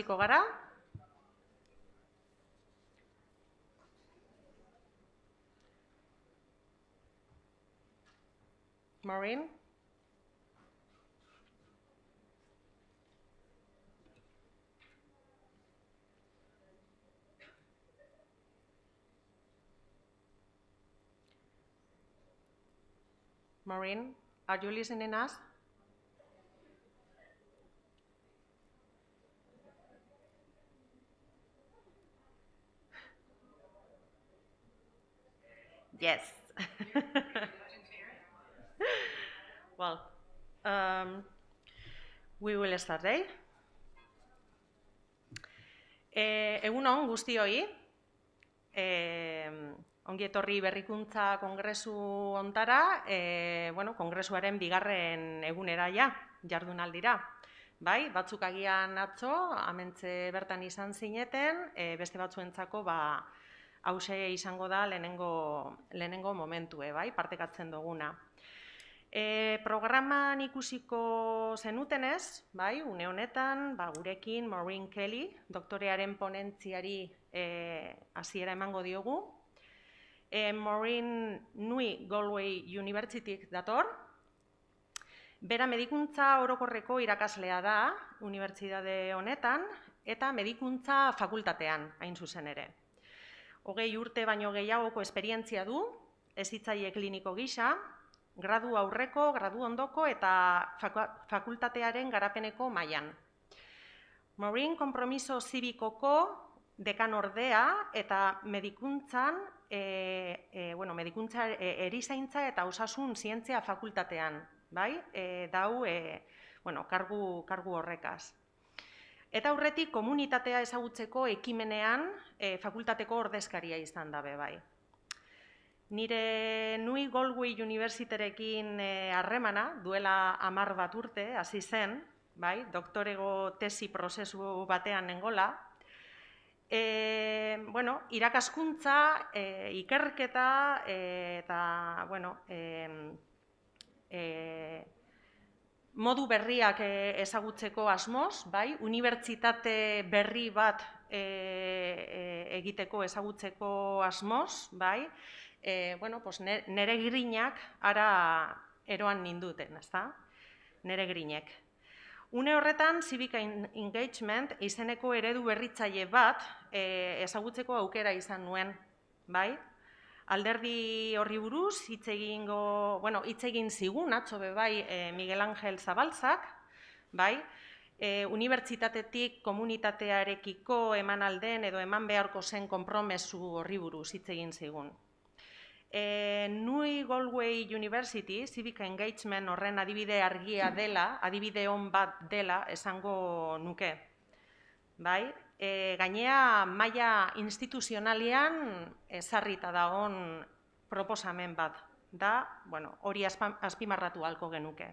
hasiko gara. Maureen? Maureen, are you listening to us? Yes. Well, we will start, Egun on guztioi, ongi etorri Berrikuntza Kongresu ontara, Kongresuaren bigarren egunera jardunaldira. Bai, batzuk agian atzo, amentze bertan izan zineten, beste batzuentzako hause izango da lehenengo momentue, bai, partekatzen duguna. Programan ikusiko zenutenez, bai, une honetan, gurekin Maureen Kelly, doktorearen ponentziari hasiera emango diogu. Maureen Nui Galway Universitytik dator. Bera medikuntza orokorreko irakaslea da, unibertsitate honetan, eta medikuntza fakultatean, hain zuzen ere. 20 urte baino gehiagoko esperientzia du, hezitzaile kliniko gisa, gradu aurreko, gradu ondoko eta fakultatearen garapeneko mailan. Maureen konpromiso zibikoko dekanordea eta medikuntzan, medikuntza erizaintza eta osasun zientzia fakultatean, bai? Dau, kargu horrekaz. Eta aurretik komunitatea ezagutzeko ekimenean fakultateko ordezkaria izan dabe, bai. Nire Nui Galway Universitarekin harremana, duela 10 bat urte, hasi zen, bai, doktorego tesi prozesu batean nengola. Irakaskuntza, ikerketa eta, modu berriak ezagutzeko asmoz, bai, unibertsitate berri bat egiteko ezagutzeko asmoz, bai, nere grinak ara eroan ninduten, ezta? Nere grinek. Une horretan, Civic Engagement izeneko eredu berritzaile bat ezagutzeko aukera izan nuen, bai? Alderdi horri buruz, hitz egin zigun, atzo bai, Miguel Ángel Zabaltzak, bai? Unibertsitatetik komunitatearekiko eman alden edo eman beharko zen konpromesu horri buruz hitz egin zigun. Nui Galway University, Civic Engagement horren adibide argia dela, adibide on bat dela esango nuke. Bai? Gainea maila instituzionalian ezarrita dagoen proposamen bat da, hori azpimarratu ahalko genuke.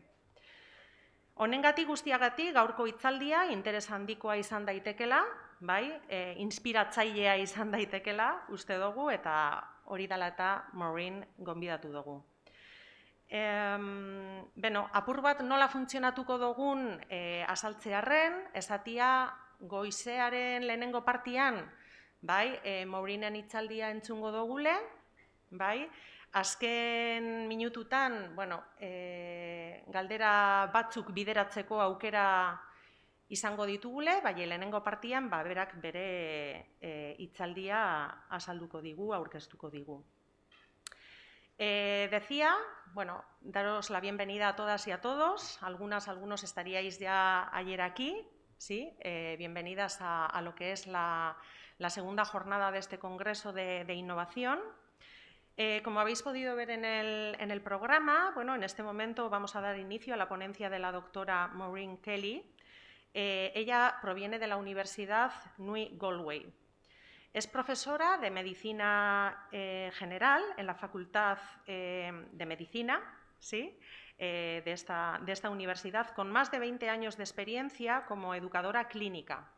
Honengatik guztiagatik gaurko hitzaldia interes handikoa izan daitekela, bai, inspiratzailea izan daitekela, uste dugu, eta hori dela eta Maureen gonbidatu dugu. Apur bat nola funtzionatuko dugun azaltzearren, esatia goizearen lehenengo partian, bai, Maureen hitzaldia entzungo dugule, bai, azken minututan, galdera batzuk bideratzeko aukera izango ditugule, bai, lehenengo partian, berak bere hitzaldia azalduko digu, aurkeztuko digu. Decía, daros la bienvenida a todas y a todos, algunos estaríais ya ayer aquí, ¿sí? Bienvenidas a lo que es la segunda jornada de este Congreso de Innovación. Como habéis podido ver en el programa, en este momento vamos a dar inicio a la ponencia de la doctora Maureen Kelly. Ella proviene de la Universidad Nui Galway. Es profesora de Medicina General en la Facultad de Medicina, ¿sí? De esta universidad, con más de 20 años de experiencia como educadora clínica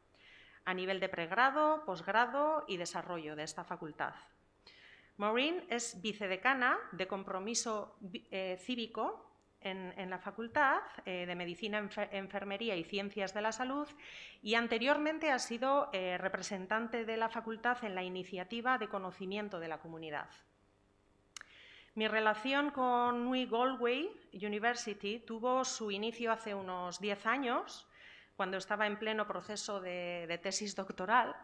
a nivel de pregrado, posgrado y desarrollo de esta facultad. Maureen es vicedecana de Compromiso Cívico en la Facultad de Medicina, Enfermería y Ciencias de la Salud, y anteriormente ha sido representante de la Facultad en la iniciativa de conocimiento de la comunidad. Mi relación con New Galway University tuvo su inicio hace unos 10 años, cuando estaba en pleno proceso de tesis doctoral.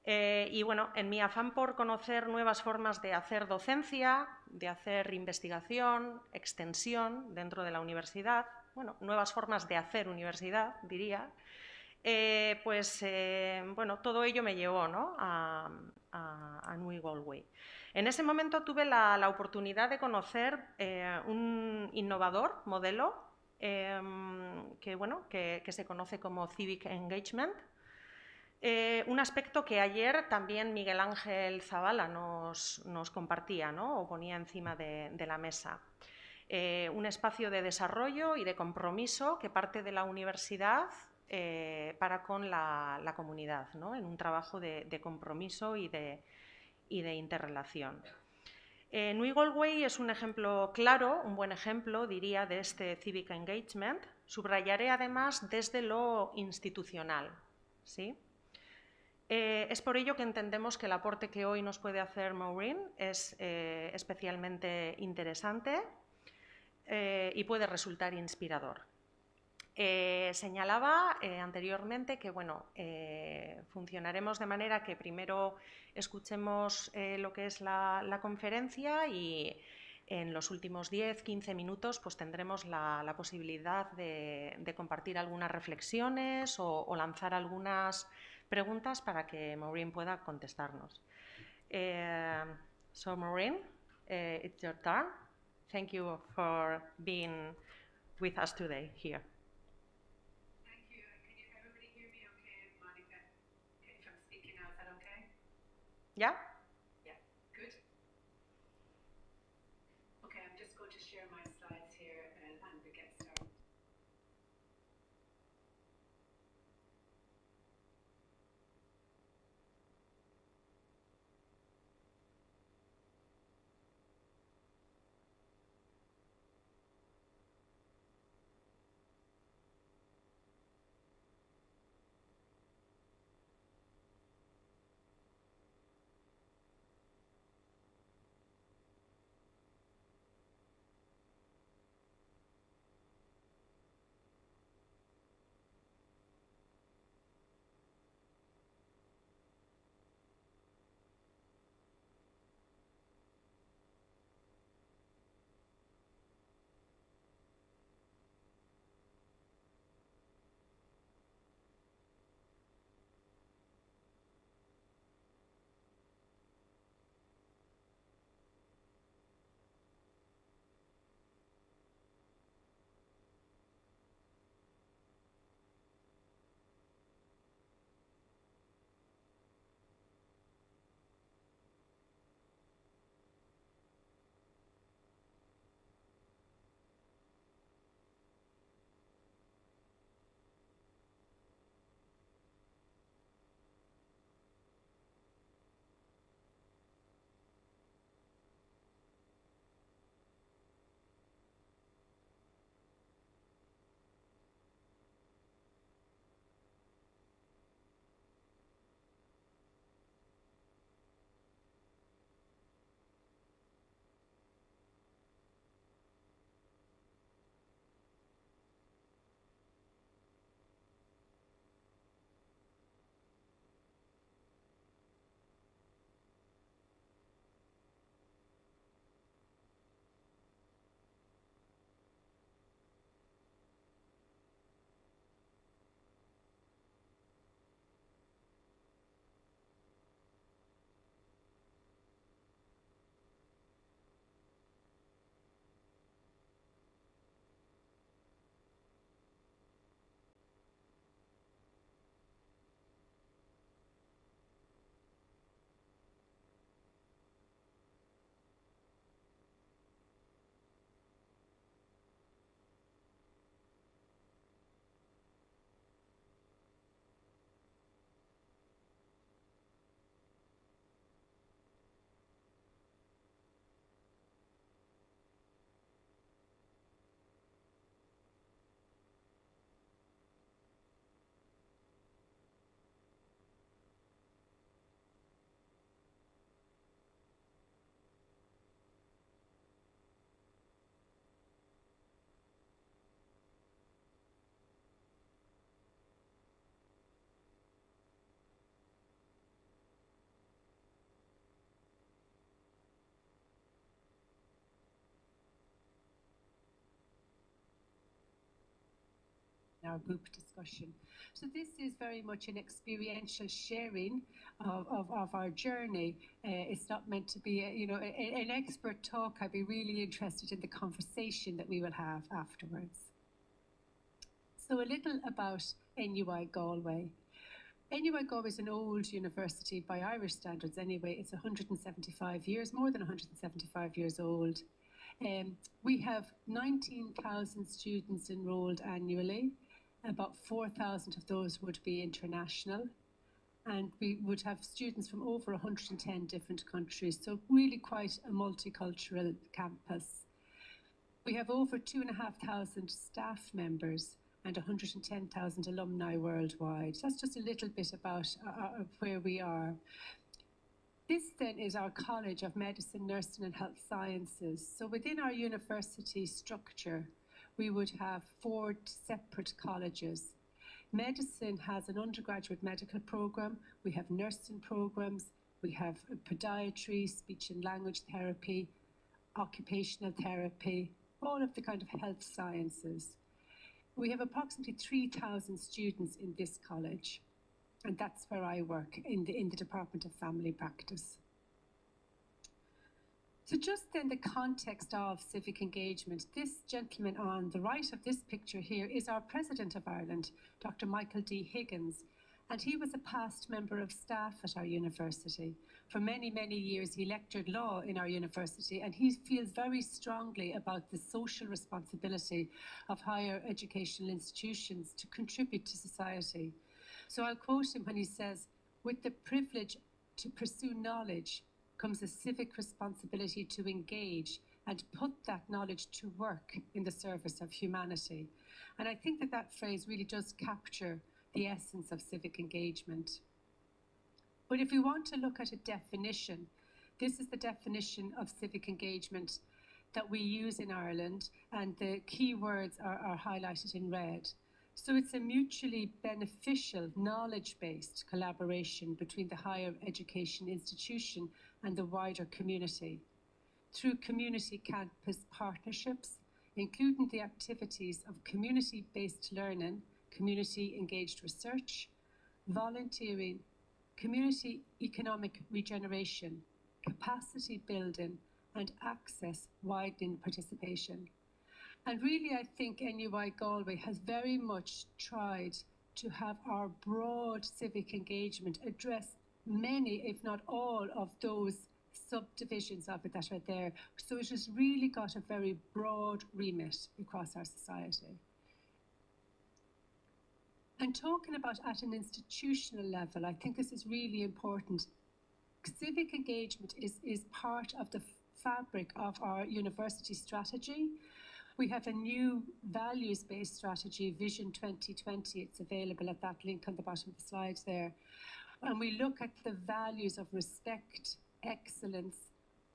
Y bueno, en mi afán por conocer nuevas formas de hacer docencia, de hacer investigación, extensión dentro de la universidad, bueno, nuevas formas de hacer universidad, diría, bueno, todo ello me llevó, ¿no?, a New Galway. En ese momento tuve la oportunidad de conocer un innovador modelo que se conoce como Civic Engagement, un aspecto que ayer también Miguel Ángel Zavala nos compartía, ¿no?, o ponía encima de la mesa. Un espacio de desarrollo y de compromiso que parte de la universidad para con la comunidad, ¿no?, en un trabajo de compromiso y de interrelación. New Galway es un ejemplo claro, un buen ejemplo, diría, de este Civic Engagement. Subrayaré además desde lo institucional, ¿sí? Es por ello que entendemos que el aporte que hoy nos puede hacer Maureen es especialmente interesante y puede resultar inspirador. Señalaba anteriormente que bueno, funcionaremos de manera que primero escuchemos lo que es la conferencia y en los últimos 10-15 minutos pues, tendremos la posibilidad de compartir algunas reflexiones o lanzar algunas preguntas para que Maureen pueda contestarnos. So Maureen, it's your turn. Thank you for being with us today here. Thank you. Can everybody hear me okay, Monica? If I'm speaking now, is that okay? Yeah? Yeah, good. Okay, I'm just going to share my slides here and we get started. our group discussion. So this is very much an experiential sharing of our journey. It's not meant to be an expert talk. I'd be really interested in the conversation that we will have afterwards. So a little about NUI Galway. NUI Galway is an old university by Irish standards anyway. It's 175 years, more than 175 years old. We have 19,000 students enrolled annually. About 4,000 of those would be international. And we would have students from over 110 different countries. So really quite a multicultural campus. We have over 2,500 staff members and 110,000 alumni worldwide. So that's just a little bit about where we are. This then is our College of Medicine, Nursing and Health Sciences. So within our university structure, we would have 4 separate colleges. Medicine has an undergraduate medical program, we have nursing programs, we have podiatry, speech and language therapy, occupational therapy, all of the kind of health sciences. We have approximately 3,000 students in this college, and that's where I work, in the Department of Family Practice. So just then the context of civic engagement, this gentleman on the right of this picture here is our President of Ireland, Dr. Michael D. Higgins, and he was a past member of staff at our university. For many, many years he lectured law in our university, and he feels very strongly about the social responsibility of higher educational institutions to contribute to society. So I'll quote him when he says, "With the privilege to pursue knowledge comes a civic responsibility to engage and put that knowledge to work in the service of humanity." And I think that that phrase really does capture the essence of civic engagement. But if we want to look at a definition, this is the definition of civic engagement that we use in Ireland, and the key words are highlighted in red. So it's a mutually beneficial, knowledge-based collaboration between the higher education institution and the wider community through community campus partnerships, including the activities of community-based learning, community-engaged research, volunteering, community economic regeneration, capacity building, and access widening participation. And really, I think NUI Galway has very much tried to have our broad civic engagement address many, if not all, of those subdivisions of it that are there. So it has really got a very broad remit across our society. And talking about at an institutional level, I think this is really important. Civic engagement is part of the fabric of our university strategy. We have a new values-based strategy, Vision 2020. It's available at that link on the bottom of the slides there. And we look at the values of respect, excellence,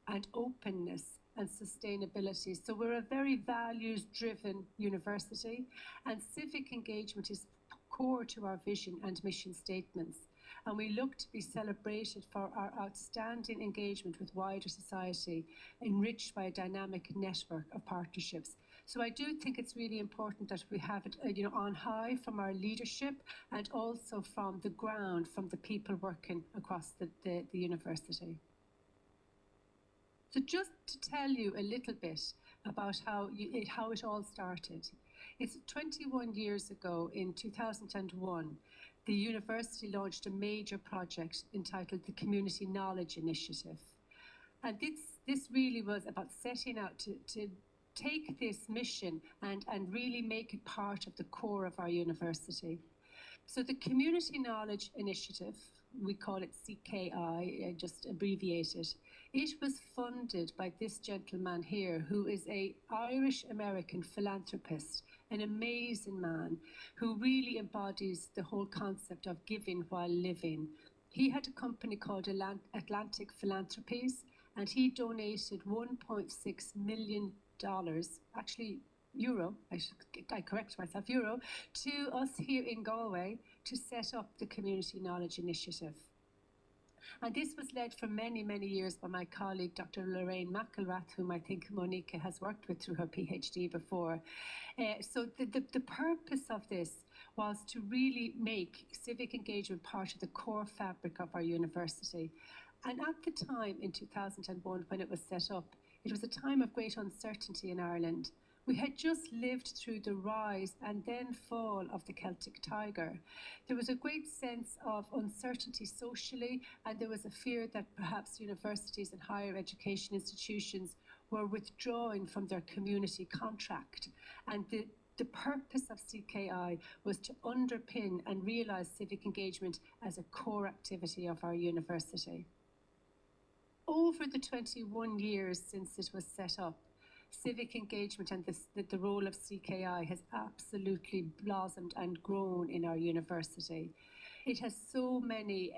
and openness and sustainability. So we're a very values-driven university, and civic engagement is core to our vision and mission statements. And we look to be celebrated for our outstanding engagement with wider society, enriched by a dynamic network of partnerships. So I do think it's really important that we have it on high from our leadership and also from the ground, from the people working across the university. So just to tell you a little bit about how it all started. It's 21 years ago, in 2001, the university launched a major project entitled the Community Knowledge Initiative. And this really was about setting out to take this mission and really make it part of the core of our university. So the Community Knowledge Initiative, we call it CKI, just abbreviated. It was funded by this gentleman here, who is an Irish-American philanthropist, an amazing man who really embodies the whole concept of giving while living. He had a company called Atlantic Philanthropies, and he donated $1.6 million, actually euro, I correct myself, euro, to us here in Galway to set up the Community Knowledge Initiative. And this was led for many, many years by my colleague, Dr. Lorraine McElrath, whom I think Monica has worked with through her PhD before. So the purpose of this was to really make civic engagement part of the core fabric of our university. And at the time, in 2001, when it was set up, it was a time of great uncertainty in Ireland. We had just lived through the rise and then fall of the Celtic Tiger. There was a great sense of uncertainty socially, and there was a fear that perhaps universities and higher education institutions were withdrawing from their community contract. And the purpose of CKI was to underpin and realise civic engagement as a core activity of our university. Over the 21 years since it was set up, civic engagement and the role of CKI has absolutely blossomed and grown in our university. It has so many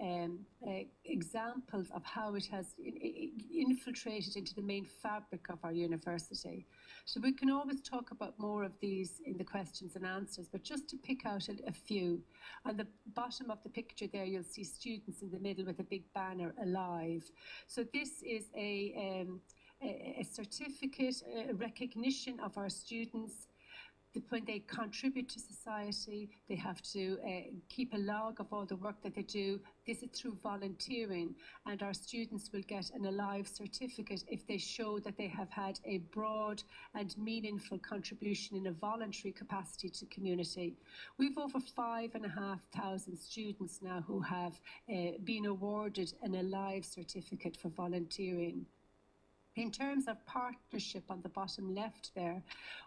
examples of how it has infiltrated into the main fabric of our university. So we can always talk about more of these in the questions and answers, but just to pick out a few. On the bottom of the picture there, you'll see students in the middle with a big banner, Alive. So this is a certificate, a recognition of our students. When they contribute to society, they have to keep a log of all the work that they do. This is through volunteering, and our students will get an Alive certificate if they show that they have had a broad and meaningful contribution in a voluntary capacity to community. We've over 5,500 students now who have been awarded an Alive certificate for volunteering. In terms of partnership on the bottom left there,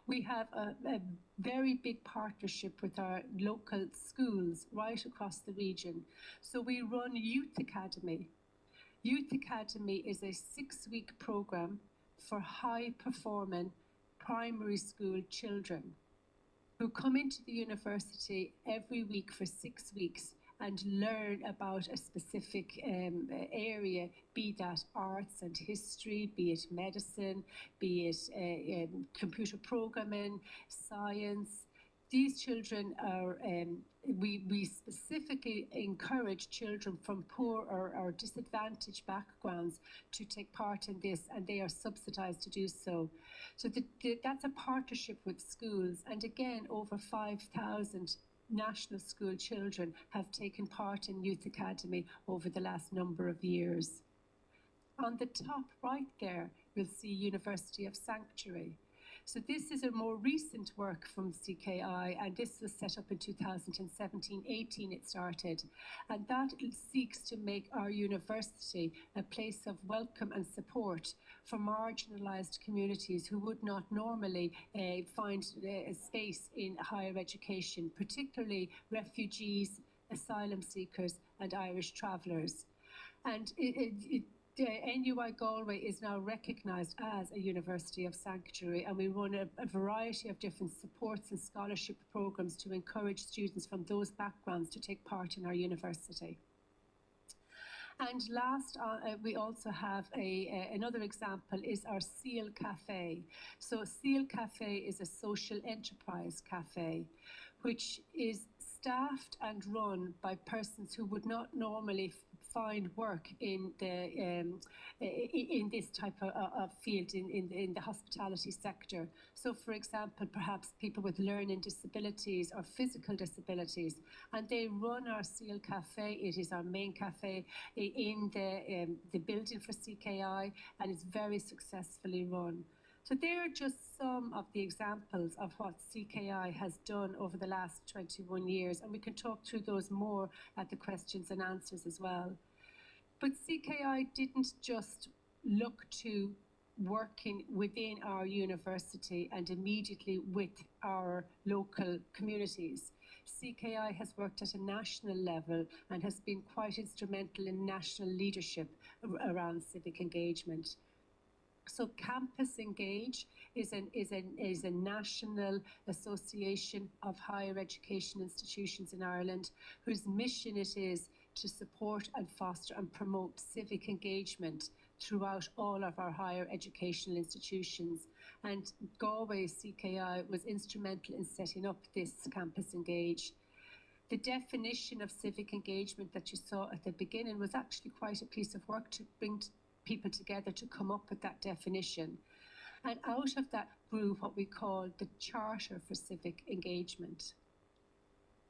we have a very big partnership with our local schools right across the region. So we run Youth Academy. Youth Academy is a 6-week program for high-performing primary school children who come into the university every week for 6 weeks and learn about a specific area, be that arts and history, be it medicine, be it computer programming, science. These children are, we specifically encourage children from poor or disadvantaged backgrounds to take part in this, and they are subsidised to do so. So that's a partnership with schools, and again, over 5,000 national school children have taken part in Youth Academy over the last number of years. On the top right there, you'll see University of Sanctuary. So this is a more recent work from CKI, and this was set up in 2017-18 it started. And that seeks to make our university a place of welcome and support for marginalised communities who would not normally find a space in higher education, particularly refugees, asylum seekers and Irish travellers. And NUI Galway is now recognised as a University of Sanctuary, and we run a variety of different supports and scholarship programmes to encourage students from those backgrounds to take part in our university. And last, we also have another example is our Seal Cafe. So Seal Cafe is a social enterprise cafe, which is staffed and run by persons who would not normally find work in this type of field in the hospitality sector. So, for example, perhaps people with learning disabilities or physical disabilities, and they run our Seal Cafe. It is our main cafe in the building for CKI, and it's very successfully run. So there are just some of the examples of what CKI has done over the last 21 years, and we can talk through those more at the questions and answers as well. But CKI didn't just look to working within our university and immediately with our local communities. CKI has worked at a national level and has been quite instrumental in national leadership around civic engagement. So Campus Engage is a national association of higher education institutions in Ireland whose mission it is to support and foster and promote civic engagement throughout all of our higher educational institutions. And Galway CKI was instrumental in setting up this Campus Engage. The definition of civic engagement that you saw at the beginning was actually quite a piece of work to bring people together to come up with that definition. And out of that grew what we call the Charter for Civic Engagement.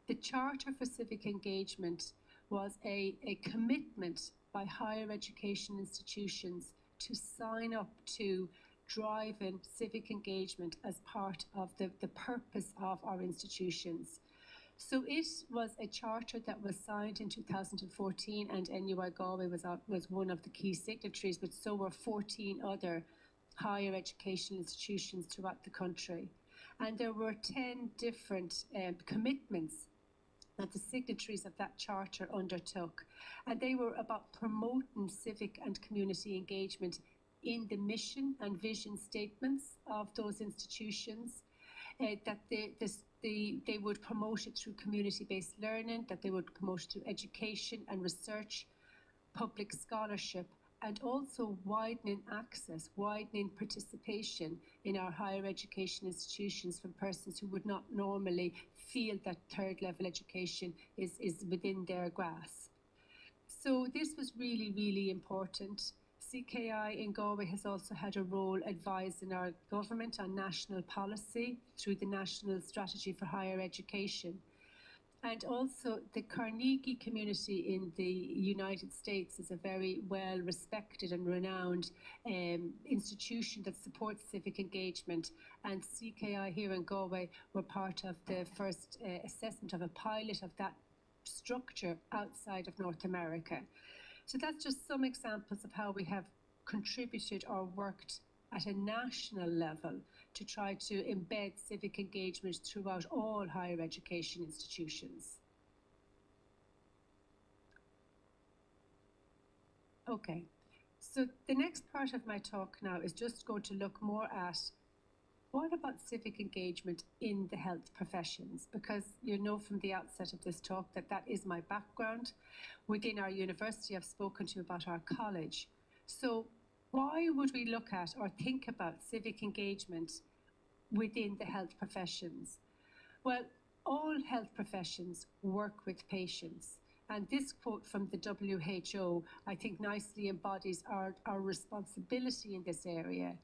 The Charter for Civic Engagement was a commitment by higher education institutions to sign up to driving civic engagement as part of the purpose of our institutions. So it was a charter that was signed in 2014, and NUI Galway was one of the key signatories, but so were 14 other higher education institutions throughout the country. And there were 10 different commitments that the signatories of that charter undertook. And they were about promoting civic and community engagement in the mission and vision statements of those institutions, that they would promote it through community-based learning, that they would promote it through education and research, public scholarship, and also widening access, widening participation in our higher education institutions from persons who would not normally feel that third level education is within their grasp. So this was really, really important. CKI in Galway has also had a role advising our government on national policy through the National Strategy for Higher Education. And also the Carnegie community in the United States is a very well respected and renowned institution that supports civic engagement. And CKI here in Galway were part of the first assessment of a pilot of that structure outside of North America. So that's just some examples of how we have contributed or worked at a national level to try to embed civic engagement throughout all higher education institutions. Okay, so the next part of my talk now is just going to look more at what about civic engagement in the health professions? Because you know from the outset of this talk that that is my background. Within our university, I've spoken to you about our college. So why would we look at or think about civic engagement within the health professions? Well, all health professions work with patients. And this quote from the WHO, I think nicely embodies our responsibility in this area.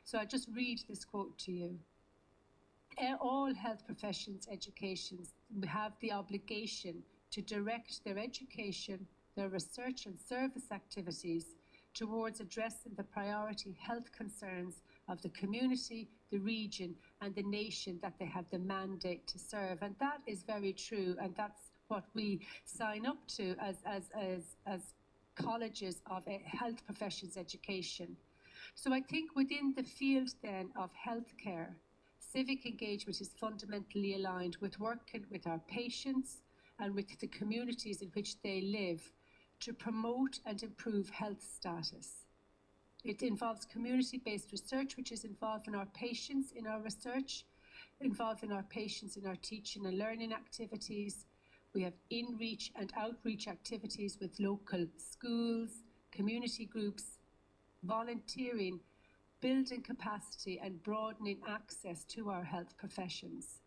So I just read this quote to you. All health professions educations have the obligation to direct their education, their research and service activities towards addressing the priority health concerns of the community, the region and the nation that they have the mandate to serve. And that is very true, and that's what we sign up to as colleges of health professions education. So I think within the field then of healthcare, civic engagement is fundamentally aligned with working with our patients and with the communities in which they live to promote and improve health status. It involves community-based research, which is involved in our patients in our research, involving our patients in our teaching and learning activities. We have in-reach and outreach activities with local schools, community groups, volunteering, building capacity and broadening access to our health professions.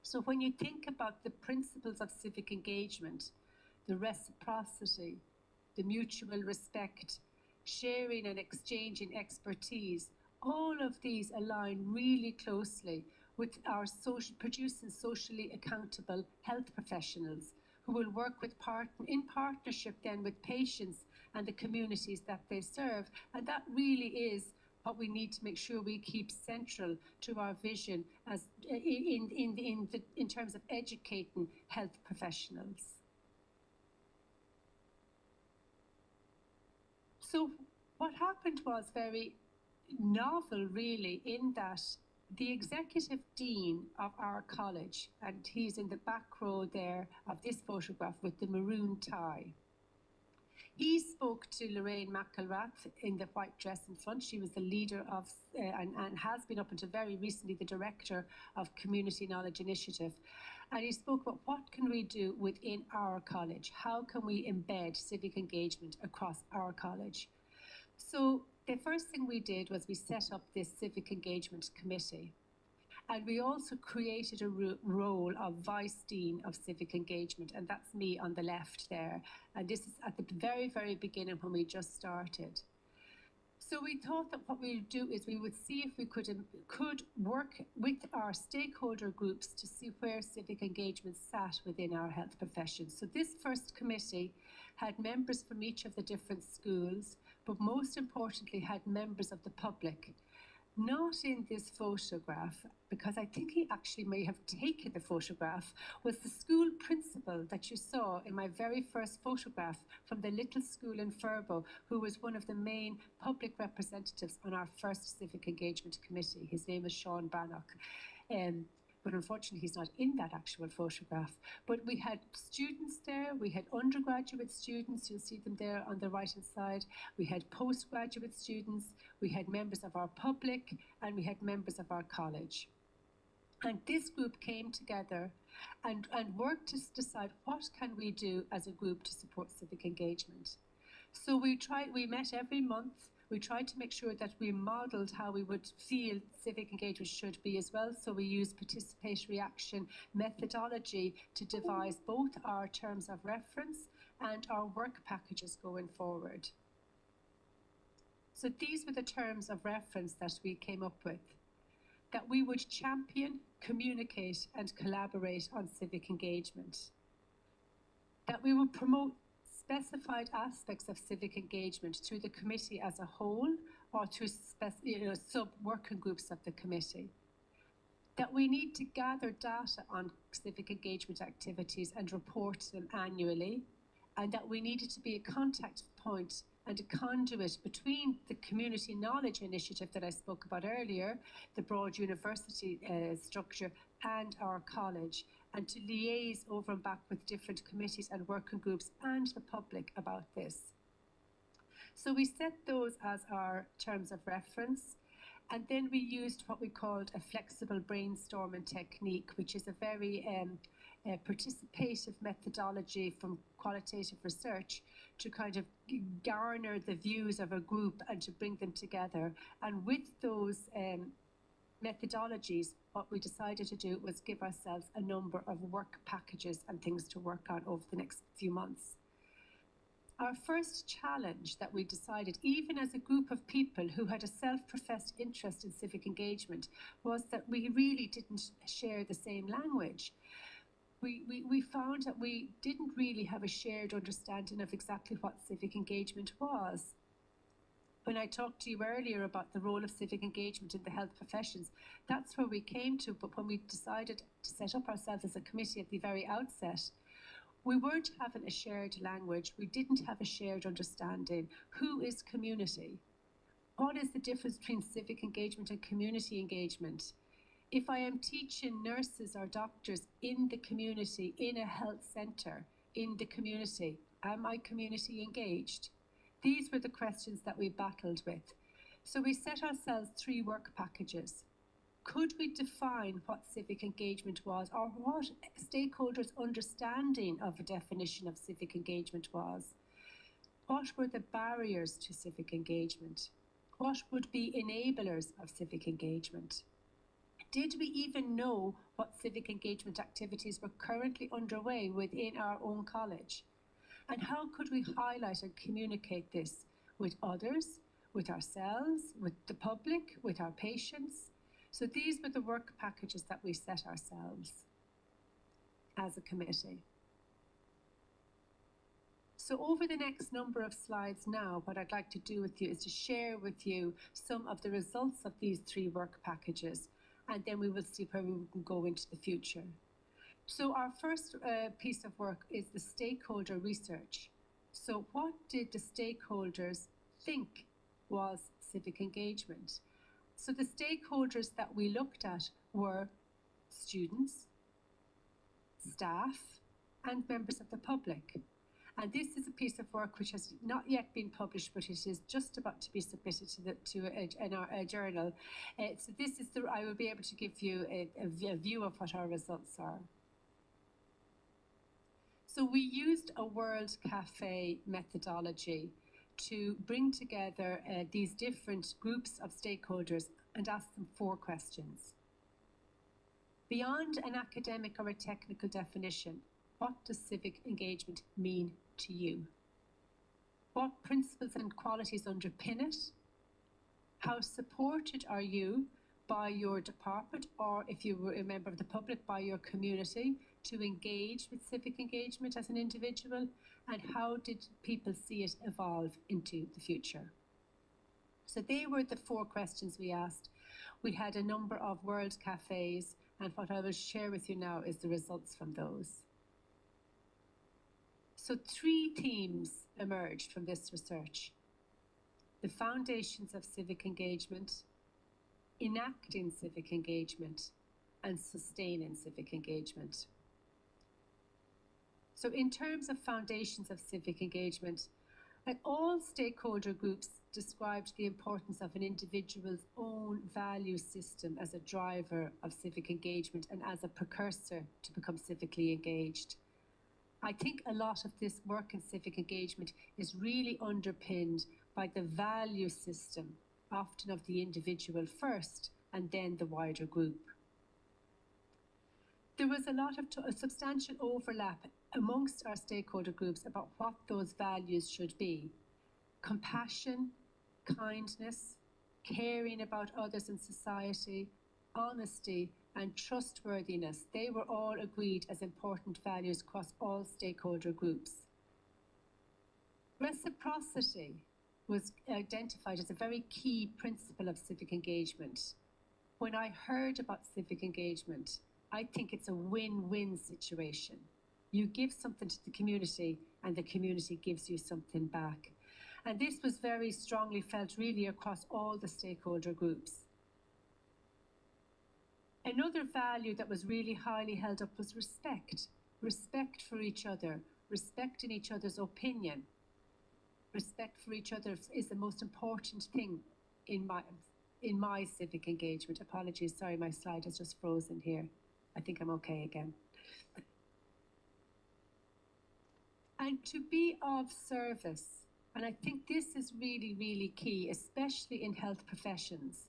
So when you think about the principles of civic engagement, the reciprocity, the mutual respect, sharing and exchanging expertise, all of these align really closely with our producing socially accountable health professionals who will work with in partnership then with patients and the communities that they serve. And that really is what we need to make sure we keep central to our vision as in terms of educating health professionals. So what happened was very novel really, in that the executive dean of our college, and he's in the back row there of this photograph with the maroon tie, he spoke to Lorraine McElrath in the white dress in front. She was the leader of, and has been up until very recently, the director of Community Knowledge Initiative. And he spoke about what can we do within our college? How can we embed civic engagement across our college? So the first thing we did was we set up this civic engagement committee. And we also created a role of Vice Dean of Civic Engagement, and that's me on the left there. And this is at the very, very beginning when we just started. So we thought that what we would do is we would see if we could work with our stakeholder groups to see where civic engagement sat within our health professions. So this first committee had members from each of the different schools, but most importantly had members of the public. Not in this photograph, because I think he actually may have taken the photograph, was the school principal that you saw in my very first photograph from the little school in Furbo, who was one of the main public representatives on our first civic engagement committee. His name is Sean Bannock. But unfortunately he's not in that actual photograph. But we had students there, we had undergraduate students, you'll see them there on the right hand side, we had postgraduate students, we had members of our public, and we had members of our college. And this group came together and worked to decide what can we do as a group to support civic engagement. So we met every month. We tried to make sure that we modelled how we would feel civic engagement should be as well. So we used participatory action methodology to devise both our terms of reference and our work packages going forward. So these were the terms of reference that we came up with. That we would champion, communicate and collaborate on civic engagement. That we would promote specified aspects of civic engagement through the committee as a whole or through sub-working groups of the committee. That we need to gather data on civic engagement activities and report them annually, and that we needed to be a contact point and a conduit between the community knowledge initiative that I spoke about earlier, the broad university structure, and our college, and to liaise over and back with different committees and working groups and the public about this. So we set those as our terms of reference, and then we used what we called a flexible brainstorming technique, which is a very participative methodology from qualitative research to kind of garner the views of a group and to bring them together. And with those methodologies, what we decided to do was give ourselves a number of work packages and things to work on over the next few months. Our first challenge that we decided, even as a group of people who had a self-professed interest in civic engagement, was that we really didn't share the same language. We found that we didn't really have a shared understanding of exactly what civic engagement was. When I talked to you earlier about the role of civic engagement in the health professions, that's where we came to, but when we decided to set up ourselves as a committee at the very outset, we weren't having a shared language, we didn't have a shared understanding. Who is community? What is the difference between civic engagement and community engagement? If I am teaching nurses or doctors in the community, in a health centre, in the community, am I community engaged? These were the questions that we battled with. So we set ourselves 3 work packages. Could we define what civic engagement was, or what stakeholders' understanding of a definition of civic engagement was? What were the barriers to civic engagement? What would be enablers of civic engagement? Did we even know what civic engagement activities were currently underway within our own college? And how could we highlight and communicate this with others, with ourselves, with the public, with our patients? So these were the work packages that we set ourselves as a committee. So over the next number of slides now, what I'd like to do with you is to share with you some of the results of these 3 work packages, and then we will see where we can go into the future. So our first piece of work is the stakeholder research. So what did the stakeholders think was civic engagement? So the stakeholders that we looked at were students, staff, and members of the public. And this is a piece of work which has not yet been published, but it is just about to be submitted to a journal. So this is I will be able to give you a view of what our results are. So we used a World Cafe methodology to bring together these different groups of stakeholders and ask them 4 questions. Beyond an academic or a technical definition, what does civic engagement mean to you? What principles and qualities underpin it? How supported are you by your department, or if you were a member of the public, by your community, to engage with civic engagement as an individual? And how did people see it evolve into the future? So they were the 4 questions we asked. We had a number of world cafes, and what I will share with you now is the results from those. So 3 themes emerged from this research: the foundations of civic engagement, enacting civic engagement, and sustaining civic engagement. So in terms of foundations of civic engagement, all stakeholder groups described the importance of an individual's own value system as a driver of civic engagement and as a precursor to become civically engaged. I think a lot of this work in civic engagement is really underpinned by the value system, often of the individual first and then the wider group. There was a substantial overlap amongst our stakeholder groups about what those values should be: compassion, kindness, caring about others in society, honesty, and trustworthiness. They were all agreed as important values across all stakeholder groups. Reciprocity was identified as a very key principle of civic engagement. When I heard about civic engagement, I think it's a win-win situation. You give something to the community and the community gives you something back. And this was very strongly felt really across all the stakeholder groups. Another value that was really highly held up was respect. Respect for each other, respect in each other's opinion. Respect for each other is the most important thing in my civic engagement. Apologies, sorry, my slide has just frozen here. I think I'm okay again. And to be of service, and I think this is really, really key, especially in health professions.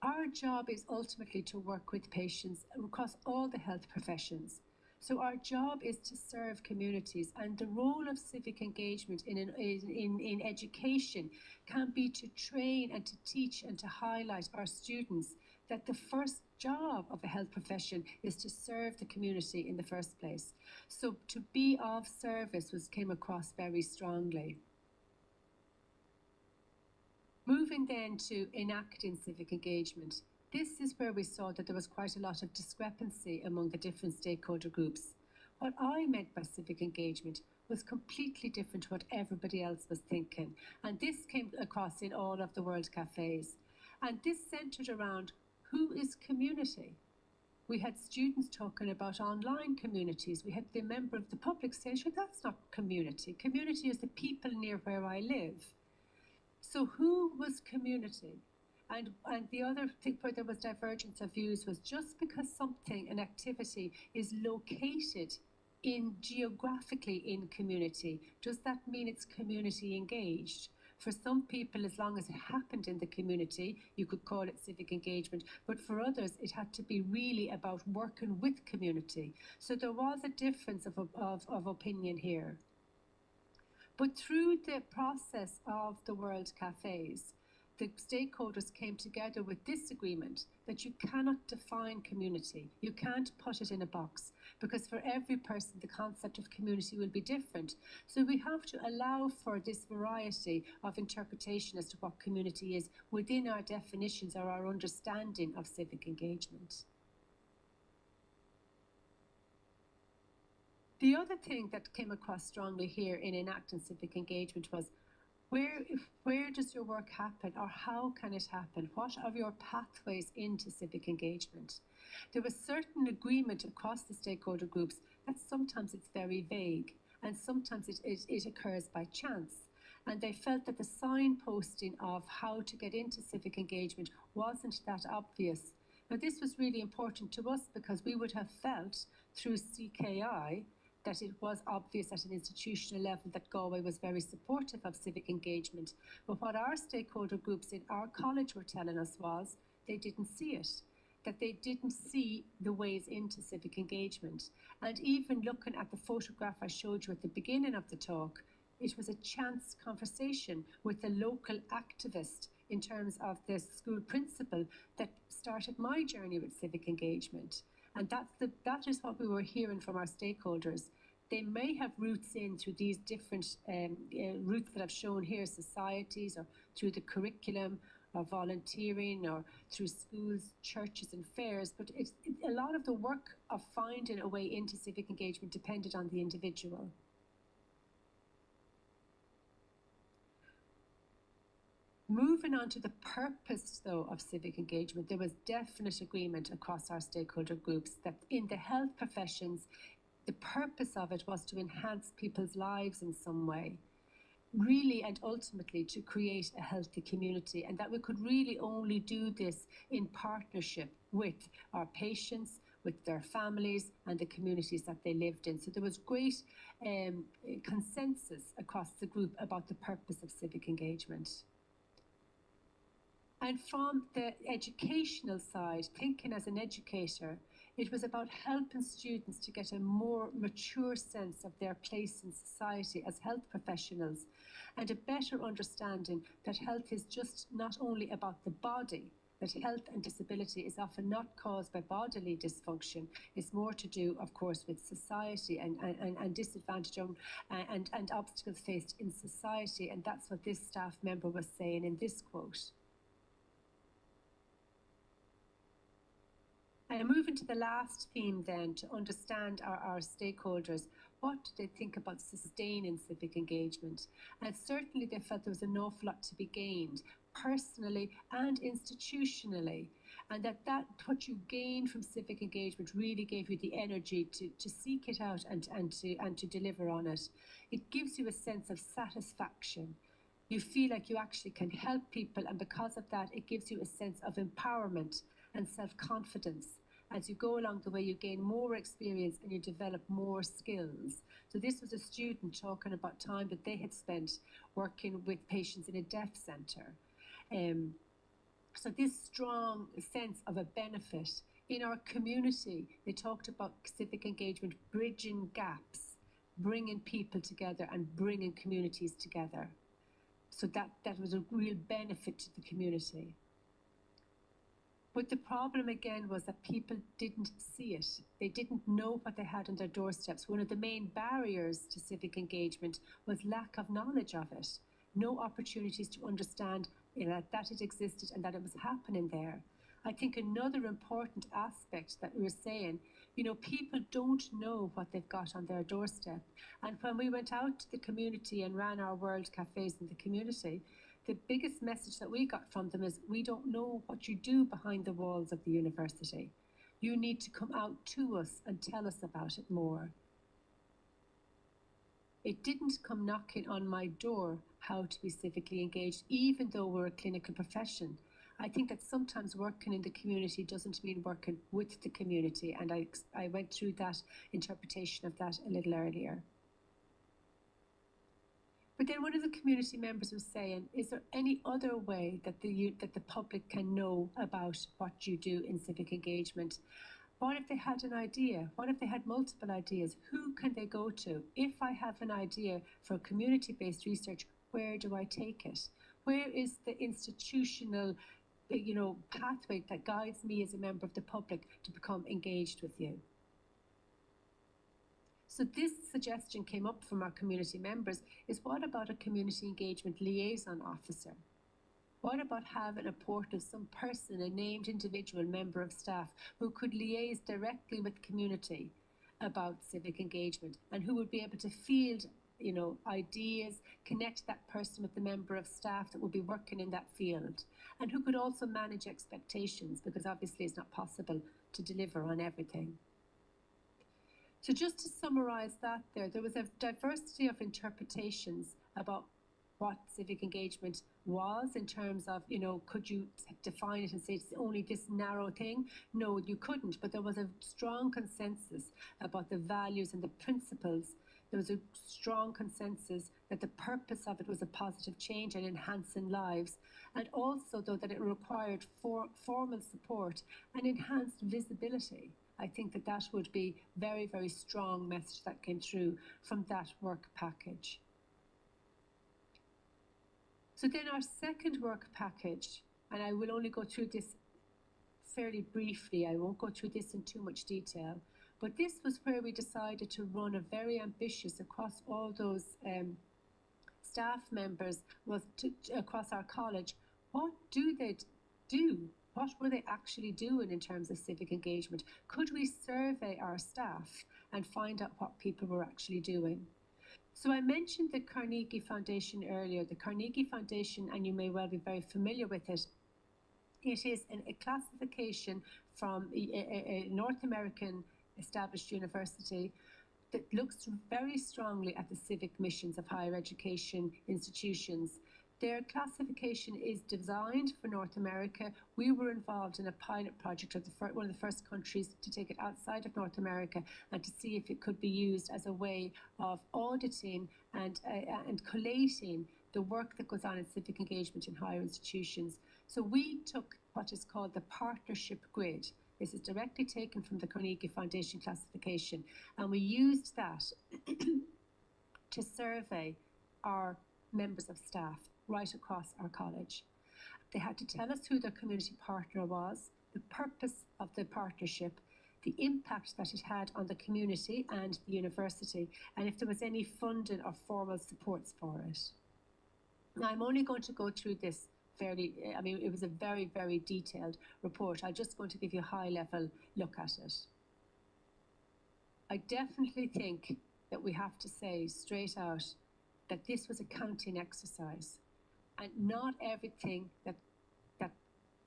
Our job is ultimately to work with patients across all the health professions. So our job is to serve communities, and the role of civic engagement in education can be to train and to teach and to highlight our students that the first job of a health profession is to serve the community in the first place. So to be of service came across very strongly. Moving then to enacting civic engagement. This is where we saw that there was quite a lot of discrepancy among the different stakeholder groups. What I meant by civic engagement was completely different to what everybody else was thinking. And this came across in all of the World Cafes. And this centered around who is community. We had students talking about online communities. We had the member of the public saying, sure, that's not community. Community is the people near where I live. So who was community? And the other thing where there was divergence of views was just because something, an activity, is located geographically in community, does that mean it's community engaged? For some people, as long as it happened in the community, you could call it civic engagement. But for others, it had to be really about working with community. So there was a difference of opinion here. But through the process of the World Cafes, the stakeholders came together with this agreement that you cannot define community. You can't put it in a box, because for every person, the concept of community will be different. So we have to allow for this variety of interpretation as to what community is within our definitions or our understanding of civic engagement. The other thing that came across strongly here in enacting civic engagement was where does your work happen, or how can it happen? What are your pathways into civic engagement? There was certain agreement across the stakeholder groups that sometimes it's very vague, and sometimes it occurs by chance. And they felt that the signposting of how to get into civic engagement wasn't that obvious. Now, this was really important to us because we would have felt through CKI that it was obvious at an institutional level that Galway was very supportive of civic engagement. But what our stakeholder groups in our college were telling us was they didn't see it. that they didn't see the ways into civic engagement. And even looking at the photograph I showed you at the beginning of the talk, it was a chance conversation with a local activist in terms of the school principal that started my journey with civic engagement. And that is what we were hearing from our stakeholders. They may have roots in through these different routes that I've shown here, societies, or through the curriculum, or volunteering, or through schools, churches and fairs, but a lot of the work of finding a way into civic engagement depended on the individual. Moving on to the purpose, though, of civic engagement, there was definite agreement across our stakeholder groups that in the health professions, the purpose of it was to enhance people's lives in some way, really and ultimately to create a healthy community, and that we could really only do this in partnership with our patients, with their families and the communities that they lived in. So there was great consensus across the group about the purpose of civic engagement. And from the educational side, thinking as an educator, it was about helping students to get a more mature sense of their place in society as health professionals, and a better understanding that health is just not only about the body, that health and disability is often not caused by bodily dysfunction. It's more to do, of course, with society and disadvantage and obstacles faced in society. And that's what this staff member was saying in this quote. And moving to the last theme then, to understand our stakeholders, what do they think about sustaining civic engagement? And certainly they felt there was an awful lot to be gained, personally and institutionally, and that what you gained from civic engagement really gave you the energy to seek it out and to deliver on it. It gives you a sense of satisfaction. You feel like you actually can help people, and because of that, it gives you a sense of empowerment and self-confidence. As you go along the way, you gain more experience and you develop more skills. So this was a student talking about time that they had spent working with patients in a deaf centre. So this strong sense of a benefit in our community, they talked about civic engagement, bridging gaps, bringing people together and bringing communities together. So that was a real benefit to the community. But the problem again was that people didn't see it. They didn't know what they had on their doorsteps. One of the main barriers to civic engagement was lack of knowledge of it. No opportunities to understand that it existed and that it was happening there. I think another important aspect that we were saying, people don't know what they've got on their doorstep. And when we went out to the community and ran our World Cafes in the community, the biggest message that we got from them is, we don't know what you do behind the walls of the university. You need to come out to us and tell us about it more. It didn't come knocking on my door how to be civically engaged, even though we're a clinical profession. I think that sometimes working in the community doesn't mean working with the community, and I went through that interpretation of that a little earlier. But then one of the community members was saying, is there any other way that the public can know about what you do in civic engagement? What if they had an idea? What if they had multiple ideas? Who can they go to? If I have an idea for community-based research, where do I take it? Where is the institutional pathway that guides me as a member of the public to become engaged with you? So this suggestion came up from our community members, is what about a community engagement liaison officer? What about having a portal, some person, a named individual member of staff who could liaise directly with community about civic engagement, and who would be able to field ideas, connect that person with the member of staff that would be working in that field, and who could also manage expectations, because obviously it's not possible to deliver on everything. So just to summarize that there was a diversity of interpretations about what civic engagement was, in terms of, could you define it and say it's only this narrow thing? No, you couldn't, but there was a strong consensus about the values and the principles there was a strong consensus that the purpose of it was a positive change and enhancing lives, and also, though, that it required formal support and enhanced visibility. I think that that would be very, very strong message that came through from that work package. So then our second work package, and I will only go through this fairly briefly, I won't go through this in too much detail, but this was where we decided to run a very ambitious, across all those staff members, across our college, what do they do? What were they actually doing in terms of civic engagement? Could we survey our staff and find out what people were actually doing? So I mentioned the Carnegie Foundation earlier. The Carnegie Foundation, and you may well be very familiar with it, it is a classification from a North American established university that looks very strongly at the civic missions of higher education institutions. Their classification is designed for North America. We were involved in a pilot project of one of the first countries to take it outside of North America and to see if it could be used as a way of auditing and collating the work that goes on in civic engagement in higher institutions. So we took what is called the partnership grid. This is directly taken from the Carnegie Foundation classification, and we used that to survey our members of staff right across our college. They had to tell us who their community partner was, the purpose of the partnership, the impact that it had on the community and the university, and if there was any funding or formal supports for it. Now, I'm only going to go through this fairly, I mean, it was a very, very detailed report. I'm just going to give you a high-level look at it. I definitely think that we have to say straight out that this was a counting exercise, and not everything that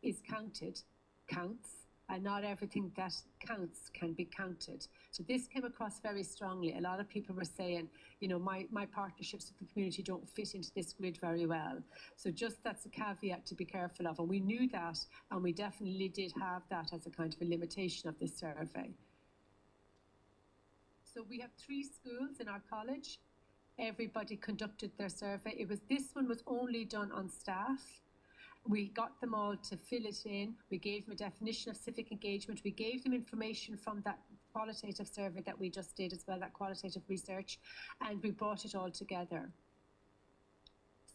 is counted counts, and not everything that counts can be counted. So this came across very strongly. A lot of people were saying, you know, my partnerships with the community don't fit into this grid very well. So just that's a caveat to be careful of. And we knew that, and we definitely did have that as a kind of a limitation of this survey. So we have 3 schools in our college. Everybody conducted their survey. This one was only done on staff. We got them all to fill it in. We gave them a definition of civic engagement. We gave them information from that qualitative survey that we just did as well, that qualitative research, and we brought it all together.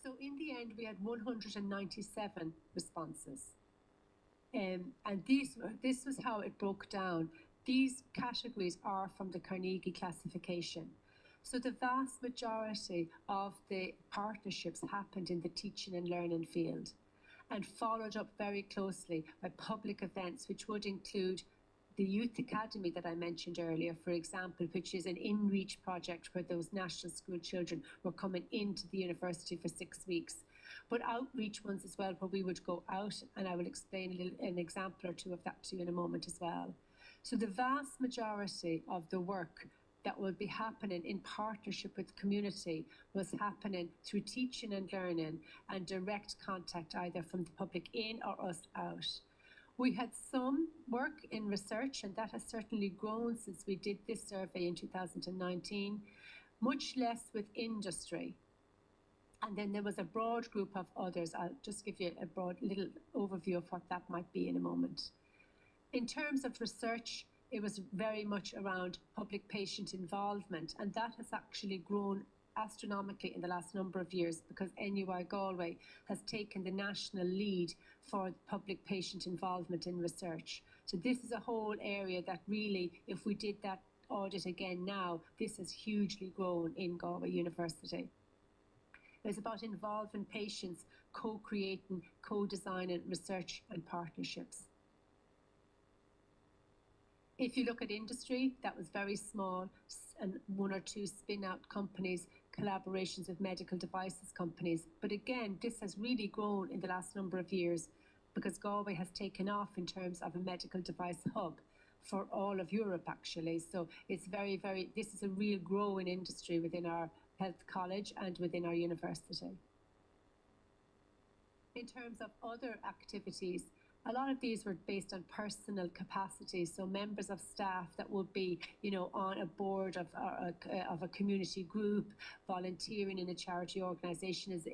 So in the end, we had 197 responses. And this was how it broke down. These categories are from the Carnegie classification. So the vast majority of the partnerships happened in the teaching and learning field, and followed up very closely by public events, which would include the Youth Academy that I mentioned earlier, for example, which is an in-reach project where those national school children were coming into the university for 6 weeks. But outreach ones as well, where we would go out, and I will explain an example or two of that to you in a moment as well. So the vast majority of the work that will be happening in partnership with the community was happening through teaching and learning and direct contact either from the public in or us out. We had some work in research, and that has certainly grown since we did this survey in 2019, much less with industry. And then there was a broad group of others. I'll just give you a broad little overview of what that might be in a moment. In terms of research, it was very much around public-patient involvement, and that has actually grown astronomically in the last number of years because NUI Galway has taken the national lead for public-patient involvement in research. So this is a whole area that really, if we did that audit again now, this has hugely grown in Galway University. It's about involving patients, co-creating, co-designing research and partnerships. If you look at industry, that was very small, and 1 or 2 spin-out companies, collaborations with medical devices companies. But again, this has really grown in the last number of years because Galway has taken off in terms of a medical device hub for all of Europe, actually. So it's this is a real growing industry within our health college and within our university. In terms of other activities, a lot of these were based on personal capacity. So members of staff that would be, you know, on a board of a community group, volunteering in a charity organisation as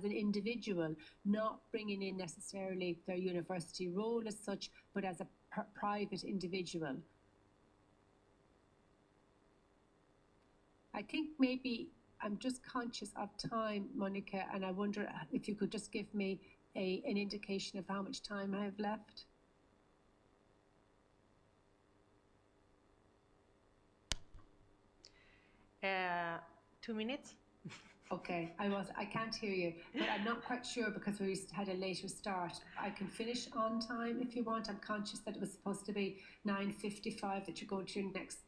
an individual, not bringing in necessarily their university role as such, but as a private individual. I think maybe I'm just conscious of time, Monica, and I wonder if you could just give me an indication of how much time I have left. Uh, 2 minutes. Okay, I can't hear you, but I'm not quite sure because we had a later start. I can finish on time if you want. I'm conscious that it was supposed to be 9:55 that you go to your next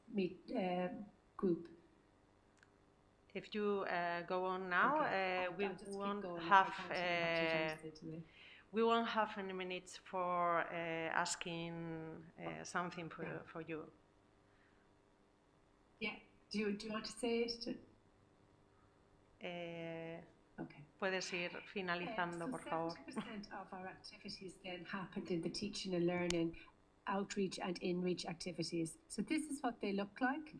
group. If you go on now, Okay. we won't have any minutes for asking something for you. Yeah. Do you want to say it? Okay. Puedes ir finalizando, por favor. 70% of our activities then happened in the teaching and learning, outreach and in-reach activities. So this is what they look like.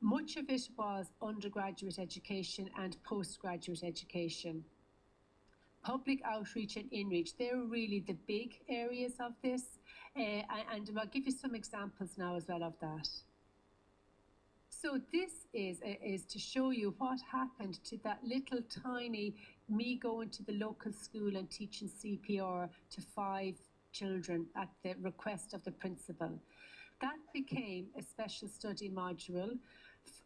Much of it was undergraduate education and postgraduate education. Public outreach and in-reach, they're really the big areas of this. And I'll give you some examples now as well of that. So this is to show you what happened to that little tiny me going to the local school and teaching CPR to 5 children at the request of the principal. That became a special study module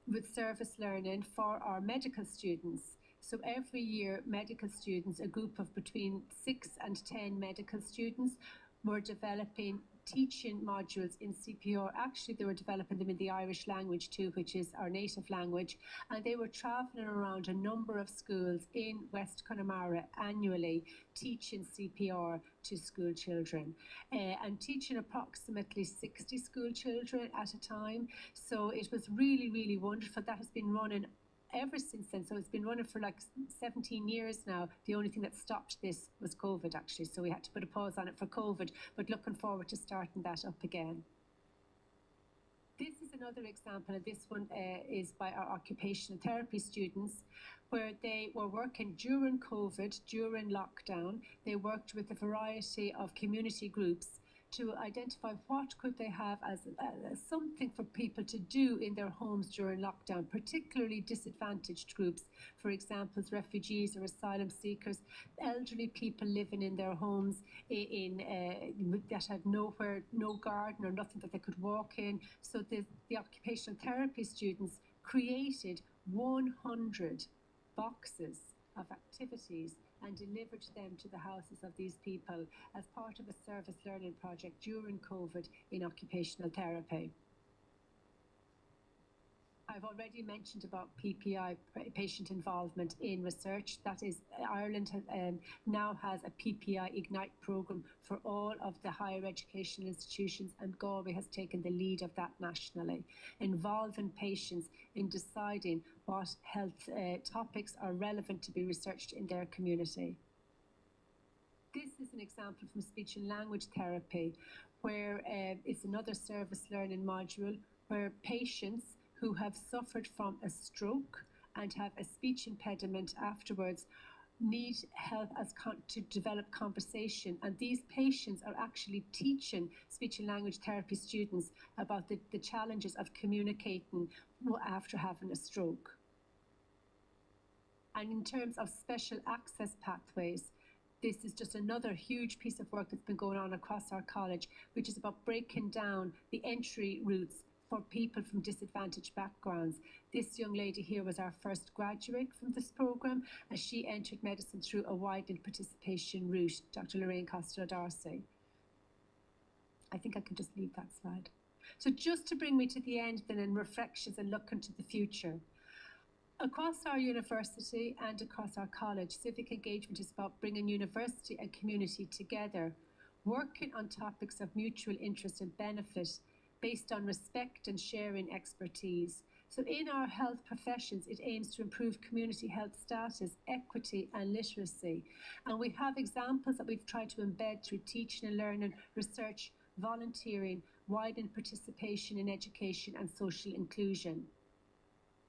with service learning for our medical students. So every year, medical students, a group of between 6 and 10 medical students, were developing teaching modules in CPR. Actually, they were developing them in the Irish language too, which is our native language. And they were travelling around a number of schools in West Connemara annually, teaching CPR to school children and teaching approximately 60 school children at a time. So it was really, really wonderful. That has been running ever since then. So it's been running for like 17 years now. The only thing that stopped this was COVID, actually. So we had to put a pause on it for COVID, but looking forward to starting that up again. This is another example, and this one is by our occupational therapy students, where they were working during COVID, during lockdown. They worked with a variety of community groups to identify what could they have as something for people to do in their homes during lockdown, particularly disadvantaged groups, for example, refugees or asylum seekers, elderly people living in their homes that had nowhere, no garden or nothing that they could walk in. So the occupational therapy students created 100 boxes of activities and delivered them to the houses of these people as part of a service learning project during COVID in occupational therapy. I've already mentioned about PPI, patient involvement in research. That is, Ireland now has a PPI Ignite programme for all of the higher education institutions, and Galway has taken the lead of that nationally, involving patients in deciding what health topics are relevant to be researched in their community. This is an example from speech and language therapy, where it's another service learning module where patients who have suffered from a stroke and have a speech impediment afterwards need help to develop conversation. And these patients are actually teaching speech and language therapy students about the challenges of communicating after having a stroke. And in terms of special access pathways, this is just another huge piece of work that's been going on across our college, which is about breaking down the entry routes for people from disadvantaged backgrounds. This young lady here was our first graduate from this programme, and she entered medicine through a widened participation route, Dr. Lorraine Costello-Darcy. I think I can just leave that slide. So just to bring me to the end then, in reflections and looking to the future. Across our university and across our college, civic engagement is about bringing university and community together, working on topics of mutual interest and benefit, based on respect and sharing expertise, So in our health professions, it aims to improve community health status, equity and literacy. And we have examples that we've tried to embed through teaching and learning, research, volunteering, widened participation in education and social inclusion.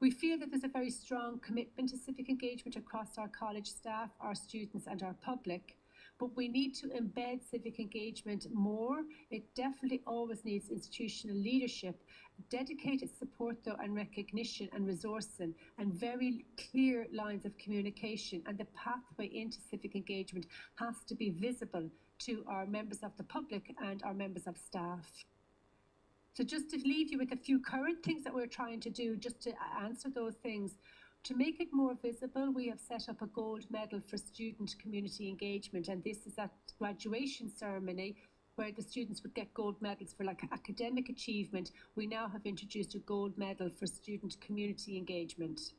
We feel that there's a very strong commitment to civic engagement across our college staff, our students and our public. But we need to embed civic engagement more. It definitely always needs institutional leadership, dedicated support though and recognition and resourcing, and very clear lines of communication. And the pathway into civic engagement has to be visible to our members of the public and our members of staff. So just to leave you with a few current things that we're trying to do, just to answer those things. To make it more visible, we have set up a gold medal for student community engagement, and this is at graduation ceremony where the students would get gold medals for like academic achievement. We now have introduced a gold medal for student community engagement.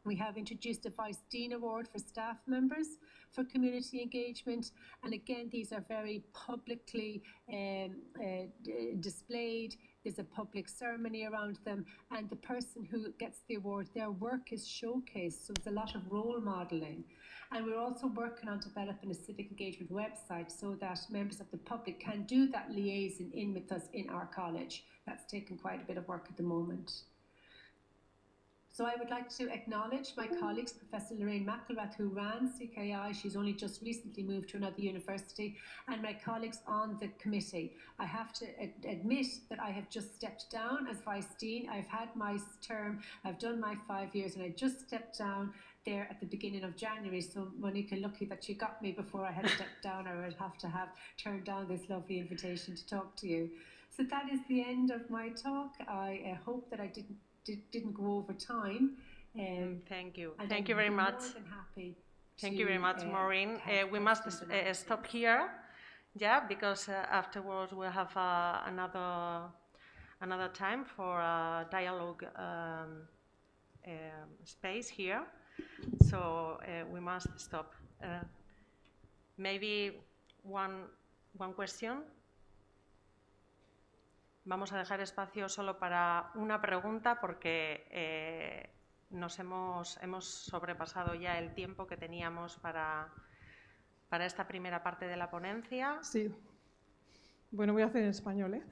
We have introduced a Vice Dean Award for staff members for community engagement, and again these are very publicly displayed. There's a public ceremony around them, and the person who gets the award, their work is showcased, so there's a lot of role modelling. And we're also working on developing a civic engagement website so that members of the public can do that liaison in with us in our college. That's taken quite a bit of work at the moment. So I would like to acknowledge my colleagues, Professor Lorraine McElrath, who ran CKI. She's only just recently moved to another university, and my colleagues on the committee. I have to admit that I have just stepped down as Vice Dean. I've had my term, I've done my 5 years, and I just stepped down there at the beginning of January. So Monica, lucky that you got me before I had stepped down, or I would have to have turned down this lovely invitation to talk to you. So that is the end of my talk. I hope that I didn't go over time. Thank you. Thank you very much. Thank you very much, Maureen. We must stop here, yeah, because afterwards we'll have another time for a dialogue space here. So we must stop. Maybe one question. Vamos a dejar espacio solo para una pregunta porque nos hemos sobrepasado ya el tiempo que teníamos para esta primera parte de la ponencia. Sí. Bueno, voy a hacer en español,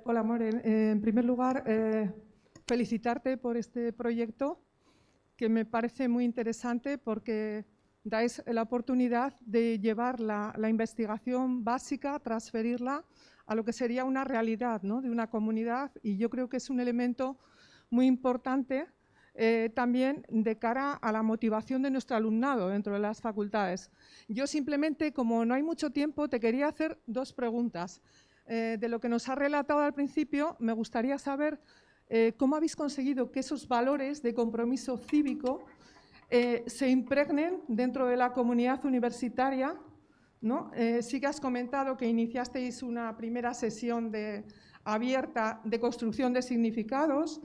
hola, Moren. En primer lugar, felicitarte por este proyecto que me parece muy interesante porque dais la oportunidad de llevar la investigación básica, transferirla a lo que sería una realidad, ¿no?, de una comunidad, y yo creo que es un elemento muy importante también de cara a la motivación de nuestro alumnado dentro de las facultades. Yo simplemente, como no hay mucho tiempo, te quería hacer dos preguntas. De lo que nos has relatado al principio, me gustaría saber cómo habéis conseguido que esos valores de compromiso cívico se impregnen dentro de la comunidad universitaria, ¿no? Sí que has comentado que iniciasteis una primera sesión abierta de construcción de significados,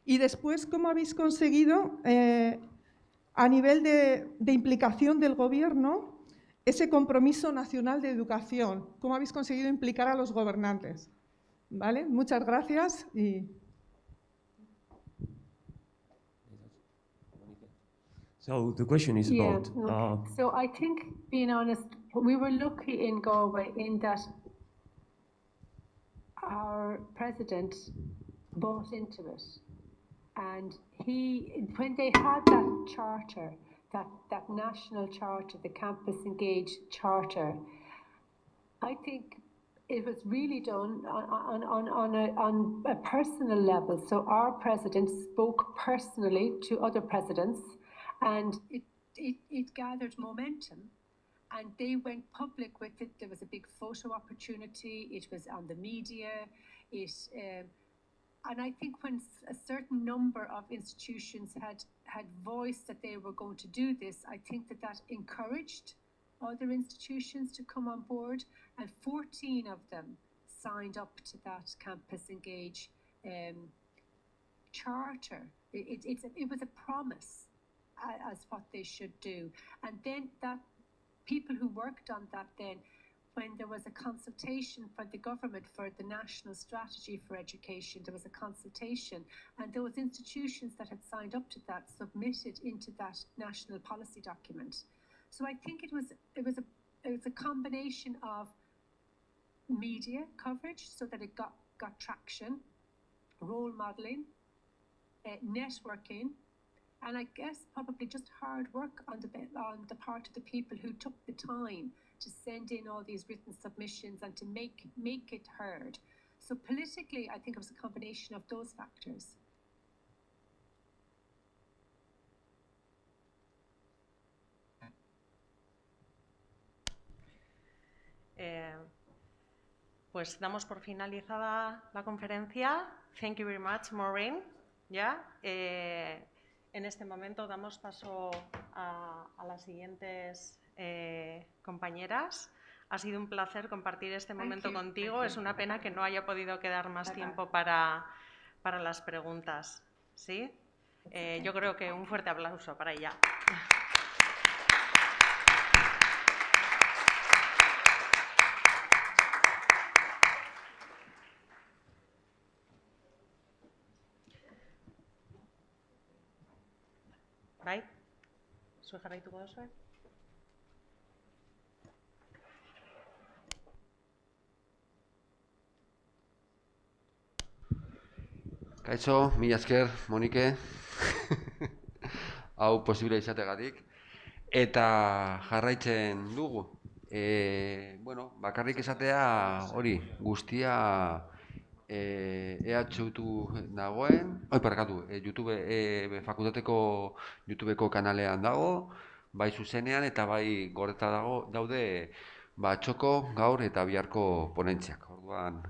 y después cómo habéis conseguido a nivel de implicación del Gobierno ese compromiso nacional de educación, cómo habéis conseguido implicar a los gobernantes. ¿Vale? Muchas gracias. So the question is about... So I think, being honest, we were lucky in Galway in that our president bought into it. And when they had that charter, that national charter, the Campus Engage Charter, I think it was really done on a personal level. So our president spoke personally to other presidents, and it gathered momentum, and they went public with it. There was a big photo opportunity. It was on the media. And I think when a certain number of institutions had voiced that they were going to do this, I think that encouraged other institutions to come on board, and 14 of them signed up to that Campus Engage charter. It was a promise as what they should do. And then that people who worked on that then when there was a consultation for the government for the National Strategy for Education, there was a consultation, and those institutions that had signed up to that submitted into that national policy document. So I think it was a combination of media coverage so that it got traction, role modeling, networking, and I guess probably just hard work on the part of the people who took the time to send in all these written submissions and to make it heard. So politically, I think it was a combination of those factors. Pues damos por finalizada la conferencia. Thank you very much, Maureen. ¿Ya? En este momento damos paso a las siguientes compañeras. Ha sido un placer compartir este momento contigo. Es una pena que no haya podido quedar más tiempo para las preguntas. ¿Sí? Yo creo que un fuerte aplauso para ella. Bai, zuek jarraituko duzue? Kaixo, mila esker, Monike, hau posible izategatik, eta jarraitzen dugu. Bueno, bakarrik esatea hori, guztia EHU dagoen, YouTube, fakultateko YouTubeko kanalean dago, bai zuzenean eta bai gordeta daude txoko, gaur eta biharko ponentziak. Orduan,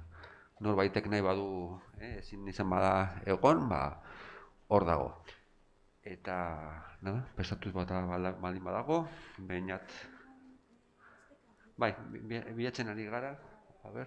norbaitek nahi badu, ezin izan bada egon, hor dago. Eta, pesatuz baldin badago, behinat. Bai, bilatzen ari gara, a ber.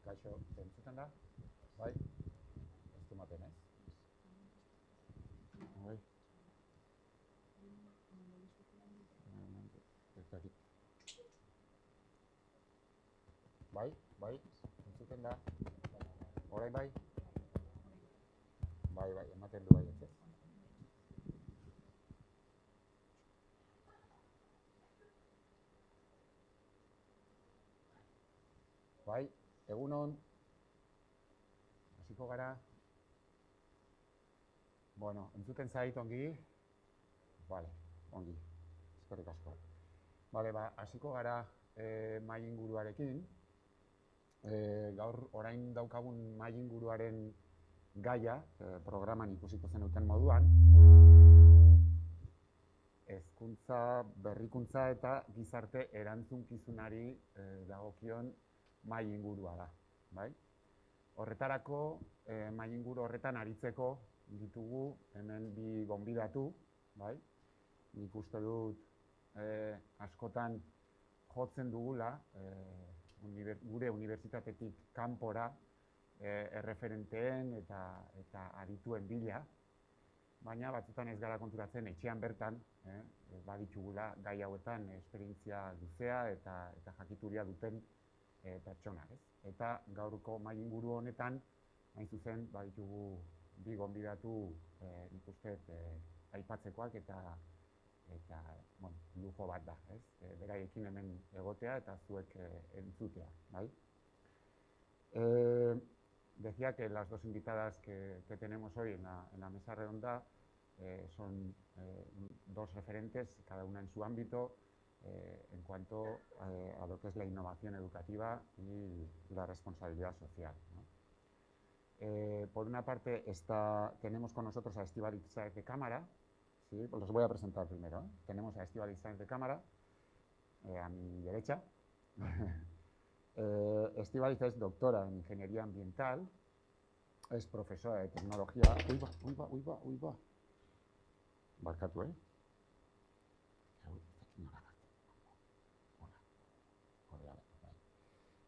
Kaixo, entzuten da? Bai? Ez du maten, ez? Bai? Ez dakit. Bai? Entzuten da? Horai bai? Bai, ematen du bai, ez? Bai, egunon, hasiko gara. Bueno, entzuten zait ongi? Vale, ongi, eskerrik asko. Vale, hasiko gara mahai inguruarekin. gaur orain daukagun mahai inguruaren gaia, programan ikusiko zenuten moduan, hezkuntza, berrikuntza eta gizarte erantzunkizunari dagokion mahai ingurua da, bai? Horretarako, mahai inguru horretan aritzeko ditugu hemen bi gonbidatu, bai? Nik uste dut askotan jotzen dugula gure unibertsitatetik kanpora erreferenteen eta adituen bila, baina batzutan ez gara konturatzen etxean bertan baditugula gai hauetan esperientzia luzea eta jakituria duten pertsonak. Eta gaurko mahai inguru honetan, hain zuzen, baditugu bi gonbidatu nik uste aipatzekoak eta lujo bat da, beraiekin hemen egotea eta zuek entzutea, bai? Decía que las dos invitadas que tenemos hoy en la mesa redonda son dos referentes, cada una en su ámbito, en cuanto a lo que es la innovación educativa y la responsabilidad social, ¿no? Por una parte tenemos con nosotros a Estíbaliz Sáenz de Cámara, ¿sí? Pues los voy a presentar primero, ¿eh? Tenemos a Estíbaliz Sáenz de Cámara, a mi derecha. Estíbaliz es doctora en Ingeniería Ambiental, es profesora de Tecnología... Uy va. Barkatu, ¿eh?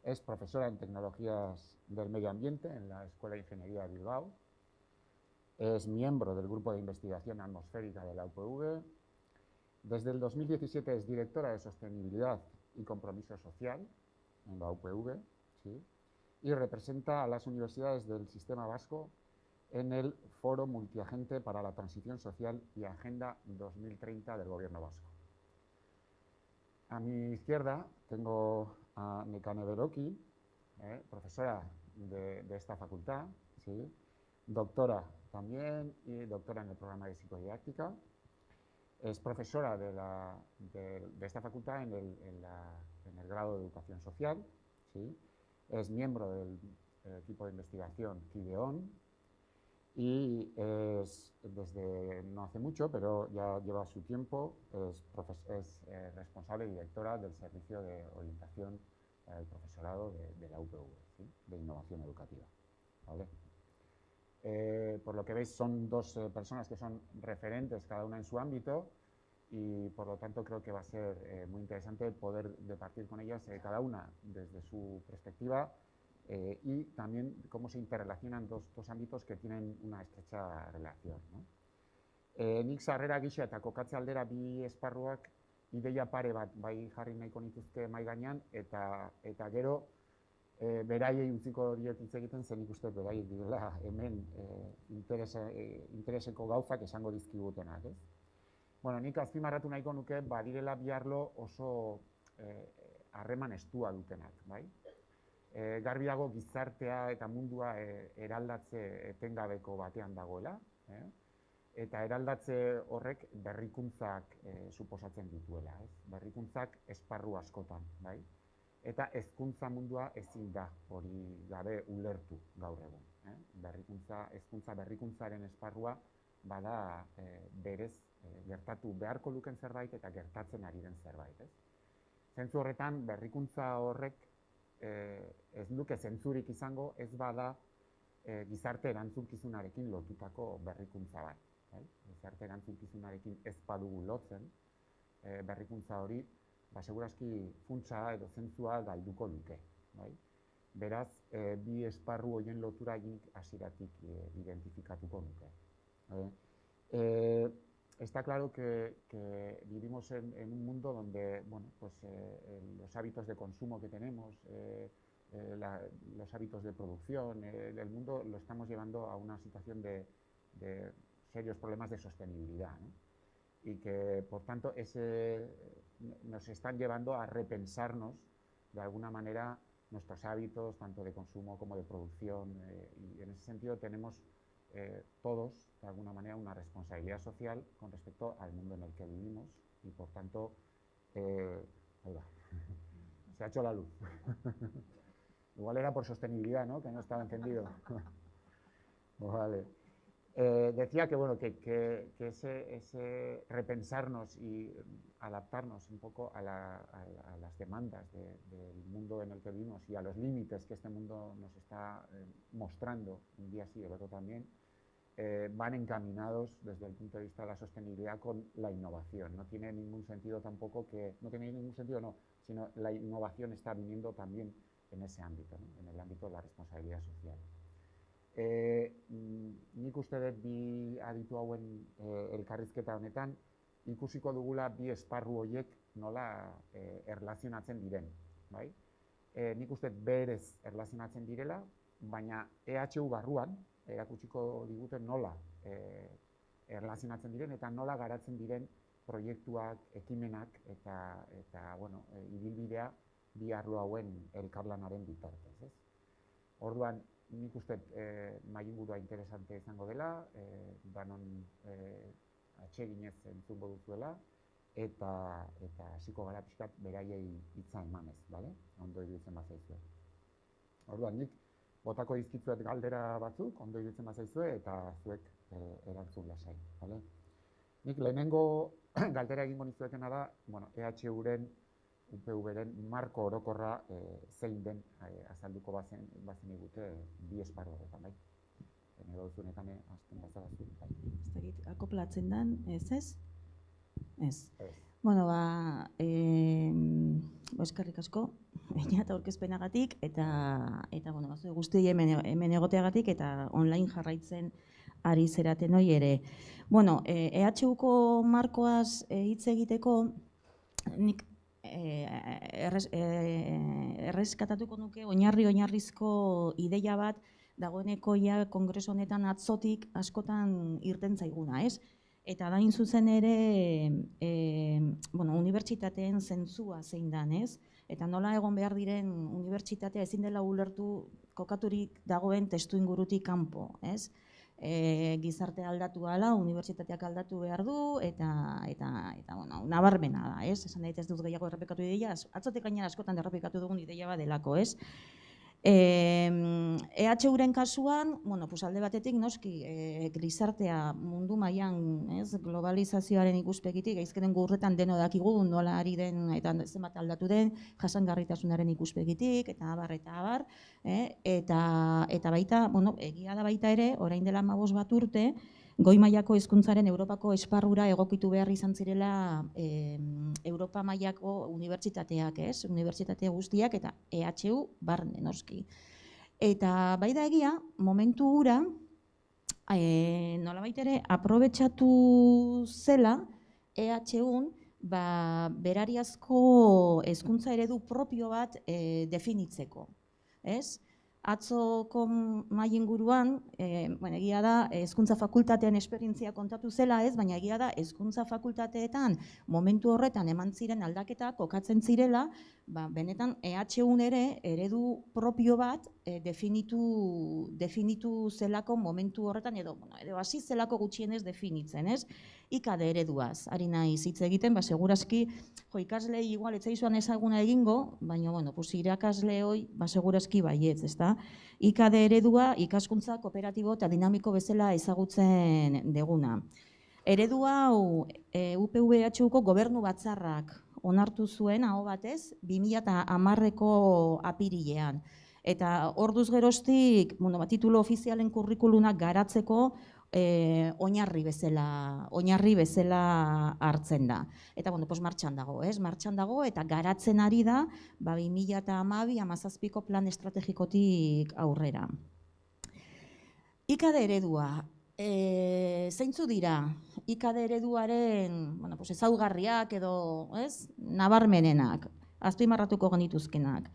Es profesora en Tecnologías del Medio Ambiente en la Escuela de Ingeniería de Bilbao. Es miembro del Grupo de Investigación Atmosférica de la UPV. Desde el 2017 es directora de Sostenibilidad y Compromiso Social en la UPV, ¿sí? Y representa a las universidades del sistema vasco en el Foro Multiagente para la Transición Social y Agenda 2030 del Gobierno vasco. A mi izquierda tengo a Nekane Beroki, profesora de esta facultad, ¿sí? Doctora también y doctora en el programa de psicodidáctica. Es profesora de esta facultad en el grado de Educación Social, ¿sí? Es miembro del equipo de investigación CIDEON y es, desde no hace mucho, pero ya lleva su tiempo, es responsable y directora del Servicio de Orientación para el Profesorado de la UPV, ¿sí? De Innovación Educativa, ¿vale? Por lo que veis, son dos personas que son referentes, cada una en su ámbito, y por lo tanto creo que va a ser muy interesante poder debatir con ellas, cada una desde su perspectiva, y también cómo se interrelacionan dos ámbitos que tienen una estrecha relación, ¿no? Nik sarrera gisa eta kokatze aldera bi esparruak ideia pare bat bai jarri nahiko nituzke mahai gainean, eta gero beraiei utziko diet hitz egiten, zen ikusten beraiek direla hemen intereseko gauzak esango dizkigutenak, ez? Bueno, nik azpimarratu nahiko nuke badirela bi arlo oso harreman estua dutenak, bai? Garbi dago gizartea eta mundua eraldatze etengabeko batean dagoela, eta eraldatze horrek berrikuntzak suposatzen dituela, ez? Berrikuntzak esparru askotan, bai? Eta hezkuntza mundua ezin da hori gabe ulertu gaur egun. Hezkuntza berrikuntzaren esparrua bada berez gertatu beharko luken zerbait eta gertatzen ari den zerbait, ez? Zentzu horretan berrikuntza horrek ez duke zentzurik izango ez bada gizarte erantzunkizunarekin lotutako berrikuntza bat. Gizarte erantzunkizunarekin ez badugu lotzen, berrikuntza hori segurazki funtsa edo zentzua galduko luke. Beraz, bi esparru horien lotura egin hasieratik identifikatuko nuke. Está claro que vivimos en un mundo donde, bueno, pues, los hábitos de consumo que tenemos, los hábitos de producción, el mundo lo estamos llevando a una situación de serios problemas de sostenibilidad, ¿no? Y que, por tanto, nos están llevando a repensarnos, de alguna manera, nuestros hábitos, tanto de consumo como de producción, y en ese sentido tenemos todos, de alguna manera, una responsabilidad social con respecto al mundo en el que vivimos y, por tanto, ahí va, se ha hecho la luz. Igual era por sostenibilidad, ¿no? Que no estaba encendido. Vale. Decía que, bueno, que ese repensarnos y adaptarnos un poco a las demandas del mundo en el que vivimos y a los límites que este mundo nos está mostrando un día sí, el otro también, van encaminados desde el punto de vista de la sostenibilidad con la innovación. No tiene ningún sentido tampoco sino la innovación está viniendo también en ese ámbito, ¿no? En el ámbito de la responsabilidad social. Nik uste dut bi aditu hauen elkarrizketa honetan ikusiko dugula bi esparru horiek nola erlazionatzen diren, bai? Nik uste dut berez erlazionatzen direla, baina EHU barruan erakutsiko diguten nola erlazionatzen diren eta nola garatzen diren proiektuak, ekimenak eta bueno, ibilbidea bi arlo hauen elkarlanaren bitartez, ez? Orduan, nik uste mahaingurua interesante izango dela, danon atseginez entzungo duzuela, eta hasiko gara pixkat beraiei hitza emanez, bale? Ondo iruditzen bazaizue. Orduan, nik botako dizkitzuet galdera batzuk, ondo iruditzen bazaizue, eta zuek erantzun lasai, bale? Nik lehenengo galdera egingo nizuetena da, bueno, EHU-ren UPV-ren marko orokorra zein den azalduko bazen egute bi esparru horretan, bai? Edo zunetan azten bazarazu, bai? Ez dakit, akoplatzen den, ez? Ez. Bueno, eskerrik asko, baina eta aurkezpenagatik, eta bueno, guztiei hemen egoteagatik, eta online jarraitzen ari zeraten hori ere. Bueno, EHU-ko markoaz hitz egiteko, nik erreskatatuko nuke oinarrizko ideia bat dagoeneko ja kongreso honetan atzotik askotan irten zaiguna, ez? Eta da zuzen ere, bueno, unibertsitateen zentzua zein dan, ez? Eta nola egon behar diren unibertsitatea ezin dela ulertu kokaturik dagoen testuingurutik kanpo, ez? Gizarte aldatu ala, unibertsitateak aldatu behar du, eta bueno, nabarmena da, ez? Esan daitez dut gehiago errepikatu ideia, atzotik gainera askotan errepikatu dugun ideia bat delako, ez? EHU-ren kasuan, bueno, alde batetik noski gizartea mundu mailan, ez, globalizazioaren ikuspegitik, aizkeren gurretan deno dakigu nola ari den eta zenbat aldatu den, jasangarritasunaren ikuspegitik, eta abar, eta baita, bueno, egia da baita ere, orain dela 15 bat urte, Goi-Mailako Hezkuntzaren Europako esparrura egokitu behar izan zirela Europa mailako unibertsitateak, ez? Unibertsitate guztiak eta EHU barne noski. Eta bai da egia, momentu hura, nolabait ere, aprobetxatu zela EHU-n berariazko hezkuntza eredu propio bat definitzeko, ez? Atzoko mahai inguruan, egia da, hezkuntza fakultatean esperientzia kontatu zela ez, baina egia da, hezkuntza fakultateetan momentu horretan eman ziren aldaketak kokatzen zirela, benetan EHU-n ere eredu propio bat definitu zelako momentu horretan, edo hasi zelako gutxienez definitzen, ez? IKD ereduaz, ari naiz hitz egiten, segurazki, ikaslei igual etzaizuan ezaguna egingo, baina, irakasle hoi, segurazki baietz, ezta? IKD eredua ikaskuntza kooperatibo eta dinamiko bezala ezagutzen deguna. Eredu hau UPV-HUko gobernu batzarrak onartu zuen aho batez 2010ko apirilean. Eta orduz geroztik, titulu ofizialen kurrikulunak garatzeko oinarri bezala hartzen da. Eta, martxan dago, ez? Martxan dago eta garatzen ari da 2012-2017ko plan estrategikotik aurrera. IKD eredua, zeintzu dira? IKD ereduaren ezaugarriak edo nabarmenenak, azpimarratuko genituzkenak.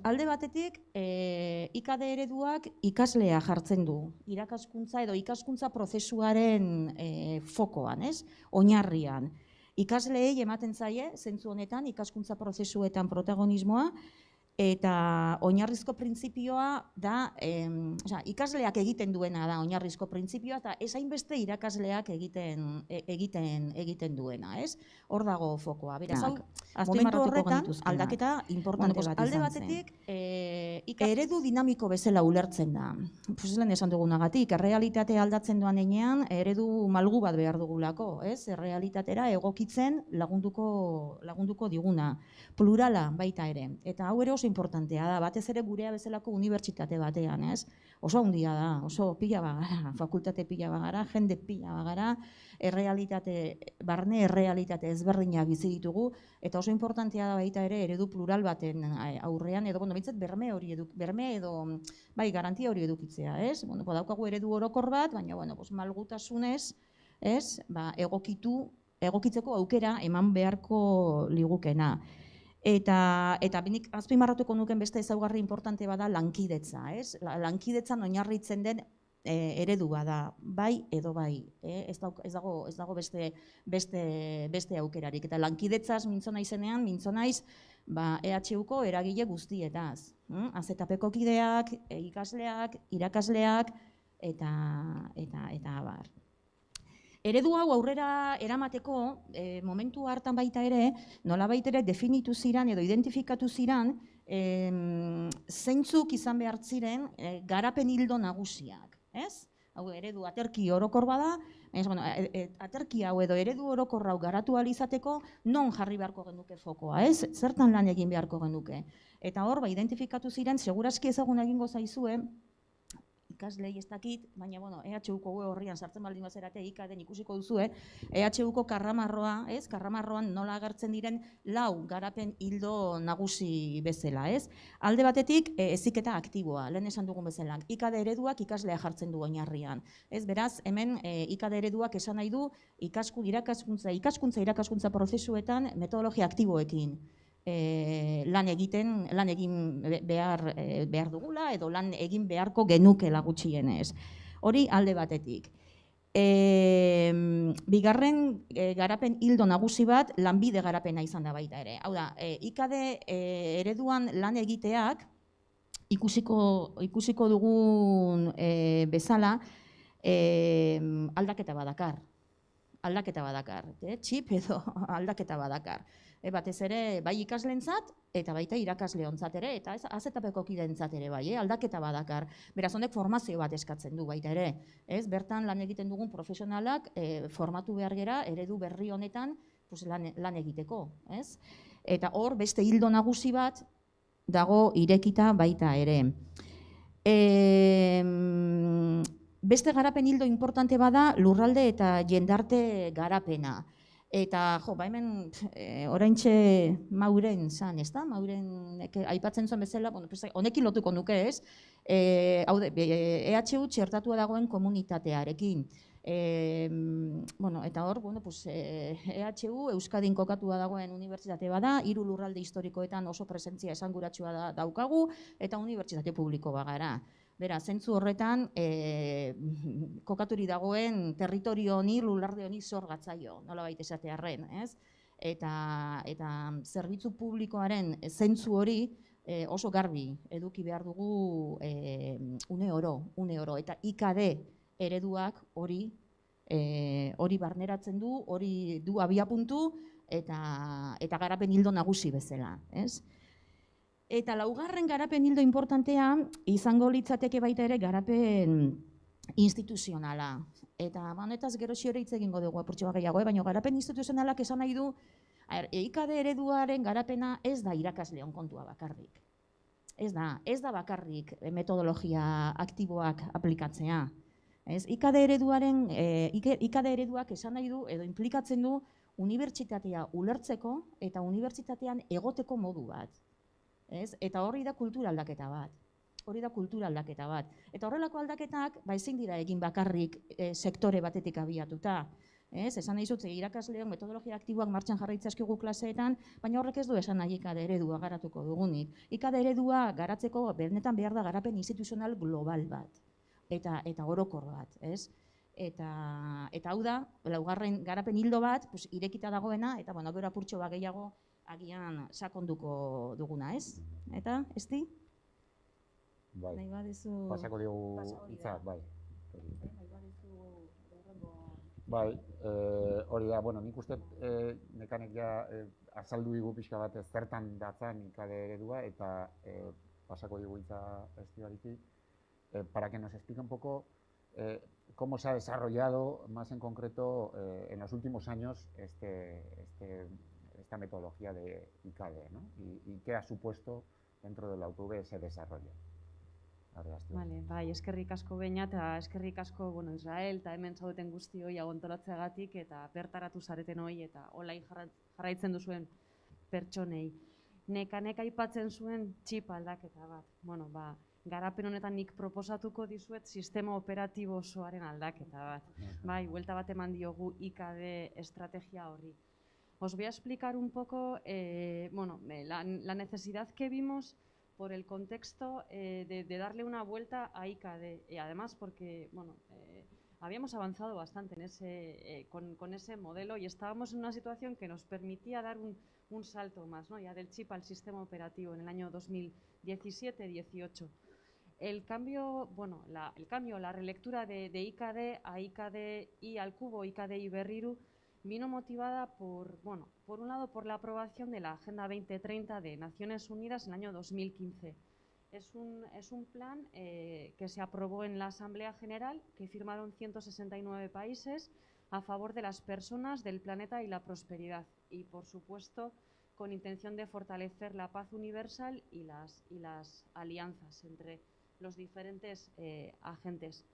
Alde batetik, IKD ereduak ikaslea jartzen du, irakaskuntza edo ikaskuntza prozesuaren fokoan, oinarrian. Ikasleei ematen zaie, zentzu honetan, ikaskuntza prozesuetan protagonismoa, Eta oinarrizko printzipioa da, ikasleak egiten duena da oinarrizko printzipioa, eta esainbeste irakasleak egiten duena, ez? Hor dago fokoa. Beraz, momentu horretan aldaketa importante bat izan zen. Alde batetik, eredu dinamiko bezala ulertzen da. Lehen esan dugunagatik, errealitatea aldatzen doan enean, eredu malgu bat behar dugulako, ez? Errealitatera egokitzen lagunduko diguna. Plurala baita ere. Eta hau ere oso importantea da, batez ere gurea bezalako unibertsitate batean, ez? Oso handia da, oso pila bagara, fakultate pila bagara, jende pila bagara, barne errealitate ezberdinak bizi ditugu, eta oso importantea da baita ere eredu plural baten aurrean, edo, bintzat, berme edo, garantia hori edukitzea, ez? Daukagu eredu orokor bat, baina, malgutasunez, ez? Egokitzeko aukera eman beharko ligukena. Eta benik azpimarratuko nuken beste ezaugarri importante bada lankidetza, ez? Lankidetzan oinarritzen den eredua da, bai edo bai, ez dago beste aukerarik. Eta lankidetzaz mintzo naizenean, mintzo naiz EHUko eragile guztietaz. AZTAPeko kideak, ikasleak, irakasleak, eta abar. Eredu hau aurrera eramateko, momentu hartan baita ere, nolabait ere definitu ziran edo identifikatu ziran, zeintzuk izan behar ziren garapen ildo nagusiak, ez? Hau eredu aterki orokor bada, aterki hau edo eredu orokor hau garatu ahal izateko, non jarri beharko genuke fokoa, ez? Zertan lan egin beharko genuke. Eta hor, identifikatu ziren, segurazki ezagun egingo zaizue, ikaslei ez dakit, baina EHUko horrian sartzen baldin bazerate ikaden ikusiko duzue, EHUko karramarroa, ez? Karramarroan nola agertzen diren 4 garapen ildo nagusi bezala, ez? Alde batetik, heziketa aktiboa, lehen esan dugun bezala. IKD ereduak ikaslea jartzen du oinarrian. Ez, beraz, hemen IKD ereduak esan nahi du ikaskuntza prozesuetan metodologia aktiboekin lan egin behar dugula edo lan egin beharko genukela gutxienez. Hori alde batetik. Bigarren garapen ildo nagusi bat lanbide garapena izan da baita ere. Hau da, IKD ereduan lan egiteak ikusiko dugun bezala aldaketa badakar. Txip edo aldaketa badakar. Batez ere, bai ikaslentzat eta baita irakasleontzat ere, eta AZTAPeko kideentzat ere bai, aldaketa badakar. Beraz, honek formazio bat eskatzen du baita ere. Bertan lan egiten dugun profesionalak formatu behar gera eredu berri honetan lan egiteko. Eta hor, beste hildo nagusi bat dago irekita baita ere. Beste garapen hildo importante bada lurralde eta jendarte garapena. Eta, hemen oraintxe Mauren zan, ez da? Mauren aipatzen zuen bezala, honekin lotuko nuke, ez? EHU txertatua dagoen komunitatearekin. Eta hor, EHU Euskadin kokatua dagoen unibertsitate bada, 3 lurralde historikoetan oso presentzia esanguratsua daukagu, eta unibertsitate publiko bagara. Beraz, zentzu horretan, kokaturi dagoen territorio honi, lurralde honi zor gatzaio, nolabait esatearren, ez? Eta zerbitzu publikoaren zentzu hori oso garbi eduki behar dugu une oro. Eta IKD ereduak hori barneratzen du, hori du abiapuntu eta garapen ildo nagusi bezala, ez? Eta 4. garapen ildo importantea izango litzateke baita ere garapen instituzionala. Eta honetaz gero xiore hitz egingo dugu apurtxo bat gehiago, baina garapen instituzionalak esan nahi du, IKD ereduaren garapena ez da irakasleon kontua bakarrik. Ez da bakarrik metodologia aktiboak aplikatzea. IKD ereduak esan nahi du edo implikatzen du unibertsitatea ulertzeko eta unibertsitatean egoteko modu bat. Eta hori da kultura aldaketa bat. Eta horrelako aldaketak ezin dira egin bakarrik sektore batetik abiatuta. Esan nahi zut, irakasleon metodologia aktiboak martxan jarraitzazkigu klaseetan, baina horrek ez du esan nahi IKD eredua garatuko dugunik. IKD eredua garatzeko benetan behar da garapen instituzional global bat. Eta orokor bat. Eta hau da, 4. garapen hildo bat, irekita dagoena, eta gero apurtxo bat gehiago agian sakonduko duguna, ez? Eta, esti? Bai, Nahi badezu... pasako diogu hori hitza, da. bai. Nahi badezu horrengo... Bai, hori da, bueno, nik uste nekanek ja azaldu digu pixka bat zertan datzan ikade eredua eta pasako digu hitza Estibariti, para que nos explique un poco cómo se ha desarrollado más en concreto en los últimos años esta metodología de IKD, ¿no? Y qué ha supuesto dentro de la UPV ese desarrollo. Vale, bai, eskerrik asko beina eta eskerrik asko Israel eta hemen zaudeten guztioi agontolatzeagatik eta bertaratu zareten hoi eta olain jarraitzen duzuen pertsonei. Nekanek aipatzen zuen txip aldaketa bat. Garapen honetan nik proposatuko dizuet sistema operatibo osoaren aldaketa bat. Bai, buelta bat eman diogu IKD estrategia horri. Os voy a explicar un poco la necesidad que vimos por el contexto de darle una vuelta a IKD y además porque habíamos avanzado bastante con ese modelo y estábamos en una situación que nos permitía dar un salto más, ¿no? Ya del chip al sistema operativo en el año 2017-18. El cambio, la relectura de IKD a IKD y al cubo IKD y Berriru vino motivada por un lado por la aprobación de la Agenda 2030 de Naciones Unidas en el año 2015. Es un plan que se aprobó en la Asamblea General, que firmaron 169 países a favor de las personas, del planeta y la prosperidad. Y, por supuesto, con intención de fortalecer la paz universal y las alianzas entre los diferentes agentes.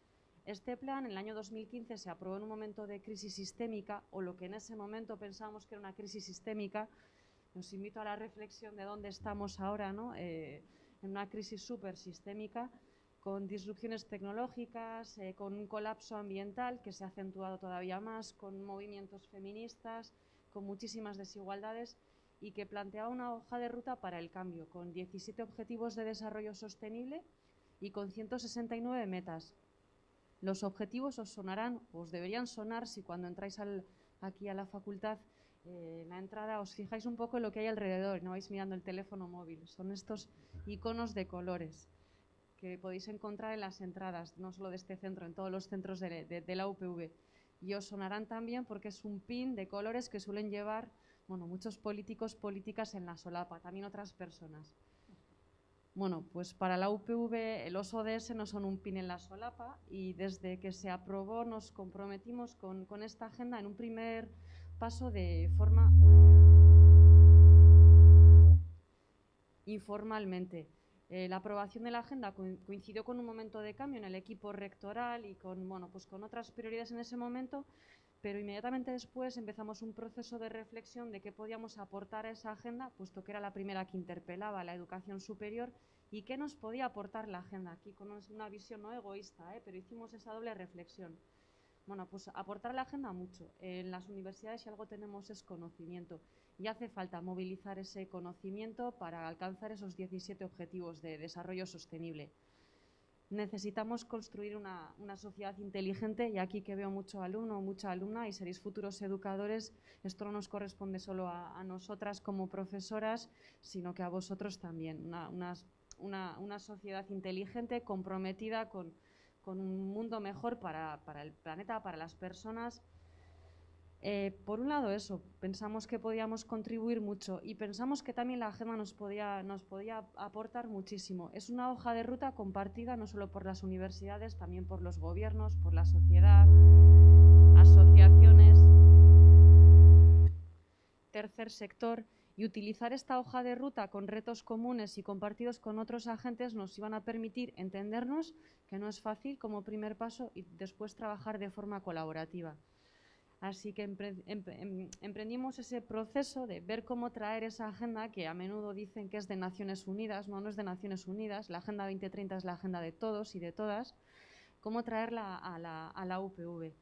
Este plan, en el año 2015, se aprobó en un momento de crisis sistémica, o lo que en ese momento pensábamos que era una crisis sistémica. Os invito a la reflexión de dónde estamos ahora, ¿no? En una crisis súper sistémica, con disrupciones tecnológicas, con un colapso ambiental que se ha acentuado todavía más, con movimientos feministas, con muchísimas desigualdades y que planteaba una hoja de ruta para el cambio, con 17 objetivos de desarrollo sostenible y con 169 metas. Los objetivos os sonarán, os deberían sonar si cuando entráis aquí a la facultad, en la entrada os fijáis un poco en lo que hay alrededor, no vais mirando el teléfono móvil. Son estos iconos de colores que podéis encontrar en las entradas, no solo de este centro, en todos los centros de la UPV. Y os sonarán también porque es un pin de colores que suelen llevar muchos políticos, políticas en la solapa, también otras personas. Pues para la UPV los ODS no son un pin en la solapa y desde que se aprobó nos comprometimos con esta agenda en un primer paso de forma informalmente. La aprobación de la agenda coincidió con un momento de cambio en el equipo rectoral y con otras prioridades en ese momento, pero inmediatamente después empezamos un proceso de reflexión de qué podíamos aportar a esa agenda, puesto que era la primera que interpelaba a la educación superior y qué nos podía aportar la agenda, aquí con una visión no egoísta, pero hicimos esa doble reflexión. Aportar a la agenda mucho. En las universidades si algo tenemos es conocimiento y hace falta movilizar ese conocimiento para alcanzar esos 17 objetivos de desarrollo sostenible. Necesitamos construir una sociedad inteligente y aquí que veo mucho alumno o mucha alumna y seréis futuros educadores, esto no nos corresponde solo a nosotras como profesoras, sino que a vosotros también. Una sociedad inteligente, comprometida con un mundo mejor para el planeta, para las personas. Por un lado eso, pensamos que podíamos contribuir mucho y pensamos que también la agenda nos podía aportar muchísimo. Es una hoja de ruta compartida no solo por las universidades, también por los gobiernos, por la sociedad, asociaciones, tercer sector. Y utilizar esta hoja de ruta con retos comunes y compartidos con otros agentes nos iban a permitir entendernos, que no es fácil como primer paso, y después trabajar de forma colaborativa. Así que emprendimos ese proceso de ver cómo traer esa agenda, que a menudo dicen que es de Naciones Unidas, no es de Naciones Unidas, la Agenda 2030 es la agenda de todos y de todas, cómo traerla a la UPV.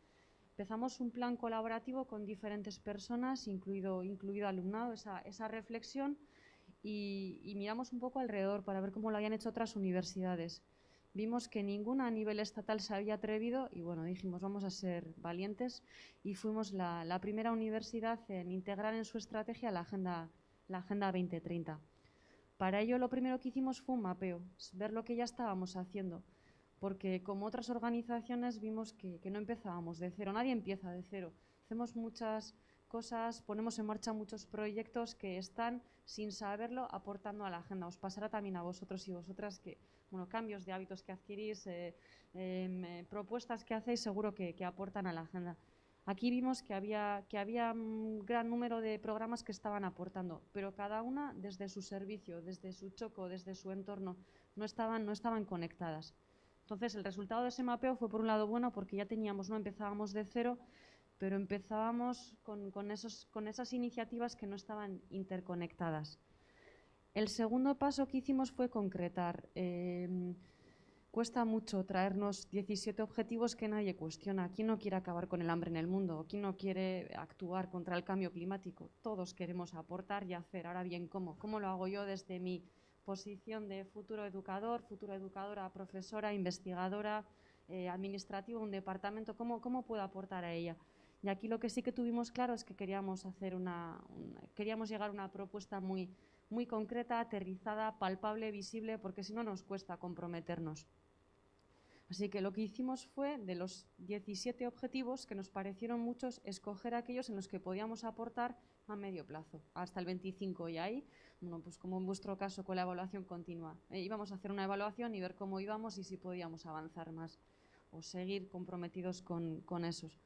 Empezamos un plan colaborativo con diferentes personas, incluido alumnado, esa reflexión, y miramos un poco alrededor para ver cómo lo habían hecho otras universidades. Vimos que ninguna a nivel estatal se había atrevido y dijimos vamos a ser valientes y fuimos la primera universidad en integrar en su estrategia la Agenda la Agenda 2030. Para ello, lo primero que hicimos fue un mapeo, ver lo que ya estábamos haciendo, porque como otras organizaciones vimos que no empezábamos de cero, nadie empieza de cero. Hacemos muchas cosas, ponemos en marcha muchos proyectos que están, sin saberlo, aportando a la agenda. Os pasará también a vosotros y vosotras que, bueno, cambios de hábitos que adquirís, propuestas que hacéis, seguro que aportan a la agenda. Aquí vimos que había un gran número de programas que estaban aportando, pero cada una desde su servicio, desde su choco, desde su entorno, no estaban conectadas. Entonces, el resultado de ese mapeo fue, por un lado, bueno, porque ya no empezábamos de cero, pero empezábamos con esas iniciativas que no estaban interconectadas. El segundo paso que hicimos fue concretar. Cuesta mucho traernos 17 objetivos que nadie cuestiona. ¿Quién no quiere acabar con el hambre en el mundo? ¿Quién no quiere actuar contra el cambio climático? Todos queremos aportar y hacer. Ahora bien, ¿cómo? ¿Cómo lo hago yo desde mi posición de futuro educador, futura educadora, profesora, investigadora, administrativo, un departamento? ¿Cómo puedo aportar a ella? Y aquí lo que sí que tuvimos claro es que queríamos llegar a una propuesta muy concreta, aterrizada, palpable, visible, porque si no nos cuesta comprometernos. Así que lo que hicimos fue, de los 17 objetivos, que nos parecieron muchos, escoger aquellos en los que podíamos aportar a medio plazo, hasta el 25, y ahí, bueno, pues como en vuestro caso con la evaluación continua, íbamos a hacer una evaluación y ver cómo íbamos y si podíamos avanzar más o seguir comprometidos con esos.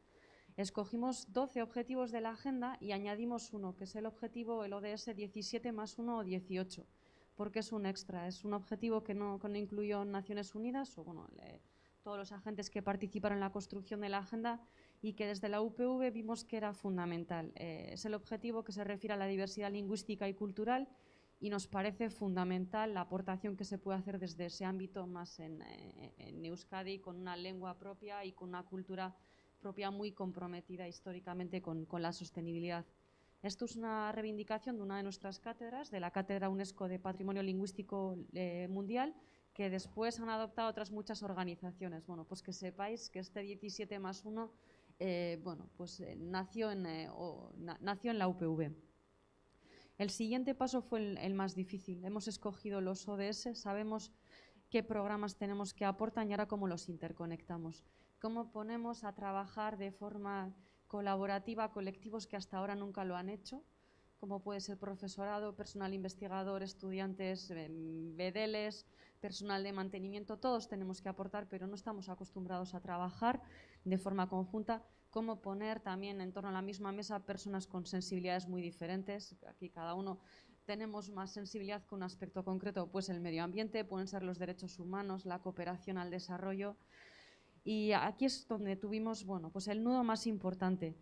Escogimos 12 objetivos de la agenda y añadimos uno, que es el objetivo, el ODS 17 más 1 o 18, porque es un extra, es un objetivo que no incluyó Naciones Unidas o bueno, todos los agentes que participaron en la construcción de la agenda y que desde la UPV vimos que era fundamental. Es el objetivo que se refiere a la diversidad lingüística y cultural y nos parece fundamental la aportación que se puede hacer desde ese ámbito más en Euskadi, con una lengua propia y con una cultura propia muy comprometida históricamente con la sostenibilidad. Esto es una reivindicación de una de nuestras cátedras, de la Cátedra UNESCO de Patrimonio Lingüístico Mundial, que después han adoptado otras muchas organizaciones. Bueno, pues que sepáis que este 17 más 1 nació en la UPV. El siguiente paso fue el más difícil. Hemos escogido los ODS, sabemos qué programas tenemos que aportan y ahora cómo los interconectamos. Cómo ponemos a trabajar de forma colaborativa colectivos que hasta ahora nunca lo han hecho, como puede ser profesorado, personal investigador, estudiantes, bedeles, personal de mantenimiento, todos tenemos que aportar, pero no estamos acostumbrados a trabajar de forma conjunta. Cómo poner también en torno a la misma mesa personas con sensibilidades muy diferentes. Aquí cada uno tenemos más sensibilidad con un aspecto concreto, pues el medio ambiente, pueden ser los derechos humanos, la cooperación al desarrollo. Y aquí es donde tuvimos, bueno, pues el nudo más importante.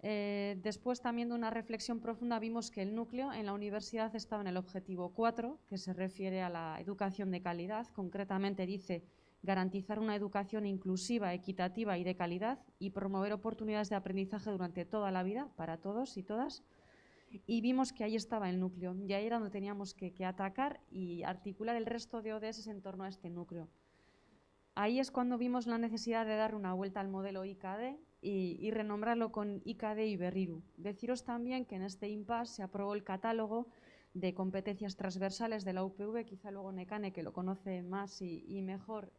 Después también de una reflexión profunda vimos que el núcleo en la universidad estaba en el objetivo 4, que se refiere a la educación de calidad. Concretamente dice garantizar una educación inclusiva, equitativa y de calidad y promover oportunidades de aprendizaje durante toda la vida para todos y todas. Y vimos que ahí estaba el núcleo y ahí era donde teníamos que atacar y articular el resto de ODS en torno a este núcleo. Ahí es cuando vimos la necesidad de dar una vuelta al modelo IKD y renombrarlo con IKD y Berriru. Deciros también que en este impasse se aprobó el catálogo de competencias transversales de la UPV, quizá luego Nekane, que lo conoce más y mejor,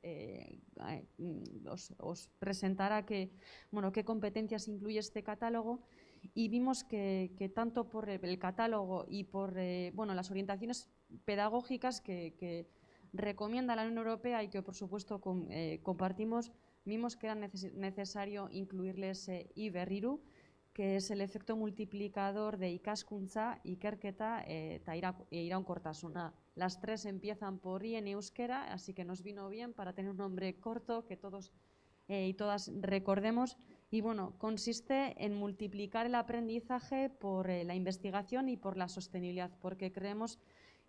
os presentará qué competencias incluye este catálogo. Y vimos que tanto por el catálogo y por las orientaciones pedagógicas que recomienda la Unión Europea y que por supuesto compartimos, vimos que era necesario incluirles Berriru, que es el efecto multiplicador de Hezkuntza, Ikerketa eta Iraunkortasuna. Las tres empiezan por I en euskera, así que nos vino bien para tener un nombre corto que todos y todas recordemos. Y bueno, consiste en multiplicar el aprendizaje por la investigación y por la sostenibilidad, porque creemos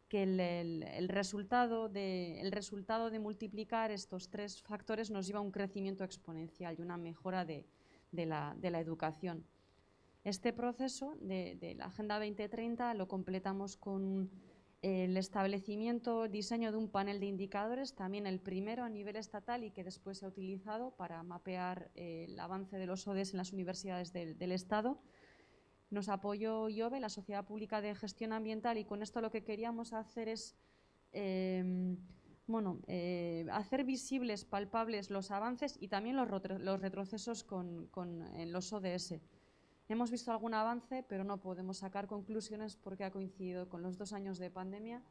que el resultado de multiplicar estos tres factores nos lleva a un crecimiento exponencial y una mejora de la educación. Este proceso de la Agenda 2030 lo completamos con el establecimiento, diseño de un panel de indicadores, también el primero a nivel estatal y que después se ha utilizado para mapear el avance de los ODS en las universidades del Estado. nos apoyó IOBE, la Sociedad Pública de Gestión Ambiental, y con esto lo que queríamos hacer es hacer visibles, palpables los avances y también los retrocesos con los ODS. Hemos visto algún avance, pero no podemos sacar conclusiones porque ha coincidido con los 2 años de pandemia.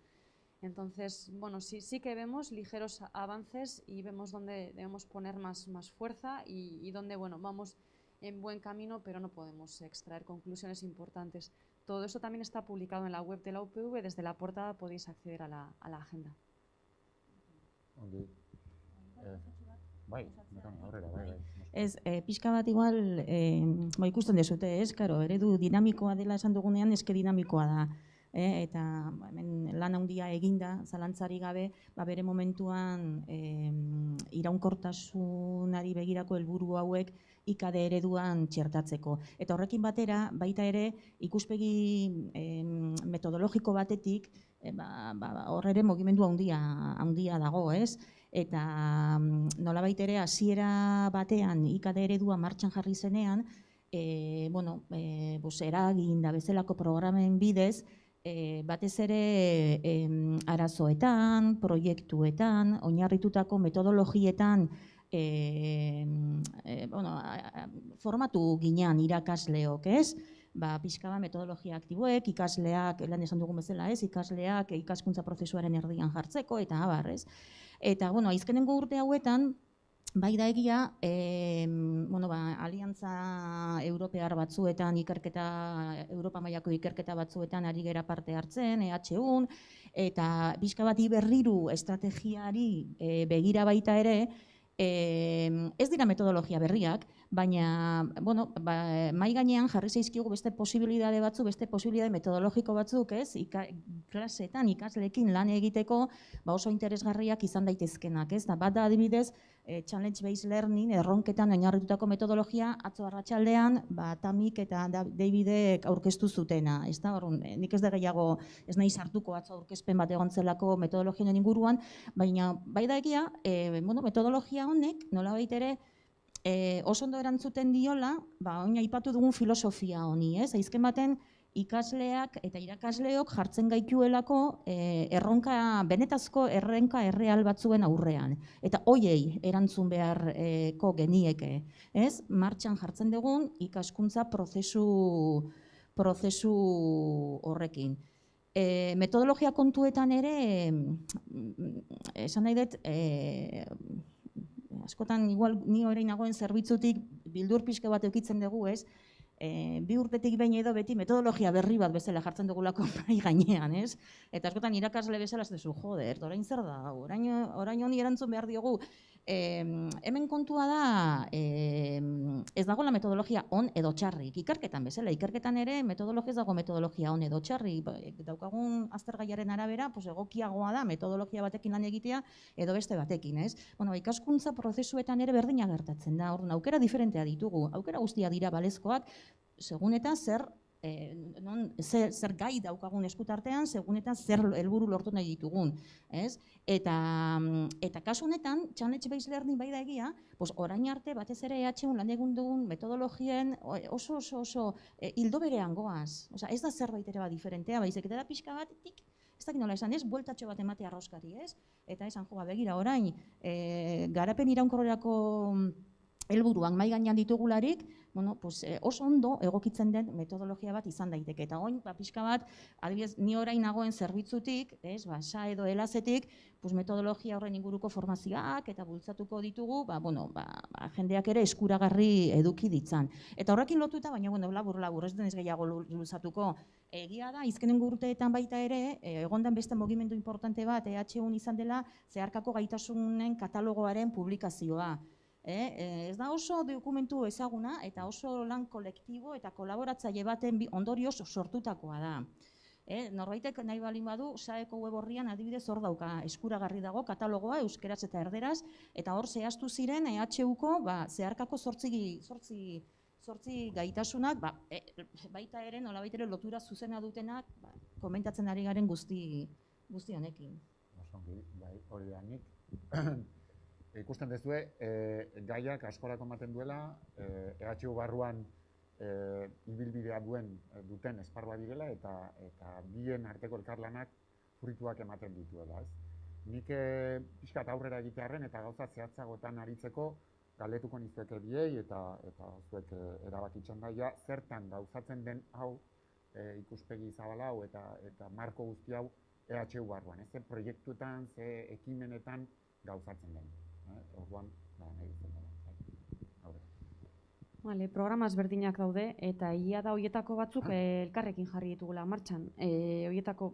Entonces, bueno, sí que vemos ligeros avances y vemos dónde debemos poner más fuerza y dónde, bueno, vamos en buen camino, pero no podemos extraer conclusiones importantes. Todo eso también está publicado en la web de la UPV. Desde la portada podéis acceder a la agenda. Ez, pixka bat igual, ikusten dezute, ez, karo, eredu dinamikoa dela esan dugunean, eske dinamikoa da. Eta hemen lan handia eginda, zalantzari gabe, bere momentuan iraunkortasunari begirako helburu hauek IKD ereduan txertatzeko. Eta horrekin batera, baita ere, ikuspegi metodologiko batetik, hor ere mugimendu handia dago, ez? Eta nolabait ere hasiera batean IKD eredua martxan jarri zenean, eragin da bezalako programen bidez, batez ere arazoetan, proiektuetan, oinarritutako metodologietan formatu ginean irakasleok, ez? Pixka metodologia aktiboek, ikasleak, lan esan dugun bezala, ez? Ikasleak ikaskuntza prozesuaren erdian jartzeko, eta abar, ez? Eta, azkenengo urte hauetan, bai da egia, aliantza europear batzuetan, Europa mailako ikerketa batzuetan ari gera parte hartzen, EHUn, eta pixka bat berriru estrategiari begira baita ere, ez dira metodologia berriak, baina, mai gainean jarri zaizkigu beste posibilitate batzu, beste posibilitate metodologiko batzuk, ez? Klaseetan, ikasleekin lan egiteko oso interesgarriak izan daitezkenak, ez? Bat da adibidez, challenge-based learning, erronketan oinarritutako metodologia, atzo arratsaldean, Tamik eta Davidek aurkeztu zutena, ez da? Nik ez da gehiago, ez nahi sartuko atzo aurkezpen bat egon zelako metodologien inguruan, baina bai da egia, metodologia honek, nolabait ere, oso ondo erantzuten diola, oin aipatu dugun filosofia honi, ez? Azken baten, ikasleak eta irakasleok jartzen gaituelako benetazko erronka erreal batzuen aurrean. Eta hoiei erantzun beharko genieke, ez? Martxan jartzen dugun ikaskuntza prozesu horrekin. Metodologia kontuetan ere, esan nahi dut, askotan, igual, ni orain nagoen zerbitzutik bildur pixka bat eukitzen dugu, ez? 2 urtetik behin edo beti metodologia berri bat bezala jartzen dugulako bai gainean, ez? Eta askotan irakasle bezala ez duzu, joder, orain zer da, orain honi erantzun behar diogu. Hemen kontua da, ez dago la metodologia on edo txarrik, ikerketan bezala, ikerketan ere metodologia ez dago metodologia on edo txarrik, daukagun aztergaiaren arabera, egokiagoa da metodologia batekin lan egitea edo beste batekin, ez? Ikaskuntza prozesuetan ere berdina gertatzen da, aukera diferentea ditugu, aukera guztia dira balezkoak, segun eta zer gai daukagun eskutartean, segun eta zer helburu lortu nahi ditugun, ez? Eta kasu honetan, challenge-based learning bai da egia, orain arte batez ere EHUn lan egun dugun metodologien oso hildo berean goaz. Ez da zerbait ere bat diferentea, baizik eta da pixka bat, ez dakit nola esan, ez, bueltatxo bat ematea arroskari, ez? Eta esan, begira, orain, garapen iraunkorrerako helburuak mai gainean ditugularik, oso ondo egokitzen den metodologia bat izan daiteke. Eta oin, pixka bat, adibidez, ni orain nagoen zerbitzutik, sa edo elazetik, metodologia horren inguruko formazioak eta bultzatuko ditugu, jendeak ere eskuragarri eduki ditzan. Eta horrekin lotuta, baina labur, ez denez gehiago luzatuko, egia da, izkenengo urteetan baita ere, egondan beste mugimendu importante bat, EHUn izan dela, zeharkako gaitasunen katalogoaren publikazioa. Ez da oso dokumentu ezaguna eta oso lan kolektibo eta kolaboratzaile baten ondorioz sortutakoa da. Norbaitek nahi balin badu, SAEko web horrian adibidez hor dauka, eskuragarri dago katalogoa euskeraz eta erderaz, eta hor zehaztu ziren EHUko zeharkako 8 gaitasunak, baita ere nolabait ere lotura zuzena dutenak komentatzen ari garen guzti honekin. Hori da nik. Ikusten dezue, gaiak askorako ematen duela, EHU barruan ibilbidea duten esparrua direla eta bien arteko elkarlanak fruituak ematen dituela, ez? Nik pixkat aurrera egitearren eta gauza zehatzagoetan aritzeko galdetuko nizueke biei eta zuek erabakitzen daia zertan gauzatzen den hau ikuspegi zabala hau eta marko guzti hau EHU barruan, ez? Ze proiektuetan, ze ekimenetan gauzatzen den. Orduan, nahi dutzen dela. Vale, programa ezberdinak daude eta egia da horietako batzuk elkarrekin jarri ditugula martxan. Horietako,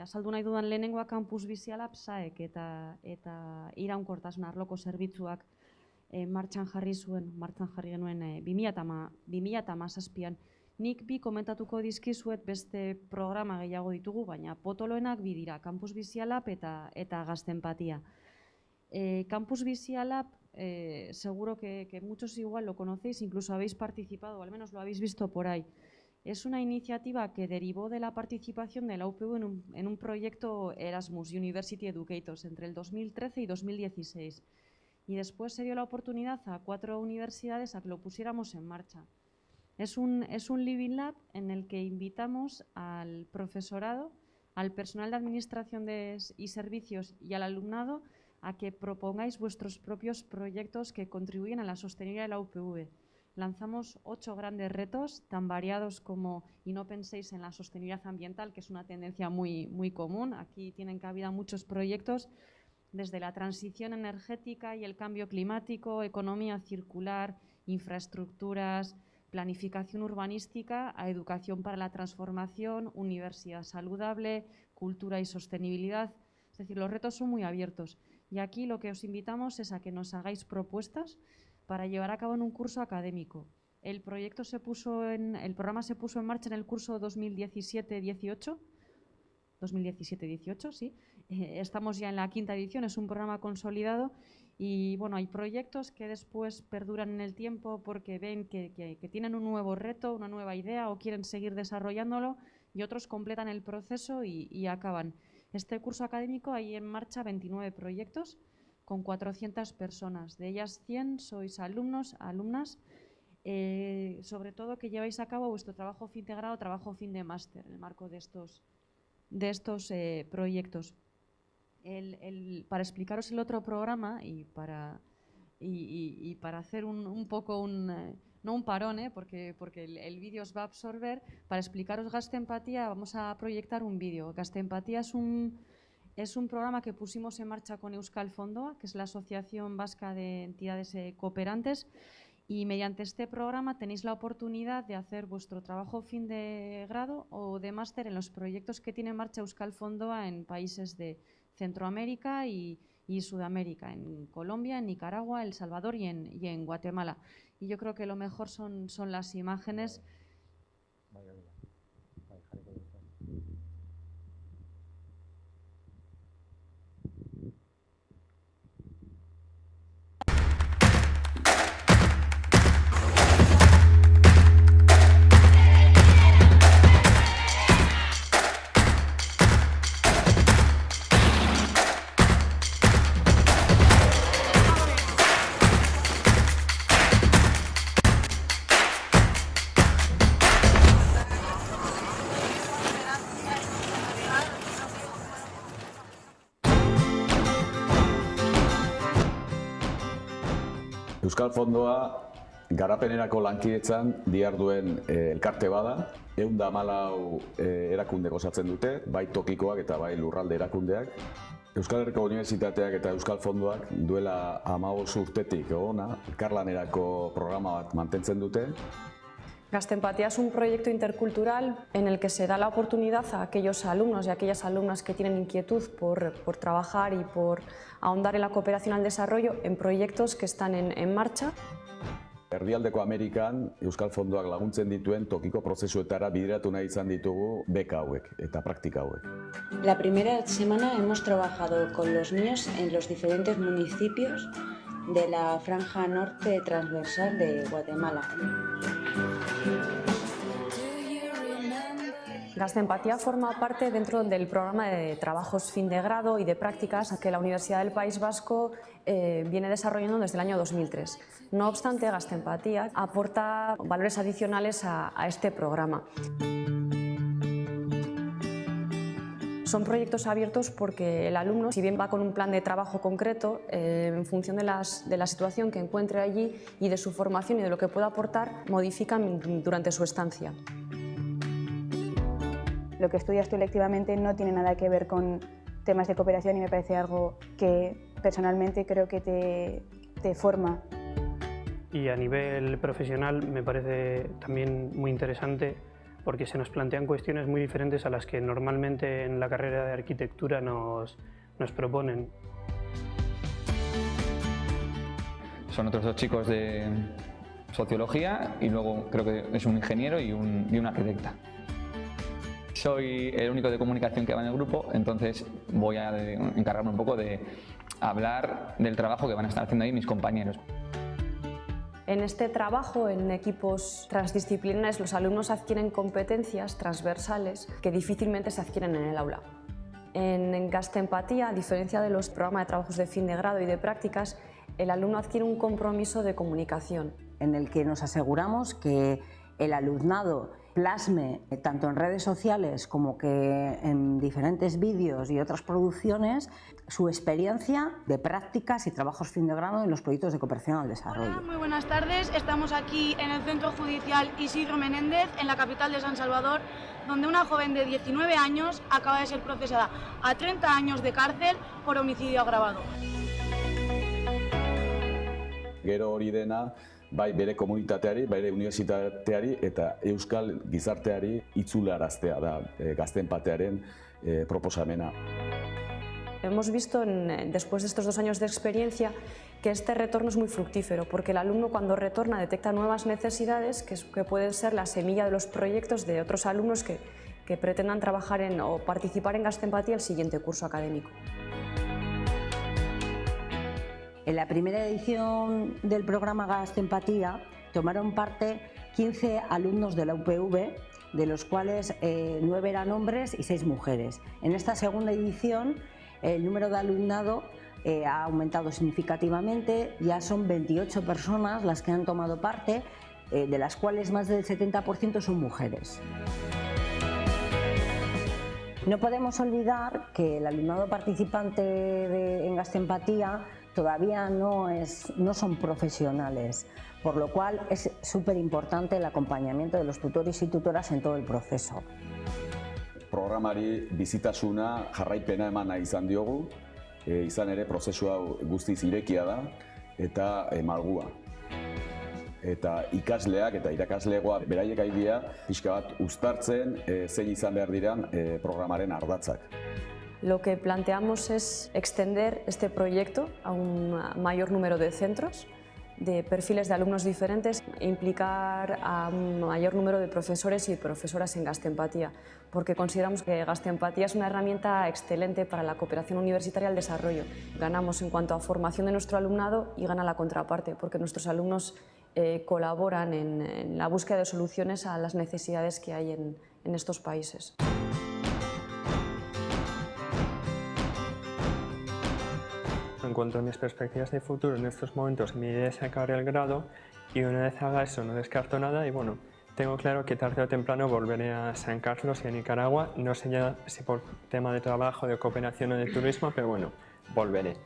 azaldu nahi dudan lehenengoa Campus Bizialab SAEK eta iraunkortasun arloko zerbitzuak martxan jarri genuen 2017an. Nik bi komentatuko dizkizuet beste programa gehiago ditugu, baina potoloenak bi dira, Campus Bizialab eta Gazte-Empatia. Campus Bizialab, seguro que muchos igual lo conocéis, incluso habéis participado, o al menos lo habéis visto por ahí. Es una iniciativa que derivó de la participación de la UPV en un proyecto Erasmus University Educators entre el 2013 y 2016. Y después se dio la oportunidad a 4 universidades a que lo pusiéramos en marcha. Es un Living Lab en el que invitamos al profesorado, al personal de administración y servicios y al alumnado a que propongáis vuestros propios proyectos que contribuyen a la sostenibilidad de la UPV. Lanzamos 8 grandes retos, tan variados como, y no penséis en la sostenibilidad ambiental, que es una tendencia muy común. Aquí tienen cabida muchos proyectos, desde la transición energética y el cambio climático, economía circular, infraestructuras, planificación urbanística, a educación para la transformación, universidad saludable, cultura y sostenibilidad. Es decir, los retos son muy abiertos. Y aquí lo que os invitamos es a que nos hagáis propuestas para llevar a cabo en un curso académico. El programa se puso en marcha en el curso 2017-18, sí. Estamos ya en la 5ª edición, es un programa consolidado y hay proyectos que después perduran en el tiempo porque ven que tienen un nuevo reto, una nueva idea o quieren seguir desarrollándolo y otros completan el proceso y acaban. Este curso académico hay en marcha 29 proyectos con 400 personas. De ellas 100 sois alumnos, alumnas, sobre todo que lleváis a cabo vuestro trabajo fin de grado, trabajo fin de máster en el marco de estos proyectos. Para explicaros el otro programa y para hacer un poco no un parón, porque el vídeo os va a absorber. Para explicaros Gazte-Empatía vamos a proyectar un vídeo. Gazte-Empatía es un programa que pusimos en marcha con Euskal Fondoa, que es la Asociación Vasca de Entidades Cooperantes, y mediante este programa tenéis la oportunidad de hacer vuestro trabajo fin de grado o de máster en los proyectos que tiene en marcha Euskal Fondoa en países de Centroamérica y Sudamérica, en Colombia, en Nicaragua, El Salvador y en Guatemala. Y yo creo que lo mejor son las imágenes. Euskal Fondoa garapenerako lankidetzan diharduen elkarte bada, 114 erakunde osatzen dute, bai tokikoak eta bai lurralde erakundeak. Euskal Herriko Unibertsitateak eta Euskal Fondoak duela 15 urtetik hona elkarlanerako programa bat mantentzen dute. Gazte-Empatía es un proyecto intercultural en el que se da la oportunidad a aquellos alumnos y a aquellas alumnas que tienen inquietud por trabajar y por ahondar en la cooperación al desarrollo en proyectos que están en marcha. Erdialdeko Amerikan Euskal Fondoak laguntzen dituen tokiko prozesuetara bideratu nahi izan ditugu beka hauek eta praktika hauek. La primera semana hemos trabajado con los niños en los diferentes municipios de la franja norte transversal de Guatemala. Gazte-Empatía forma parte dentro del programa de trabajos fin de grado y de prácticas que la Universidad del País Vasco viene desarrollando desde el año 2003. No obstante, Gazte-Empatía aporta valores adicionales a este programa. Son proyectos abiertos porque el alumno, si bien va con un plan de trabajo concreto, en función de la situación que encuentre allí y de su formación y de lo que pueda aportar, modifican durante su estancia. Lo que estudias tú electivamente no tiene nada que ver con temas de cooperación y me parece algo que personalmente creo que te forma. Y a nivel profesional me parece también muy interesante porque se nos plantean cuestiones muy diferentes a las que normalmente en la carrera de arquitectura nos proponen. Son otros dos chicos de sociología y luego creo que es un ingeniero y una arquitecta. Soy el único de comunicación que va en el grupo, entonces voy a encargarme un poco de hablar del trabajo que van a estar haciendo ahí mis compañeros. En este trabajo, en equipos transdisciplinares, los alumnos adquieren competencias transversales que difícilmente se adquieren en el aula. En Gazte-Empatía, a diferencia de los programas de trabajos de fin de grado y de prácticas, el alumno adquiere un compromiso de comunicación. En el que nos aseguramos que el alumnado plasme tanto en redes sociales como que en diferentes vídeos y otras producciones su experiencia de prácticas y trabajos fin de grado en los proyectos de cooperación al desarrollo. Hola, muy buenas tardes. Estamos aquí en el Centro Judicial Isidro Menéndez, en la capital de San Salvador, donde una joven de 19 años acaba de ser procesada a 30 años de cárcel por homicidio agravado. Gero hori dena, bai bere komunitateari, bere unibertsitateari eta euskal gizarteari itzularaztea da Gazte-Empatearen proposamena. Hemos visto, después de estos 2 años de experiencia, que este retorno es muy fructífero, porque el alumno cuando retorna detecta nuevas necesidades que pueden ser la semilla de los proyectos de otros alumnos que pretendan trabajar o participar en Gazte-Empatía el siguiente curso académico. En la primera edición del programa Gazte-Empatía tomaron parte 15 alumnos de la UPV, de los cuales 9 eran hombres y 6 mujeres. En esta segunda edición el número de alumnado ha aumentado significativamente, ya son 28 personas las que han tomado parte, de las cuales más del 70% son mujeres. No podemos olvidar que el alumnado participante en Gazte-Empatía todavía no son profesionales, por lo cual es súper importante el acompañamiento de los tutores y tutoras en todo el proceso. Programari bizitasuna jarraipena emana izan diogu, izan ere prozesu hau guztiz irekia da eta malgua. Eta ikasleak eta irakaslegoa beraiek aidia pixka bat uztartzen zein izan behar diran programaren ardatzak. Lo que planteamos es extender este proyecto a un mayor número de centros, de perfiles de alumnos diferentes, e implicar a un mayor número de profesores y profesoras en Gazte-Empatía, porque consideramos que Gazte-Empatía es una herramienta excelente para la cooperación universitaria al desarrollo. Ganamos en cuanto a formación de nuestro alumnado y gana la contraparte, porque nuestros alumnos colaboran en la búsqueda de soluciones a las necesidades que hay en estos países. En cuanto a mis perspectivas de futuro en estos momentos, mi idea es acabar el grado y una vez haga eso no descarto nada y bueno, tengo claro que tarde o temprano volveré a San Carlos y a Nicaragua, no sé ya si por tema de trabajo, de cooperación o de turismo, pero bueno, volveré.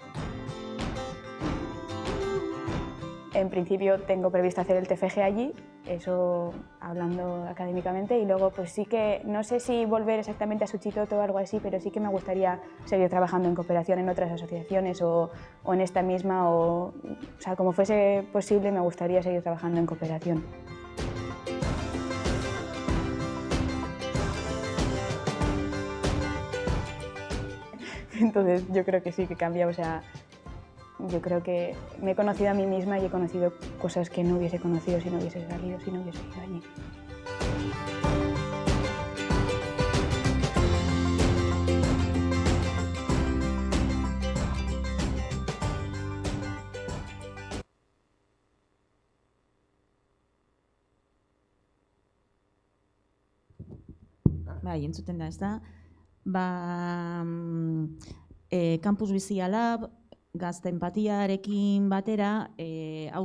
En principio tengo previsto hacer el TFG allí, eso hablando académicamente, y luego pues sí que, no sé si volver exactamente a Suchitoto o algo así, pero sí que me gustaría seguir trabajando en cooperación en otras asociaciones o en esta misma, o sea, como fuese posible me gustaría seguir trabajando en cooperación. Entonces yo creo que sí que cambia, o sea, yo creo que me he conocido a mí misma y he conocido cosas que no hubiese conocido si no hubiese salido, si no hubiese ido allí. Bai, entzuten da, ez da. Campus Bizia Lab, gazte empatiarekin batera, hau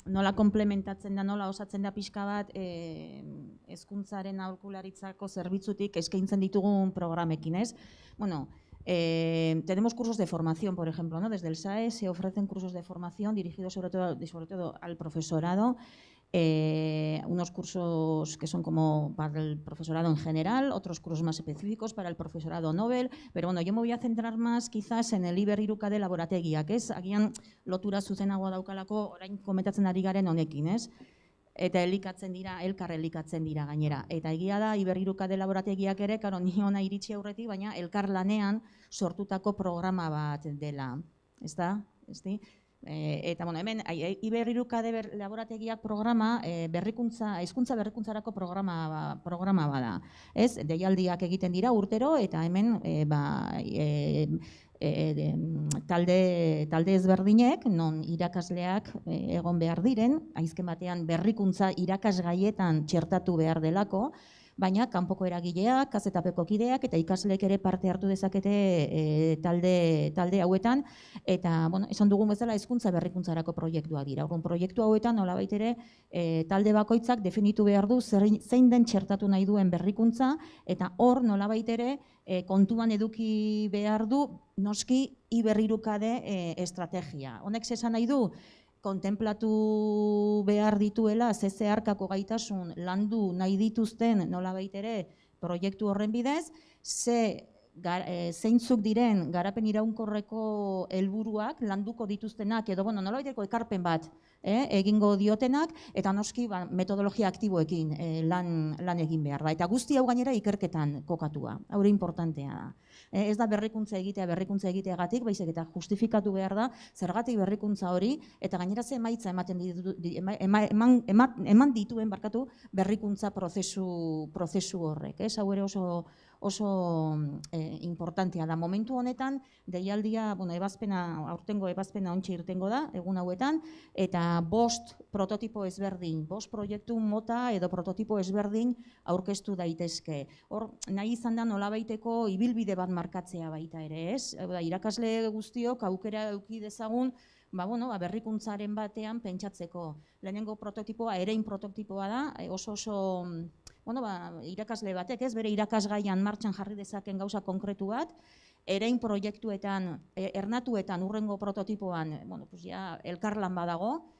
nola komplementatzen da, nola osatzen da pixka bat, hezkuntzaren aholkularitzako zerbitzutik eskaintzen ditugun programekin, ez? Bueno, tenemos cursos de formación, por ejemplo, ¿no? Desde el SAE se ofrecen cursos de formación dirigidos sobre todo al profesorado, unos cursos que son como para el profesorado en general, otros cursos más específicos para el profesorado Nobel, pero bueno, yo me voy a centrar más quizás en el Berrikuntza laborategiak, ez? Agian lotura zuzenagoa daukalako orain komentatzen ari garen honekin, ez? Eta elkar elikatzen dira gainera. Eta egia da, Berrikuntza laborategiak ere, karo, ni hona iritsi aurretik, baina elkar lanean sortutako programa bat dela, ez da? Eta, bueno, hemen, Berrikuntza laborategiak programa, hezkuntza berrikuntzarako programa bada. Ez, deialdiak egiten dira urtero, eta hemen, talde ezberdinek, non irakasleak egon behar diren, aizken batean berrikuntza irakasgaietan txertatu behar delako, baina kanpoko eragileak, kazetapeko kideak eta ikasleek ere parte hartu dezakete talde hauetan, eta, bueno, esan dugun bezala hezkuntza berrikuntzarako proiektua dira. Orduan, proiektu hauetan nolabait ere talde bakoitzak definitu behar du zein den txertatu nahi duen berrikuntza, eta hor nolabait ere kontuan eduki behar du noski Berrikuntza estrategia. Honek esan nahi du, kontemplatu behar dituela zeharkako gaitasun landu nahi dituzten nolabait ere proiektu horren bidez, zeintzuk diren garapen iraunkorreko helburuak landuko dituztenak edo nolabaiteko ekarpen bat egingo diotenak, eta noski metodologia aktiboekin lan egin behar da. Eta guzti hau gainera ikerketan kokatua, hori importantea da. Ez da berrikuntza egiteagatik, baizik eta justifikatu behar da zergatik berrikuntza hori, eta gainera ze emaitza eman dituen berrikuntza prozesu horrek. Hau ere oso importantea da. Momentu honetan, deialdia, aurtengo ebazpena ontsi irtengo da, egun hauetan, eta 5 prototipo ezberdin, 5 proiektu mota edo prototipo ezberdin aurkeztu daitezke. Hor, nahi izan da nolabaiteko ibilbide bat markatzea baita ere, ez? Irakasle guztiok aukera eduki dezagun, berrikuntzaren batean pentsatzeko. Lehenengo prototipoa, erein prototipoa da, oso irakasle batek, ez, bere irakasgaian martxan jarri dezaken gauza konkretu bat, erein proiektuetan, ernatuetan urrengo prototipoan, elkarlan badago,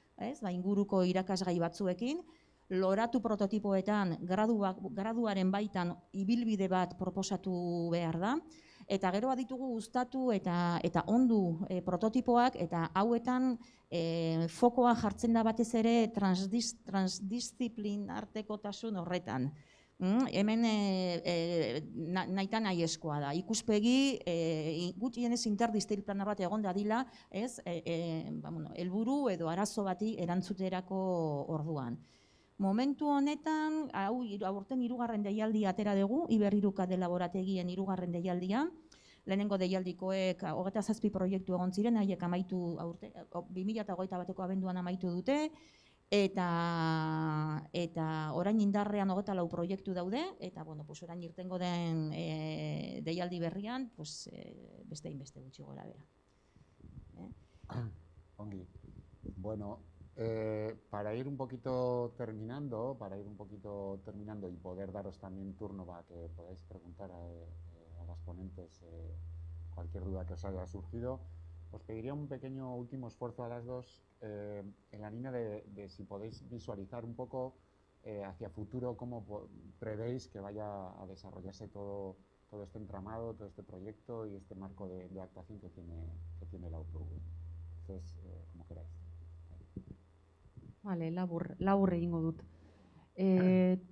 inguruko irakasgai batzuekin, loratu prototipoetan graduaren baitan ibilbide bat proposatu behar da, eta gero ditugu gustatu eta ondu prototipoak, eta hauetan fokoa jartzen da batez ere transdisziplin artekotasun horretan. Hemen nahita nahi eskoa da. Ikuspegi gutienez interdisziplinar bat egon dadila, helburu edo arazo bati erantzuterako orduan. Momentu honetan, aurten 3. deialdia atera dugu, Berrikuntza laborategien 3. deialdia. Lehenengo deialdikoek 27 proiektu egon ziren, haiek amaitu 2021ko abenduan amaitu dute, eta orain indarrean 24 proiektu daude, eta orain irtengo den deialdi berrian, beste inbeste gutxi gora bera. Ongi. Bueno, para ir un poquito terminando y poder daros también turno para que podáis preguntar a las ponentes cualquier duda que os haya surgido, os pediría un pequeño último esfuerzo a las dos en la línea de si podéis visualizar un poco hacia futuro cómo prevéis que vaya a desarrollarse todo este entramado, todo este proyecto y este marco de actuación que tiene la UPV. Entonces, como queráis. Vale, labur egingo dut.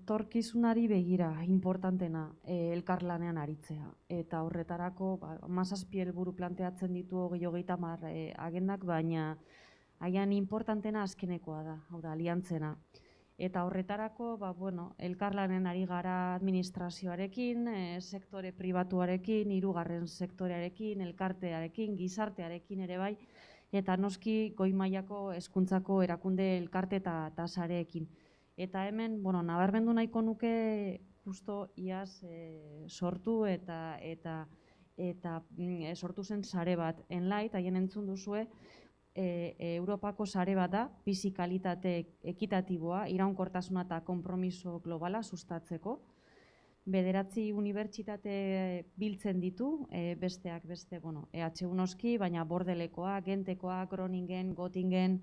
Torkizunari begira, importantena, elkarlanean aritzea. Eta horretarako, 17 helburu planteatzen ditu 2030 agendak, baina haian importantena azkenekoa da, hau da, aliantzena. Eta horretarako, elkarlanen ari gara administrazioarekin, sektore pribatuarekin, 3. sektorearekin, elkartearekin, gizartearekin ere bai, eta noski Goi-Mailako hezkuntzako erakunde elkarte eta sareekin. Eta hemen, nabarmendu nahiko nuke justo iaz sortu eta sortu zen sare bat Enlight, haien entzun duzue, Europako sare bat da, bizi kalitate ekitatiboa, iraunkortasuna eta konpromiso globala sustatzeko. 9 unibertsitate biltzen ditu, besteak beste, EHU noski, baina Bordelekoa, Gentekoa, Groningen, Göttingen,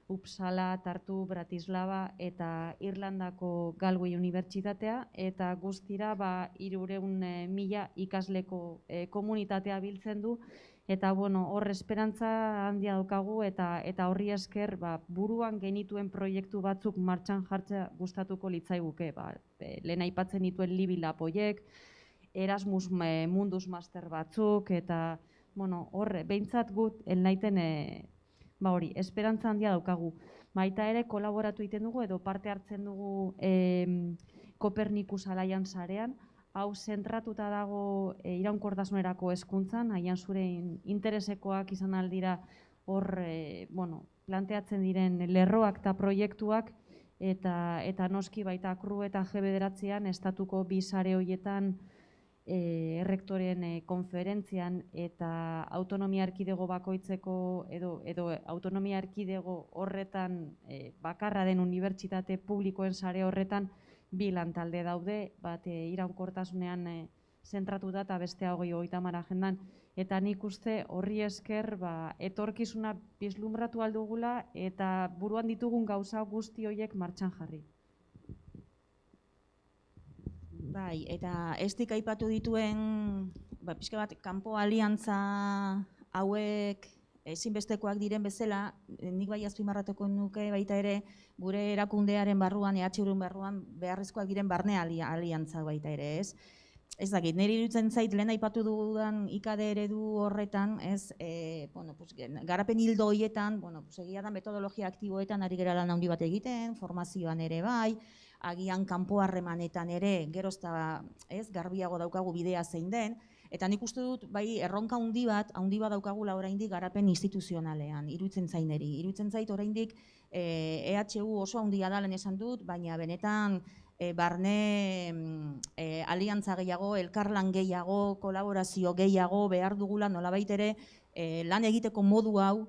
Uppsala, Tartu, Bratislava eta Irlandako Galway Unibertsitatea, eta guztira 300.000 ikasleko komunitatea biltzen du, eta hor esperantza handia daukagu, eta horri esker buruan genituen proiektu batzuk martxan jartzea gustatuko litzaiguke. Lehen aipatzen dituen Libilab horiek, Erasmus Mundus Master batzuk, eta hor, behintzat gut Enlighten hori, esperantza handia daukagu. Baita ere, kolaboratu egiten dugu edo parte hartzen dugu Kopernikus alaian sarean, hau zentratuta dago iraunkortasunerako hezkuntzan, haian zure interesekoak izan aldira hor planteatzen diren lerroak eta proiektuak, eta noski baita AKRU eta G9an estatuko 2 sare horietan errektoreen konferentzian eta autonomia erkidego bakoitzeko edo autonomia erkidego horretan bakarra den unibertsitate publikoen sare horretan 2 lantalde daude, bat iraunkortasunean zentratuta eta bestea 2030 agendan. Eta nik uste horri esker etorkizuna bislumbratu aldugula eta buruan ditugun gauza guzti horiek martxan jarri. Bai, eta estik aipatu dituen, pixka bat, kanpo aliantza hauek ezinbestekoak diren bezala, nik bai azpimarratuko nuke baita ere, gure erakundearen barruan, EHUren barruan, beharrezkoak diren barne aliantzak baita ere, ez? Ez dakit, niri iruditzen zait, lehen aipatu dudan IKD eredu horretan, ez, garapen hildo horietan, egia da metodologia aktiboetan ari gara lan handi bat egiten, formazioan ere bai, agian kanpo harremanetan ere, geroz eta garbiago daukagu bidea zein den, eta nik uste dut, bai, erronka handi bat daukagula oraindik garapen instituzionalean, iruditzen zaineri. Iruditzen zait oraindik EHU oso handia da lehen esan dut, baina benetan barne aliantza gehiago, elkarlan gehiago, kolaborazio gehiago behar dugula nolabait ere lan egiteko modu hau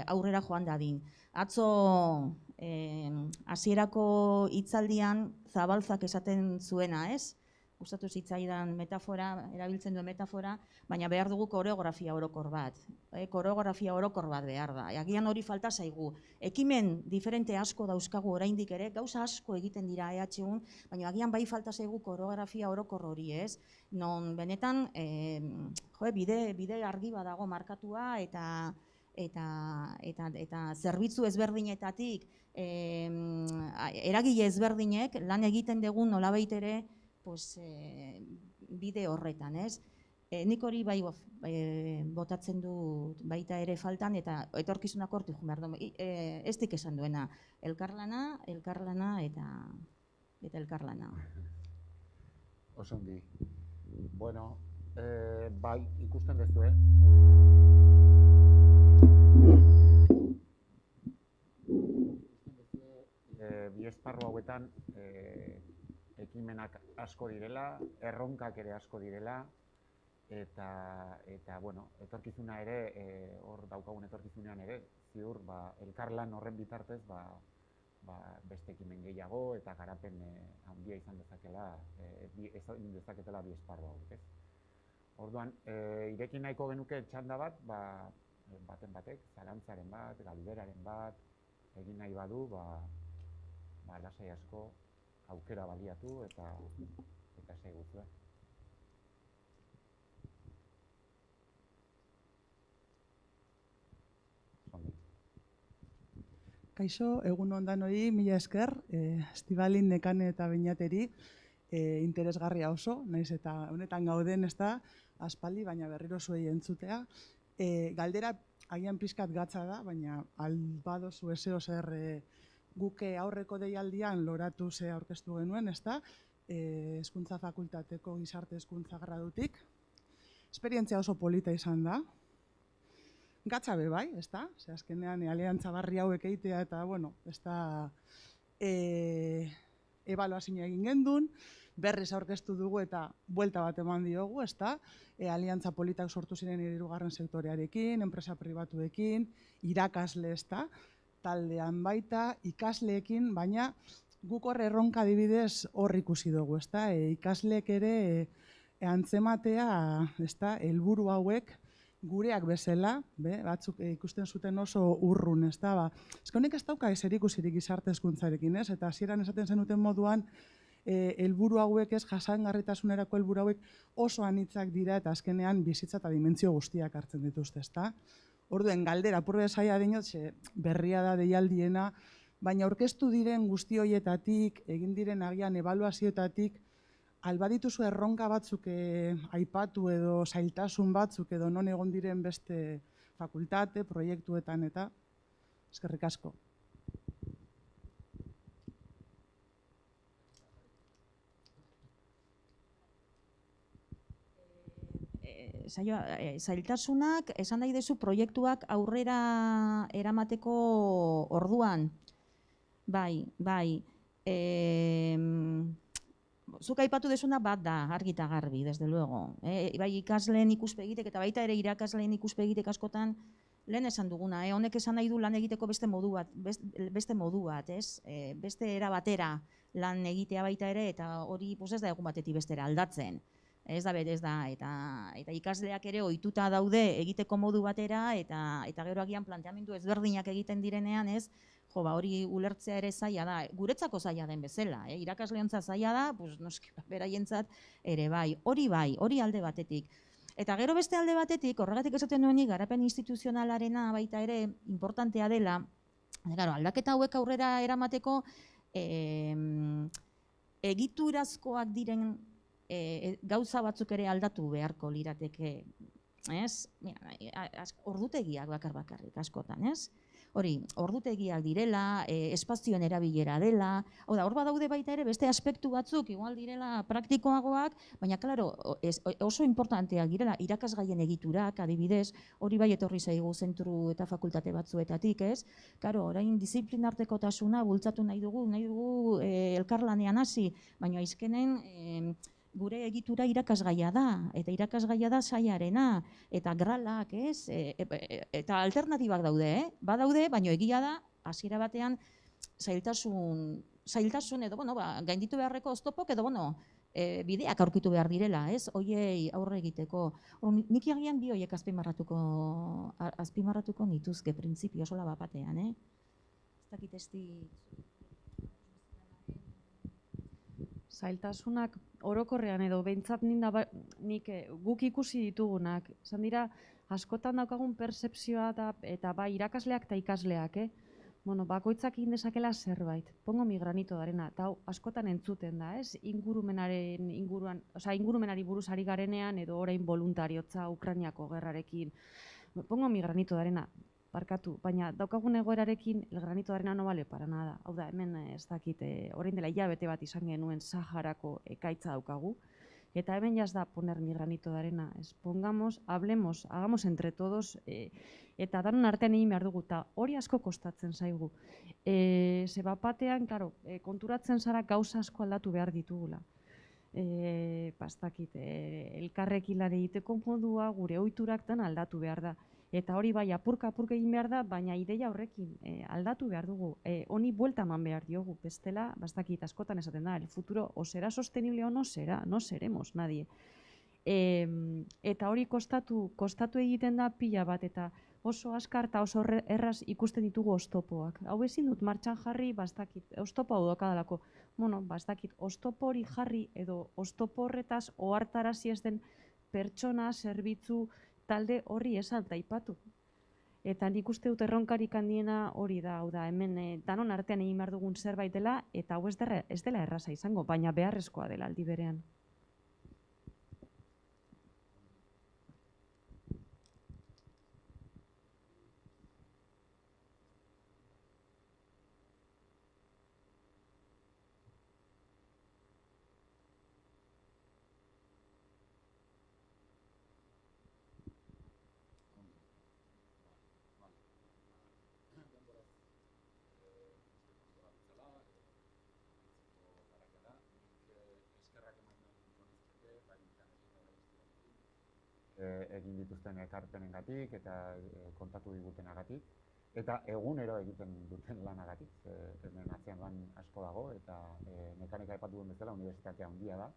aurrera joan dadin. Atzo hasierako hitzaldian Zabalzak esaten zuena, ez? Gustatu zitzaidan metafora, erabiltzen duen metafora, baina behar dugu koreografia orokor bat. Koreografia orokor bat behar da. Agian hori falta zaigu. Ekimen diferente asko dauzkagu oraindik ere, gauza asko egiten dira EHUn, baina agian bai falta zaigu koreografia orokor hori, ez? Non benetan bide argi badago markatua eta zerbitzu ezberdinetatik eragile ezberdinek lan egiten dugun nolabait ere bide horretan, ez? Nik hori bai botatzen du baita ere faltan eta etorkizunak hortik joan behar du. Ez dik esan duena, elkarlana eta elkarlana. Osondi. Bueno, bai, ikusten duzu, bi esparru hauetan ekimenak asko direla, erronkak ere asko direla, eta etorkizuna ere, hor daukagun etorkizunean ere, ziur, elkarlan horren bitartez, beste ekimen gehiago eta garapen handia izan dezaketela bi esparru hauek, ez? Orduan, irekin nahiko genuke txanda bat, baten batek, zalantzaren bat, galderaren bat, egin nahi badu, lasai asko, aukera baliatu eta segutzu. Kaixo, egun ondan hori, mila esker, Estibalin, Nekane eta Beñateri, interesgarria oso, naiz eta honetan gauden ez da, aspaldi, baina berriro zuei entzutea. Galdera, agian pixkat gatza da, baina albadozu ezeo zer guke aurreko deialdian loratu ze aurkeztu genuen, ez da, Hezkuntza Fakultateko Gizarte Hezkuntza gradutik. Esperientzia oso polita izan da. Gatza be bai, ez da? Ze azkenean aliantza barri hauek egitea eta, bueno, ez da ebaluazioa egin gendun, berriz aurkeztu dugu eta buelta bat eman diogu, ezta? Aliantza politak sortu ziren hirugarren sektorearekin, enpresa pribatuekin, irakasle, ezta? Taldean baita, ikasleekin, baina guk hor erronka adibidez hor ikusi dugu, ezta? Ikasleek ere antzematea, ezta? Helburu hauek gureak bezala, batzuk ikusten zuten oso urrun, ezta? Honek ez dauka zerikusirik gizarte hezkuntzarekin, ez? Eta hasieran esaten zenuten moduan, helburu hauek ez, jasangarritasunerako helburu hauek oso anitzak dira eta azkenean bizitza eta dimentsio guztiak hartzen dituzte, ezta? Orduen galdera, apurbe zaila dinot, berria da deialdiena, baina aurkeztu diren guzti horietatik, egin diren agian ebaluazioetatik, albadituzu erronka batzuk aipatu edo zailtasun batzuk edo non egon diren beste fakultate, proiektuetan eta eskerrik asko. Zailtasunak, esan nahi dezu proiektuak aurrera eramateko orduan. Bai. Zuk aipatu desuna bat da, argi eta garbi, desde luego. Bai ikasleen ikuspegitek eta baita ere irakasleen ikuspegitek askotan lehen esan duguna. Honek esan nahi du lan egiteko beste modu bat, beste era batera lan egitea baita ere, eta hori ez da egun batetik bestera aldatzen. Ez da, eta ikasleak ere ohituta daude egiteko modu batera, eta gero agian planteamendu ezberdinak egiten direnean, ez, hori ulertzea ere zaila da, guretzako zaila den bezala, irakasleontzat zaila da, noski beraientzat ere bai, hori alde batetik. Eta gero beste alde batetik, horregatik esaten nuenik, garapen instituzionalarena baita ere importantea dela, aldaketa hauek aurrera eramateko egiturazkoak diren gauza batzuk ere aldatu beharko lirateke, ez? Ordutegiak bakarrik askotan, ez? Hori, ordutegiak direla, espazioen erabilera dela, hor badaude baita ere beste aspektu batzuk, igual direla praktikoagoak, baina, klaro, oso importanteak direla, irakasgaien egiturak, adibidez, hori bai etorri zaigu zentru eta fakultate batzuetatik, ez? Klaro, orain disiplinartekotasuna bultzatu nahi dugu elkarlanean hasi, baina izkenen gure egitura irakasgaia da, eta irakasgaia da saiarena, eta gralak, ez? Eta alternatibak daude, badaude, baina egia da, hasiera batean, zailtasun edo, gainditu beharreko oztopok edo, bideak aurkitu behar direla, ez? Hoiei aurre egiteko. Nik agian bi horiek azpimarratuko nituzke, printzipio, sola bapatean, ez dakit zailtasunak orokorrean edo behintzat nik guk ikusi ditugunak. Zan dira, askotan daukagun percepzioa eta bai irakasleak eta ikasleak, bakoitzak egin dezakela zerbait. Pongo mi granito de arena, eta askotan entzuten da, ez? Ingurumenari buruz ari garenean edo orain voluntariotza Ukrainiako gerrarekin. Pongo mi granito de arena. Barkatu, baina daukagun egoerarekin el granito de arena no vale para nada. Hau da, hemen ez dakit, orain dela hilabete bat izan genuen Saharako ekaitza daukagu, eta hemen jaz da poner mi granito de arena. Pongamos, hablemos, hagamos entre todos, eta danon artean egin behar dugu, eta hori asko kostatzen zaigu. Batean, konturatzen zara gauza asko aldatu behar ditugula. Ez dakit, elkarrekin lan egiteko modua, gure ohiturak den aldatu behar da. Eta hori bai apurka egin behar da, baina ideia horrekin aldatu behar dugu. Honi buelta eman behar diogu, bestela, bastakit askotan esaten da, el futuro o será sostenible o no será, no seremos nadie. Eta hori kostatu egiten da pila bat, eta oso askar eta oso erraz ikusten ditugu oztopoak. Hau ezin dut martxan jarri, bastakit, oztopo hau dokadalako. Bastakit, oztopo hori jarri edo oztopo horretaz ohartarazi ez den pertsona, zerbitzu, talde horri esan taipatu. Eta nik uste dut erronkarik handiena hori da, hau da, hemen danon artean egin behar dugun zerbait dela, eta hau ez dela erraza izango, baina beharrezkoa dela aldi berean. egin dituzten ekarpenengatik eta kontatu digutenagatik. Eta egunero egiten duten lanagatik, hemen atzean lan asko dago, eta mekanika aipatu duen bezala, unibertsitatea handia da.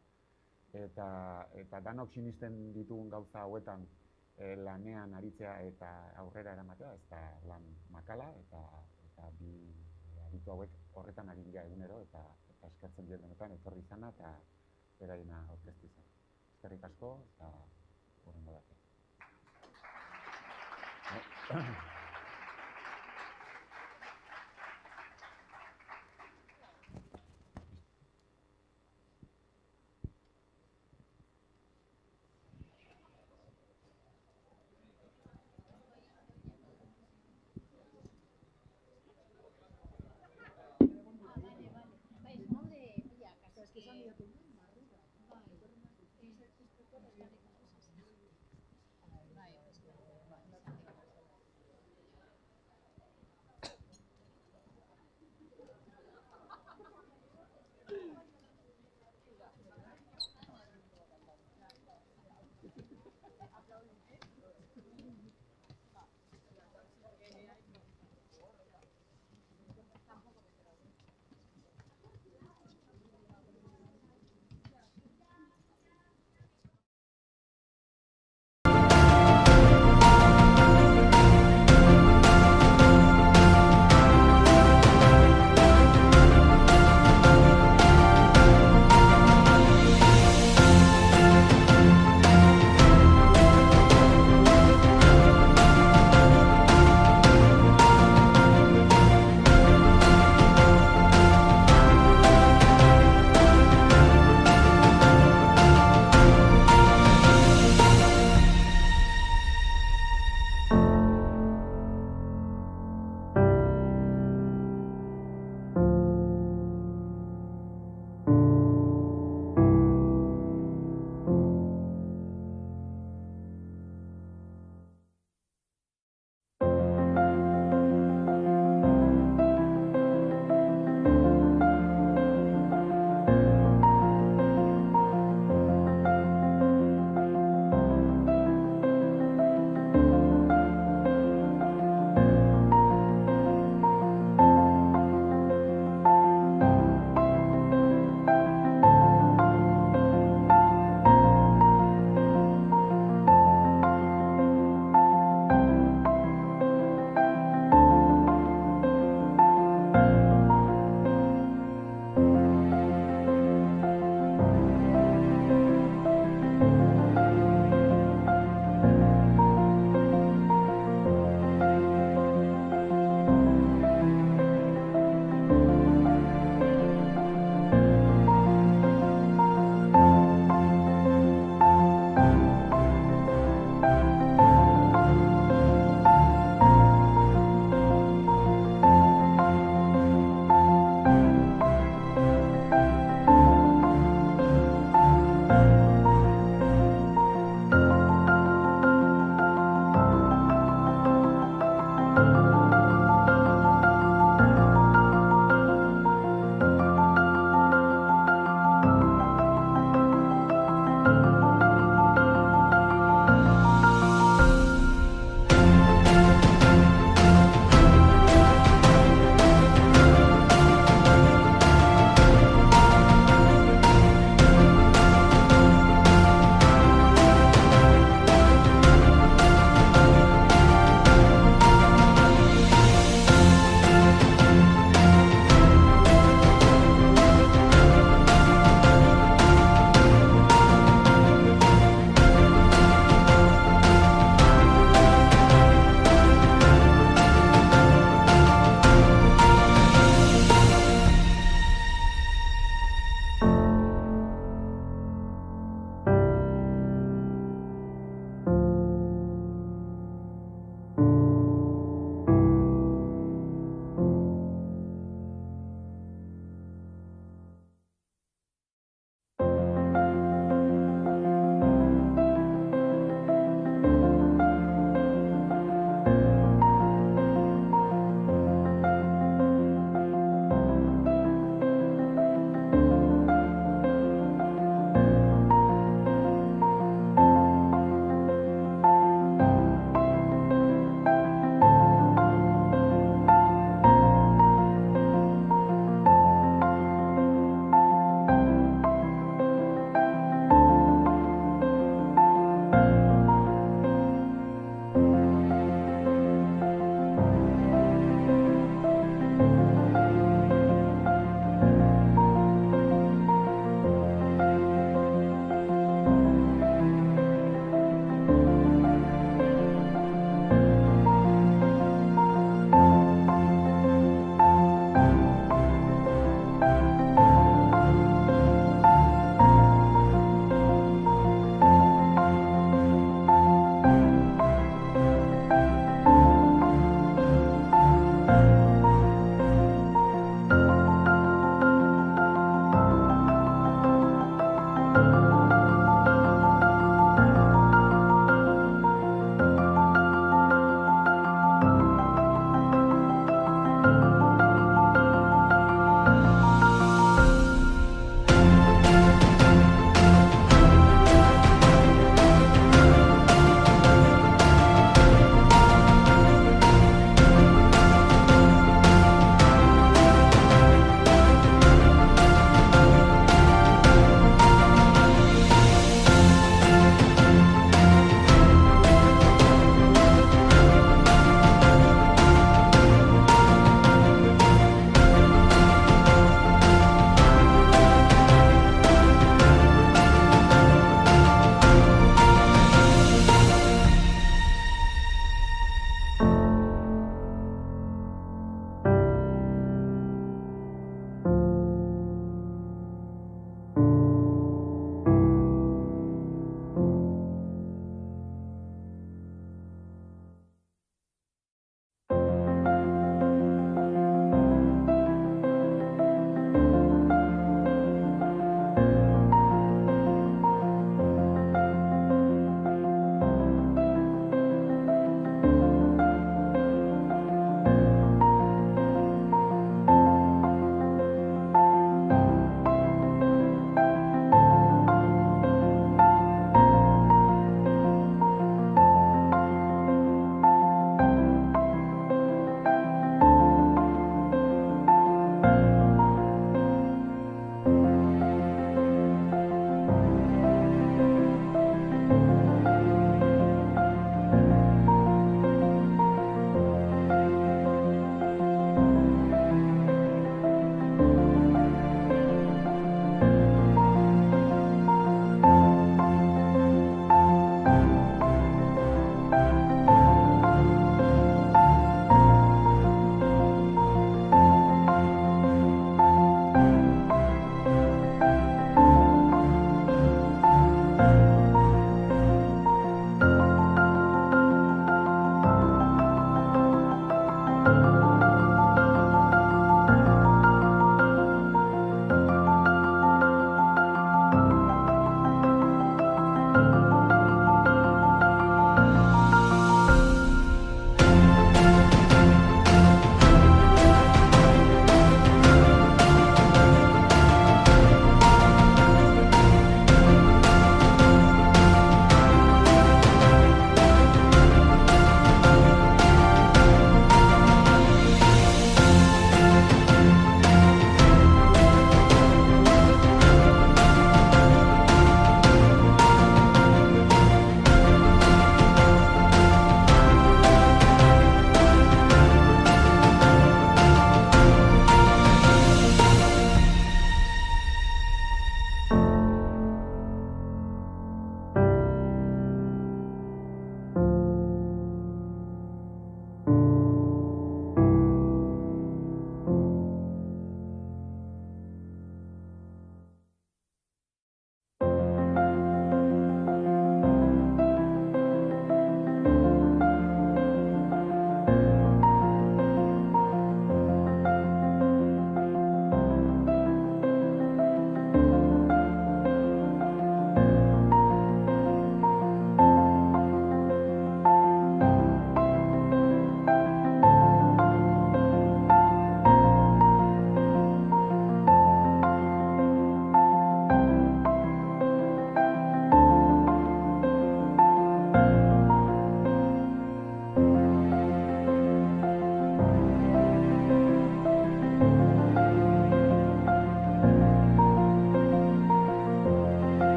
Eta danok sinisten ditugun gauza hauetan lanean aritzea eta aurrera eramatea, ez da lan makala, eta bi aditu hauek horretan ari dira egunero, eta eskertzen diet benetan etorri izana eta beraiena aurkeztu izan. Eskerrik asko, eta hurrengo darte.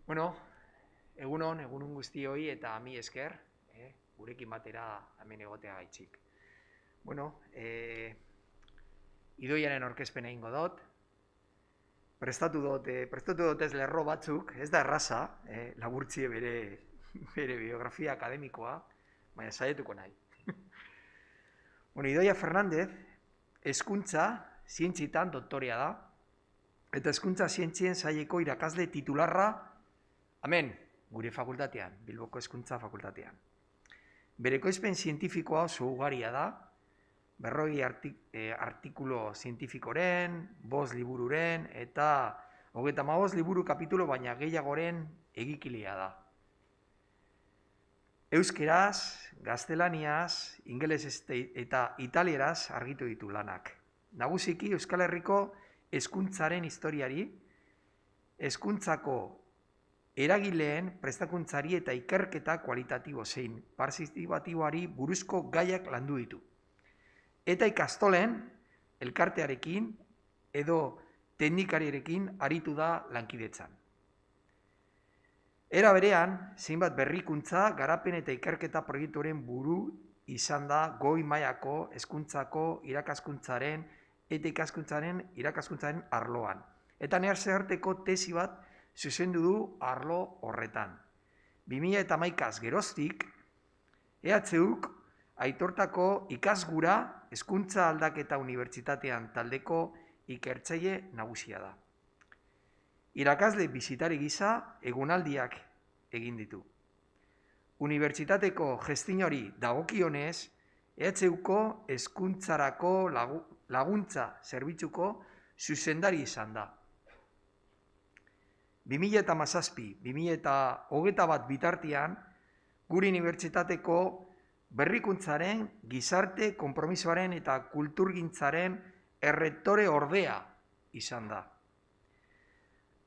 Bueno, egunon guztioi eta mi esker, gurekin batera hemen egotea gaitzik. Bueno, idoiaren aurkezpena egingo dut. Prestatu dut ez lerro batzuk, ez da erraza, laburtzie bere biografia akademikoa, baina saietuko nahi. Bueno, Idoia Fernandez, hezkuntza zientzietan doktorea da, eta hezkuntza zientzien saileko irakasle titularra, hemen, gure fakultatean, Bilboko Hezkuntza Fakultatean. Bere ekoizpen zientifikoa oso ugaria da, 40 artikulu zientifikoren, 5 libururen, eta 35 liburu kapitulo baina gehiagoren egikilea da. Euskeraz, gaztelaniaz, ingelesez eta italieraz argitu ditu lanak. Nagusiki Euskal Herriko hezkuntzaren historiari, hezkuntzako eragileen prestakuntzari eta ikerketa kualitatibo zein partizipatiboari buruzko gaiak landu ditu. Eta ikastolen elkartearekin edo teknikariarekin aritu da lankidetzan. Era berean, zeinbat berrikuntza, garapen eta ikerketa proiektuaren buru izan da Goi-Mailako hezkuntzako irakaskuntzaren eta ikaskuntzaren irakaskuntzaren arloan. Eta Nazioarteko tesi bat zuzendu du arlo horretan. 2011 geroztik, EHUk aitortako ikasgura hezkuntza aldaketa unibertsitatean taldeko ikertzaile nagusia da. Irakasle bisitari gisa egunaldiak egin ditu. Unibertsitateko gestionari dagokionez, EHUko hezkuntzarako laguntza zerbitzuko zuzendari izan da. 2017-2021 bitartean, gure unibertsitateko berrikuntzaren, gizarte, konpromisoaren eta kulturgintzaren errektore ordea izan da.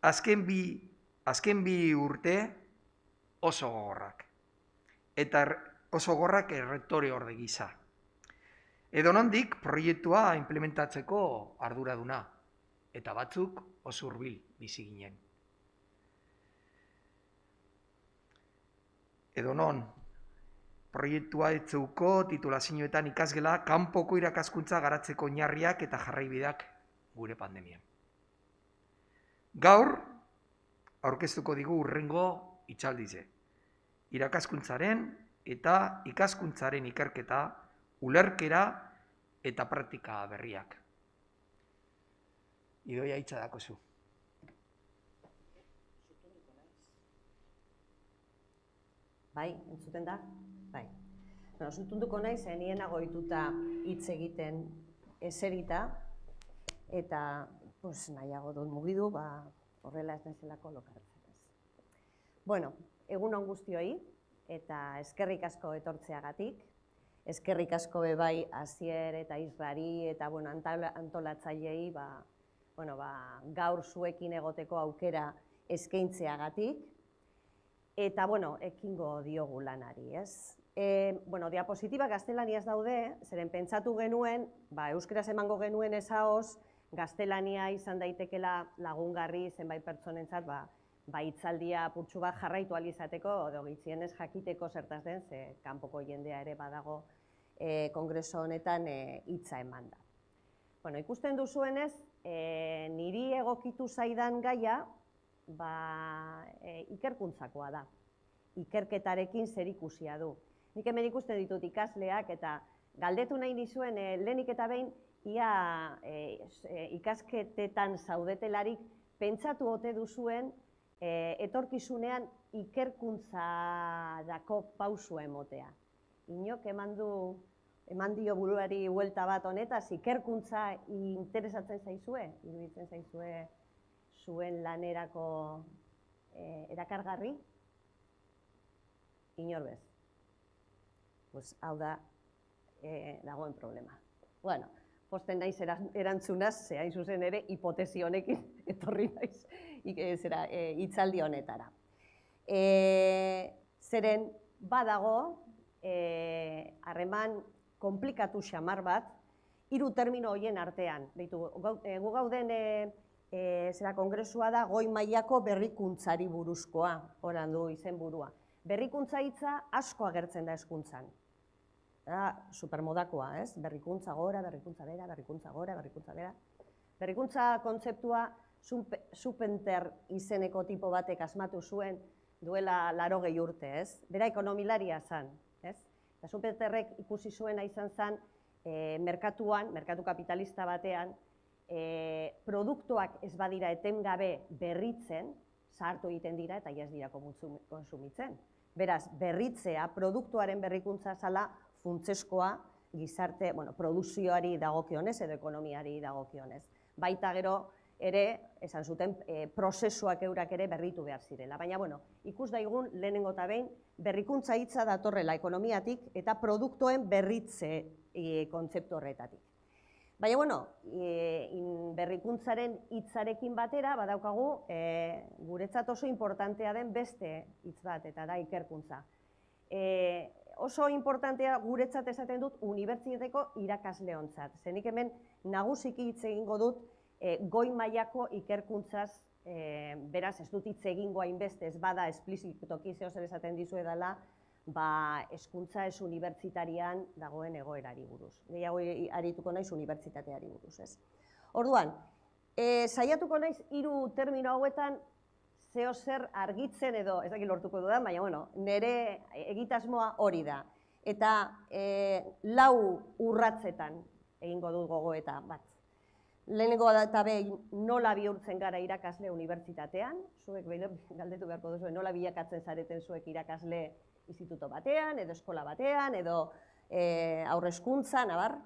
Azken bi urte oso gogorrak. Eta oso gogorrak errektore orde gisa. Edonondik proiektua implementatzeko arduraduna. Eta batzuk oso hurbil bizi ginen. Edonon, proiektua EHUko titulazioetan ikasgela kanpoko irakaskuntza garatzeko oinarriak eta jarraibideak gure pandemian. Gaur, aurkeztuko digu hurrengo hitzaldize. Irakaskuntzaren eta ikaskuntzaren ikerketa, ulerkera eta praktika berriak. Idoia hitza dakozu. Bai, entzuten da? Bai. Zutunduko naiz, nien agoituta hitz egiten eserita, eta nahiago dut mugidu, horrela ez nahizelako lokartzen. Bueno, egun on guztioi, eta eskerrik asko etortzeagatik, eskerrik asko bai Asier eta Israri eta antolatzailei gaur zuekin egoteko aukera eskaintzeagatik, eta, ekingo diogu lanari, ez? Diapositiba gaztelaniaz daude, zeren pentsatu genuen, euskeraz emango genuen ezaoz, gaztelania izan daitekela lagungarri zenbait pertsonentzat, hitzaldia purtsu bat jarraitu alizateko, edo gitzienez jakiteko zertaz den, ze kanpoko jendea ere badago kongreso honetan hitza eman da. Ikusten duzuenez, niri egokitu zaidan gaia ikerkuntzakoa da. Ikerketarekin zerikusia du. Nik hemen ikusten ditut ikasleak eta galdetu nahi nizuen lehenik eta behin ia ikasketetan zaudetelarik pentsatu ote duzuen etorkizunean ikerkuntzarako pausua emotea. Inok eman dio buruari buelta bat honetaz, ikerkuntza interesatzen zaizue, iruditzen zaizue zuen lanerako erakargarri? Inor bez. Hau da, dagoen problema. Bueno, posten naiz erantzunaz, ze hain zuzen ere, hipotesi honekin etorri naiz hitzaldi honetara. Zeren badago, harreman komplikatu xamar bat, hiru termino horien artean. Gu gauden Kongresua da Goi-Mailako berrikuntzari buruzkoa, horan du izenburua. Berrikuntza hitza asko agertzen da hezkuntzan. Supermodakoa, ez? Berrikuntza gora, berrikuntza bera, berrikuntza gora, berrikuntza bera. Berrikuntza kontzeptua Supenter izeneko tipo batek asmatu zuen duela 80 urte, ez? Bera ekonomilaria zen, ez? Eta Supenterrek ikusi zuena izan zen merkatuan, merkatu kapitalista batean, produktuak ez badira etengabe berritzen, zahartu egiten dira eta ez dira konsumitzen. Beraz, berritzea, produktuaren berrikuntza zala funtseskoa gizarte, produzioari dagokionez edo ekonomiari dagokionez. Baita gero ere, esan zuten, prozesuak eurak ere berritu behar zirela. Baina, ikus daigun lehenengo eta behin, berrikuntza hitza datorrela ekonomiatik eta produktuen berritze kontzeptu horretatik. Baina, berrikuntzaren hitzarekin batera, badaukagu, guretzat oso importantea den beste hitz bat, eta da ikerkuntza. Oso importantea guretzat esaten dut unibertsitateko irakasleontzat. Zenik hemen nagusiki hitz egingo dut goi-mailako ikerkuntzaz, beraz ez dut hitz egingo hainbeste, ez bada esplizitoki zer esaten dizuedala, hezkuntza ez unibertsitarian dagoen egoerari buruz. Gehiago arituko naiz unibertsitateari buruz, ez? Orduan, saiatuko naiz hiru termino hauetan zeo zer argitzen edo, ez dakit lortuko dudan, baina, nire egitasmoa hori da. Eta 4 urratzetan egingo dut gogoeta bat. Lehenengo eta behin nola bihurtzen gara irakasle unibertsitatean, zuek galdetu beharko duzu, nola bilakatzen zareten zuek irakasle instituto batean, edo eskola batean, edo Hezkuntzan, abar.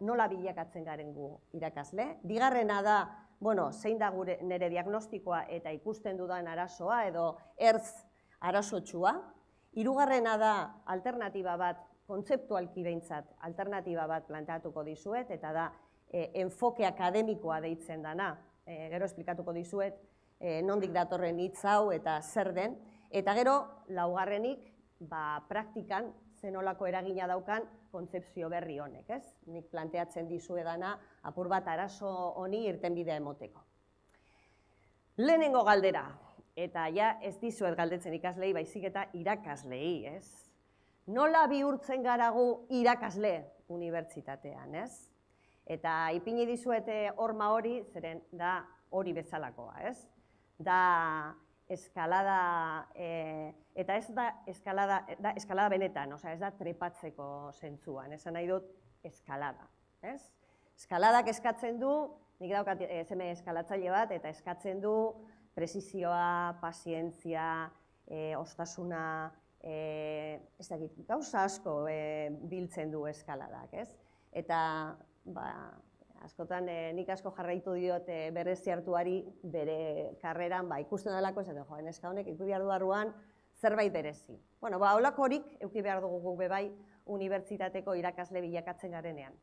Nola bilakatzen garen gu irakasle. Bigarrena da, zein da nire diagnostikoa eta ikusten dudan arazoa, edo ertz arazotsua. Hirugarrena da alternatiba bat, kontzeptualki behintzat, alternatiba bat planteatuko dizuet, eta da enfoke akademikoa deitzen dana. Gero esplikatuko dizuet nondik datorren hitz hau eta zer den. Eta gero, laugarrenik, praktikan zenolako eragina daukan kontzepzio berri honek, ez? Nik planteatzen dizuedana apur bat arazo honi irtenbidea emoteko. Lehenengo galdera, eta ja ez dizuet galdetzen ikaslei, baizik eta irakaslei, ez? Nola bihurtzen garagu irakasle unibertsitatean, ez? Eta ipini dizuete horma hori, zeren da hori bezalakoa, ez? Da eskalada, eta ez da eskalada benetan, ez da trepatzeko zentzuan, esan nahi dut eskalada, ez? Eskaladak eskatzen du, nik daukat SM eskalatzaile bat, eta eskatzen du presizioa, pazientzia, ostasuna, ez dakit, gauza asko biltzen du eskaladak, ez? Eta, askotan nik asko jarraitu diot berezi hartuari bere karreran, ikusten dalako esaten, neska honek ikusi behar du barruan zerbait berezi. Holako horik eduki behar dugu guk bebai unibertsitateko irakasle bilakatzen garenean.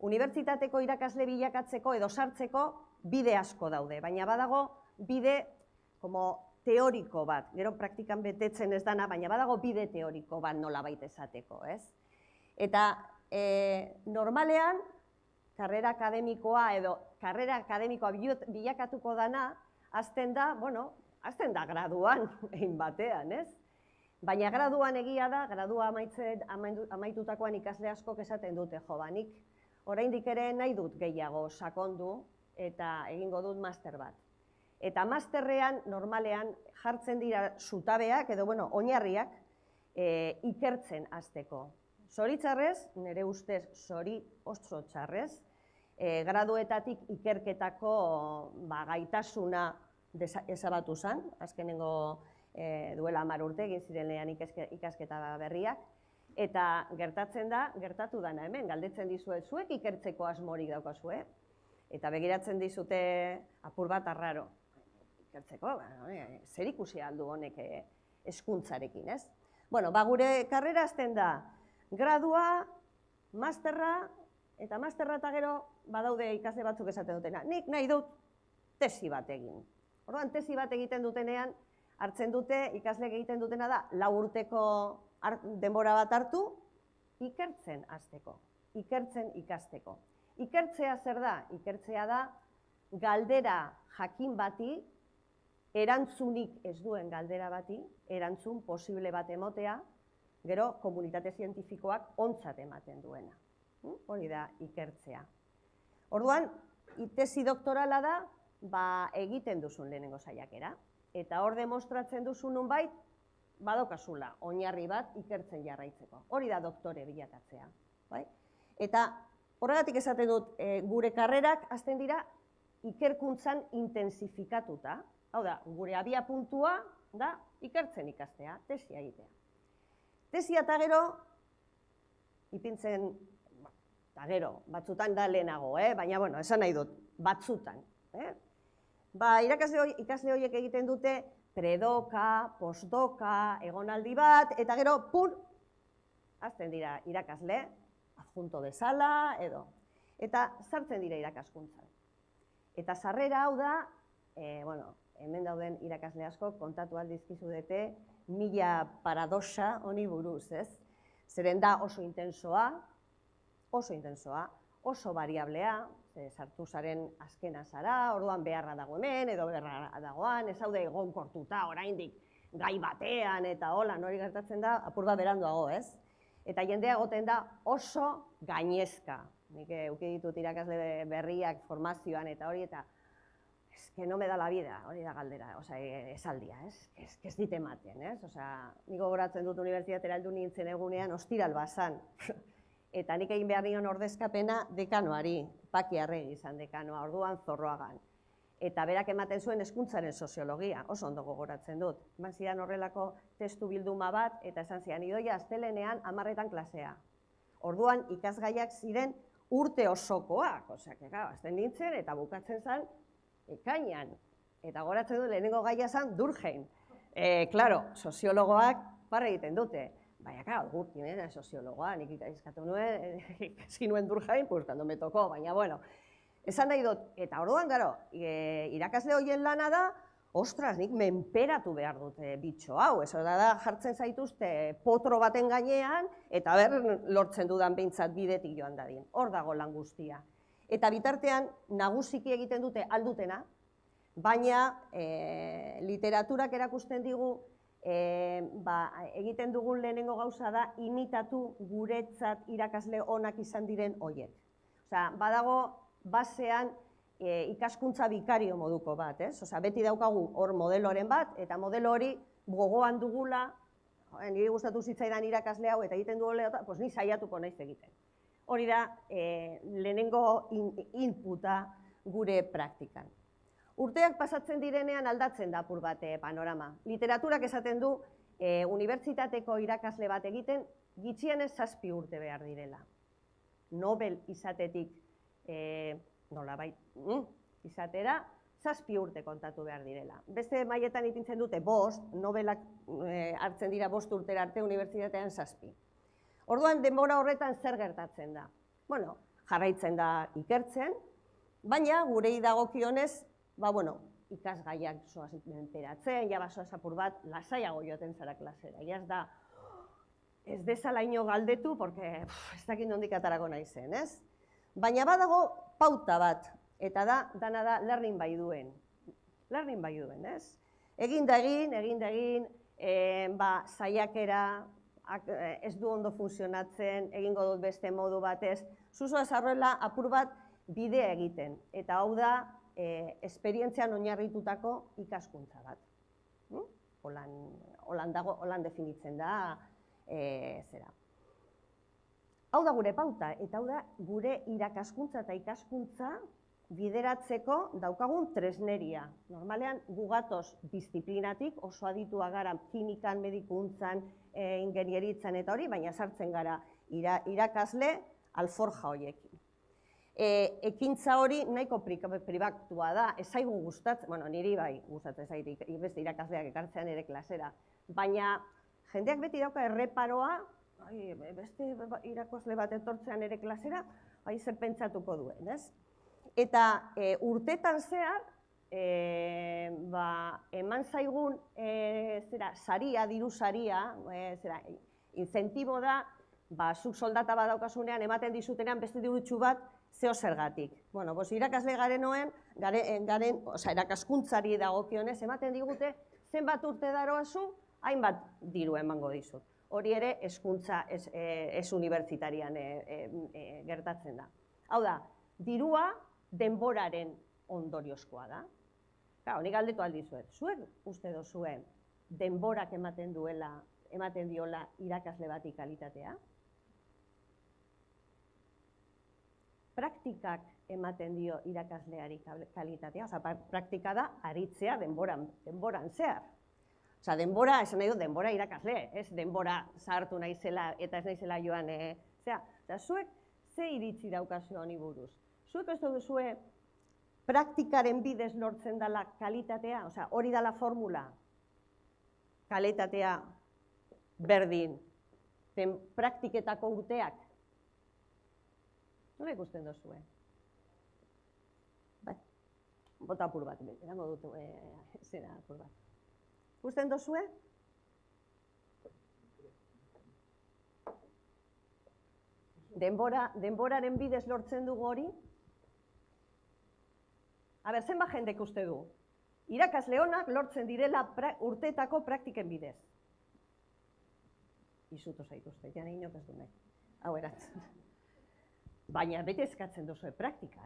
Unibertsitateko irakasle bilakatzeko edo sartzeko bide asko daude, baina badago bide teoriko bat, gero praktikan betetzen ez dana, baina badago bide teoriko bat nolabait esateko, ez? Eta normalean, karrera akademikoa edo karrera akademikoa bilakatuko dana, azten da graduan egin batean, ez? Baina graduan egia da, gradua amaitutakoan ikasle askok esaten dute, nik oraindik ere nahi dut gehiago sakondu eta egingo dut master bat. Eta masterrean, normalean, jartzen dira zutabeak, edo, bueno, oinarriak, ikertzen hasteko. Zoritzarrez, nire ustez oso txarrez, graduetatik ikerketako gaitasuna ezabatu zen, azkenengo duela 10 urte egin zirenean ikasketa berriak, eta gertatu dana hemen, galdetzen dizuet, zuek ikertzeko asmorik daukazue, eta begiratzen dizute apur bat arraro. Ikertzeko, zer ikusi aldu honek hezkuntzarekin, ez? Bueno, gure karrera hasten da, gradua, masterra, eta masterra eta gero badaude ikasle batzuk esaten dutena. Nik nahi dut tesi bat egin. Orduan, tesi bat egiten dutenean, hartzen dute, ikasleek egiten dutena da, 4 urteko denbora bat hartu, ikertzen hasteko, ikertzen ikasteko. Ikertzea zer da? Ikertzea da, galdera jakin bati, erantzunik ez duen galdera bati, erantzun posible bat emotea, gero komunitate zientifikoak ontzat ematen duena. Hori da ikertzea. Orduan, tesi doktorala da, egiten duzun lehenengo saiakera. Eta hor demostratzen duzun nonbait, badokazula, oinarri bat ikertzen jarraitzeko. Hori da doktore bilakatzea. Eta horregatik esaten dut, gure karrerak hasten dira ikerkuntzan intensifikatuta. Hau da, gure abia puntua da ikertzen ikastea, tesia egitea. Tesia eta gero, ipintzen, eta gero, batzutan da lehenago, baina, bueno, esan nahi dut, batzutan. Ikasle horiek egiten dute predoka, postdoka, egonaldi bat, eta gero, hasten dira irakasle, adjunto bezala, edo. Eta sartzen dira irakaskuntzan. Eta sarrera hau da, hemen dauden irakasle asko kontatu aldizkizu dute 1000 paradoxa honi buruz, ez? Zeren da oso intensoa, oso variablea, sartu zaren azkena zara, orduan beharra dago hemen, edo beharra dagoan, ez haude egonkortuta oraindik gai batean, eta hola, nori gertatzen da, apur bat beranduago, ez? Eta jendea egoten da oso gainezka. Nik euki ditut irakasle berriak formazioan eta hori, eta es que no me da la vida, hori da galdera, esaldia, ez? Ez dit ematen, ez? Nik gogoratzen dut unibertsitatera heldu nintzen egunean, ostiral bazan. Eta nik egin behar nion ordezkapena dekanoari, Paki Arregi izan dekanoa, orduan Zorroagan. Eta berak ematen zuen hezkuntzaren soziologia, oso ondo gogoratzen dut. Eman zidan horrelako testu bilduma bat, eta esan zidan, idoia astelenean 10etan klasea. Orduan ikasgaiak ziren urte osokoak, azten nintzen eta bukatzen zen ekainan. Eta gogoratzen dut lehenengo gaia zen Durkheim. Klaro, soziologoak parra egiten dute. Baina, claro, gurti nena soziologoa, nik ikaskatu nuen, ikaski nuen Durkheim, pues, cuando me tocó, baina, bueno. Esan nahi dut, eta orduan, gero, irakasle horien lana da, ostras, nik menperatu behar dute bitxo hau, ez da jartzen zaituzte potro baten gainean, eta lortzen dudan behintzat bidetik joan dadin. Hor dago lan guztia. Eta bitartean, nagusiki egiten dute aldutena, baina literaturak erakusten digu, egiten dugun lehenengo gauza da imitatu guretzat irakasle onak izan diren horiek. Badago basean ikaskuntza bikario moduko bat, beti daukagu hor modeloren bat, eta modelo hori gogoan dugula, niri gustatu zitzaidan irakasle hau eta egiten du hola, pues ni saiatuko naiz egiten. Hori da lehenengo inputa gure praktikan. Urteak pasatzen direnean aldatzen da apur bat panorama. Literaturak esaten du unibertsitateko irakasle bat egiten gutxienez 7 urte behar direla. Nobel izatetik nolabait izatera 7 urte kontatu behar direla. Beste mailetan ipintzen dute 5, Nobelak hartzen dira 5 urtera arte unibertsitatean 7. Orduan denbora horretan zer gertatzen da? Bueno, jarraitzen da ikertzen, baina gurei dagokionez ikasgaiak zoaz menperatzen, basoaz apur bat, lasaiago joaten zara klasera. Ez dezala ino galdetu, porque ez dakit nondik atarako naizen, ez? Baina badago pauta bat, eta dana da learning by doing. Learning by doing, ez? Egin da egin, saiakera, ez du ondo funtzionatzen, egingo dut beste modu batez, zuzua zarroela apur bat bidea egiten, eta hau da, esperientzian oinarritutako ikaskuntza bat. Holan definitzen da, zera. Hau da gure pauta, eta hau da gure irakaskuntza eta ikaskuntza bideratzeko daukagun tresneria. Normalean, gugatoz disiplinatik, oso aditua gara kimikan, medikuntzan, ingenieritzan eta hori, baina sartzen gara irakasle alforja horiekin. Ekintza hori nahiko pribatua da, ez zaigu gustatzen, bueno, niri bai gustatzen zaitik, beste irakasleak ekartzean ere klasera, baina jendeak beti dauka erreparoa, beste irakasle bat etortzean ere klasera, zer pentsatuko duen, ez? Eta urtetan zehar, eman zaigun saria, diru saria, incentibo da, zuk soldata bat daukasunean, ematen dizutenean beste dirutxu bat, zeo zergatik. Bueno, irakasle garen irakaskuntzari dagokionez, ematen digute, zenbat urte daroazu, hainbat diru emango dizut. Hori ere, hezkuntza ez unibertsitarian gertatzen da. Hau da, dirua denboraren ondoriozkoa da. Nik galdetu aldizuet, zuek uste dozuen denborak ematen diola irakasle bati kalitatea? Praktikak ematen dio irakasleari kalitatea, praktika da aritzea denboran zehar. Denbora, esan nahi dut, denbora irakasle, ez denbora zahartu naizela eta ez naizela joan. Zuek ze iritzi daukazu honi buruz? Zuek ez duzue praktikaren bidez lortzen dela kalitatea, hori dela formula, kalitatea berdin, praktiketako urteak. Nola ikusten duzue? Bota apur bat, erango dut zera apur bat. Ikusten duzue? Denboraren bidez lortzen dugu hori? Zenbat jendek uste du? Irakasle onak lortzen direla urteetako praktiken bidez. Izutu zaituzte, jane inok ez du nahi. Hau erantzun. Baina bete eskatzen duzue praktika,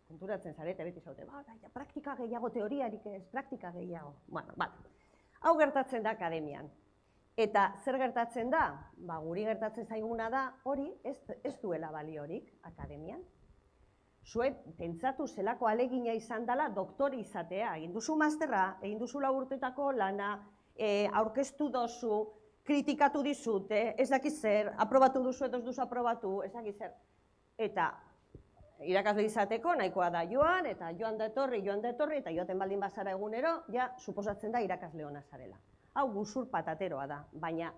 konturatzen zarete, beti zaute, praktika gehiago, teoriarik ez, praktika gehiago. Hau gertatzen da akademian. Eta zer gertatzen da? Guri gertatzen zaiguna da, hori ez duela baliorik akademian. Zue, pentsatu zelako alegina izan dela doktore izatea. Egin duzu masterra, egin duzu urtetako lana, aurkeztu dozu, kritikatu dizute, ez dakiz zer, aprobatu duzu edo ez duzu aprobatu, ez dakiz zer. Eta irakasle izateko nahikoa da joan, eta joan da etorri, eta joaten baldin bazara egunero, ja, suposatzen da irakasle ona zarela. Hau guzur patateroa da, baina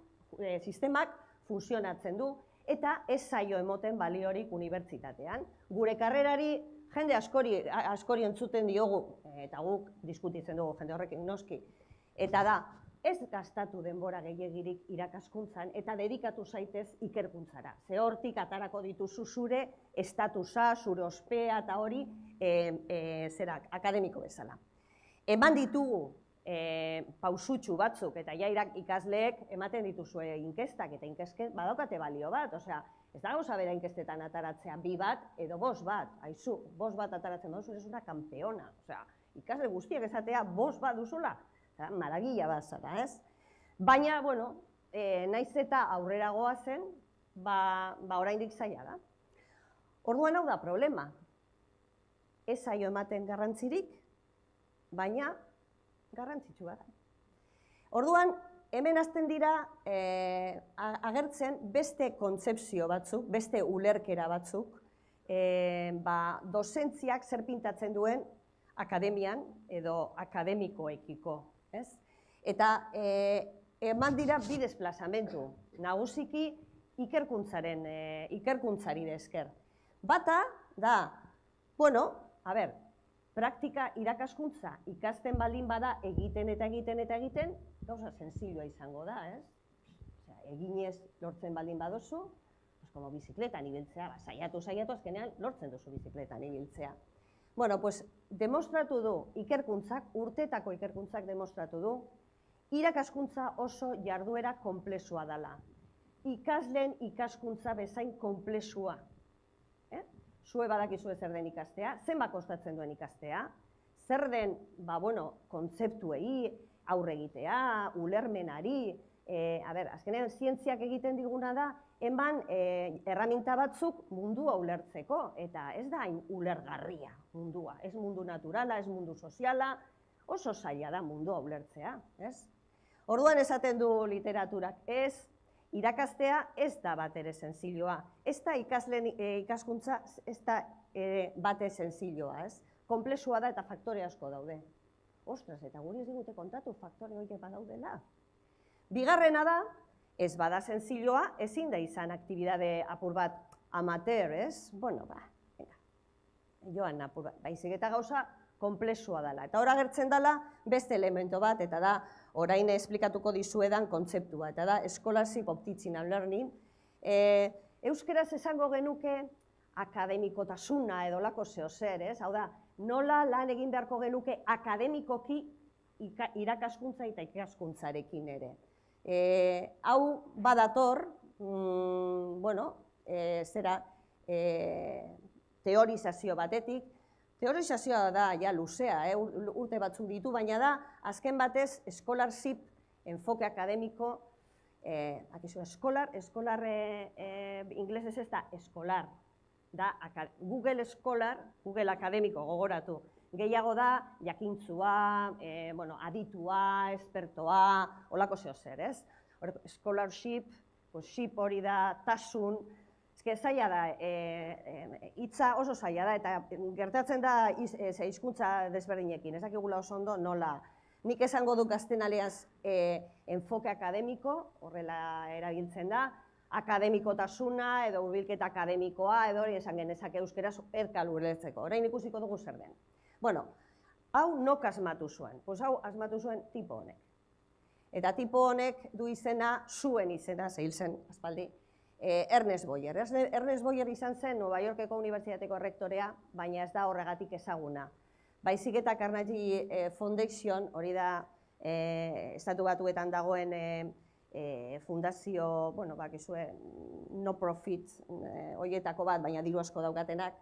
sistemak funtzionatzen du, eta ez zaio emoten baliorik unibertsitatean. Gure karrerari jende askori entzuten diogu, eta guk diskutitzen dugu jende horrekin noski, eta da, ez gastatu denbora gehiegirik irakaskuntzan eta dedikatu zaitez ikerkuntzara. Ze hortik atarako dituzu zure estatusa, zure ospea eta hori akademiko bezala. Eman ditugu pausutxu batzuk eta ja ikasleek ematen dituzue inkestak eta inkestek badaukate balio bat. Ez da gauza bera inkestetan ataratzea 2 bat edo 5 bat. Aizu, 5 bat ataratzen baduzu, ez una kampeona. Ikasle guztiak esatea 5 bat duzula. Maragila bat zara, ez? Baina, naiz eta aurrera goazen, oraindik zaila da. Orduan hau da problema. Ez zaio ematen garrantzirik, baina garrantzitsua da. Orduan, hemen hasten dira agertzen beste kontzepzio batzuk, beste ulerkera batzuk, dozentziak zer pintatzen duen akademian edo akademikoekiko. Eta eman dira bi desplazamentu, nagusiki ikerkuntzari esker. Bata da, praktika irakaskuntza ikasten baldin bada egiten, gauza senzilloa izango da, ez? Eginez lortzen baldin badozu, como bizikletan ibiltzea, saiatu, azkenean lortzen duzu bizikletan ibiltzea. Demostratu du ikerkuntzak, urtetako ikerkuntzak demostratu du, irakaskuntza oso jarduera konplexua dela. ikasleen ikaskuntza bezain konplexua. Zue badakizue zer den ikastea, zenbat kostatzen duen ikastea, zer den, kontzeptuei, aurre egitea, ulermenari, azkenean zientziak egiten diguna da, eman erraminta batzuk mundua ulertzeko, eta ez da hain ulergarria mundua, ez mundu naturala, ez mundu soziala, oso zaila da mundua ulertzea, ez? Orduan esaten du literaturak, ez, irakastea ez da bat ere senzilloa, ez da ikasleen ikaskuntza ez da bate senzilloa, ez? Konplexua da eta faktore asko daude. Ostras, eta guri ez digute kontatu faktore horiek badaudela. Bigarrena da, ez bada senzilloa, ezin da izan aktibidade apur bat amateur, ez? Bueno, joan apur bat, baizik eta gauza konplexua dela. Eta hor agertzen dela beste elemento bat, eta da, orain esplikatuko dizuedan kontzeptua, eta da, scholarship of teaching and learning. Euskeraz esango genuke akademikotasuna edo lako zeozer, ez? Hau da, nola lan egin beharko genuke akademikoki irakaskuntza eta ikaskuntzarekin ere. Hau badator, teorizazio batetik, teorizazioa da, ja, luzea, urte batzuk ditu, baina da, azken batez, scholarship, enfoke akademiko, eskolar, inglesez ez da, eskolar, da, Google Scholar, Google akademiko gogoratu, gehiago da, jakintzua, aditua, espertoa, holako zeozer, ez? Scholarship, ship hori da, tasun, zaila da, hitza oso zaila da, eta gertatzen da hizkuntza desberdinekin, ez dakigula oso ondo nola. Nik esango du gaztenaleaz enfoke akademiko, horrela erabiltzen da, akademikotasuna edo hurbilketa akademikoa, edo hori esan genezake euskeraz erkal ulertzeko. Orain ikusiko dugu zer den. Bueno, hau nok asmatu zuen? Hau asmatu zuen tipo honek. Eta tipo honek du izena, zuen izena, zehil zen, aspaldi, Ernest Boyer. Ernest Boyer izan zen Nueva Yorkeko Unibertsitateko rektorea, baina ez da horregatik ezaguna. Baizik eta Carnegie Foundation, hori da Estatu Batuetan dagoen fundazio, bakizue, no profit horietako bat, baina diru asko daukatenak,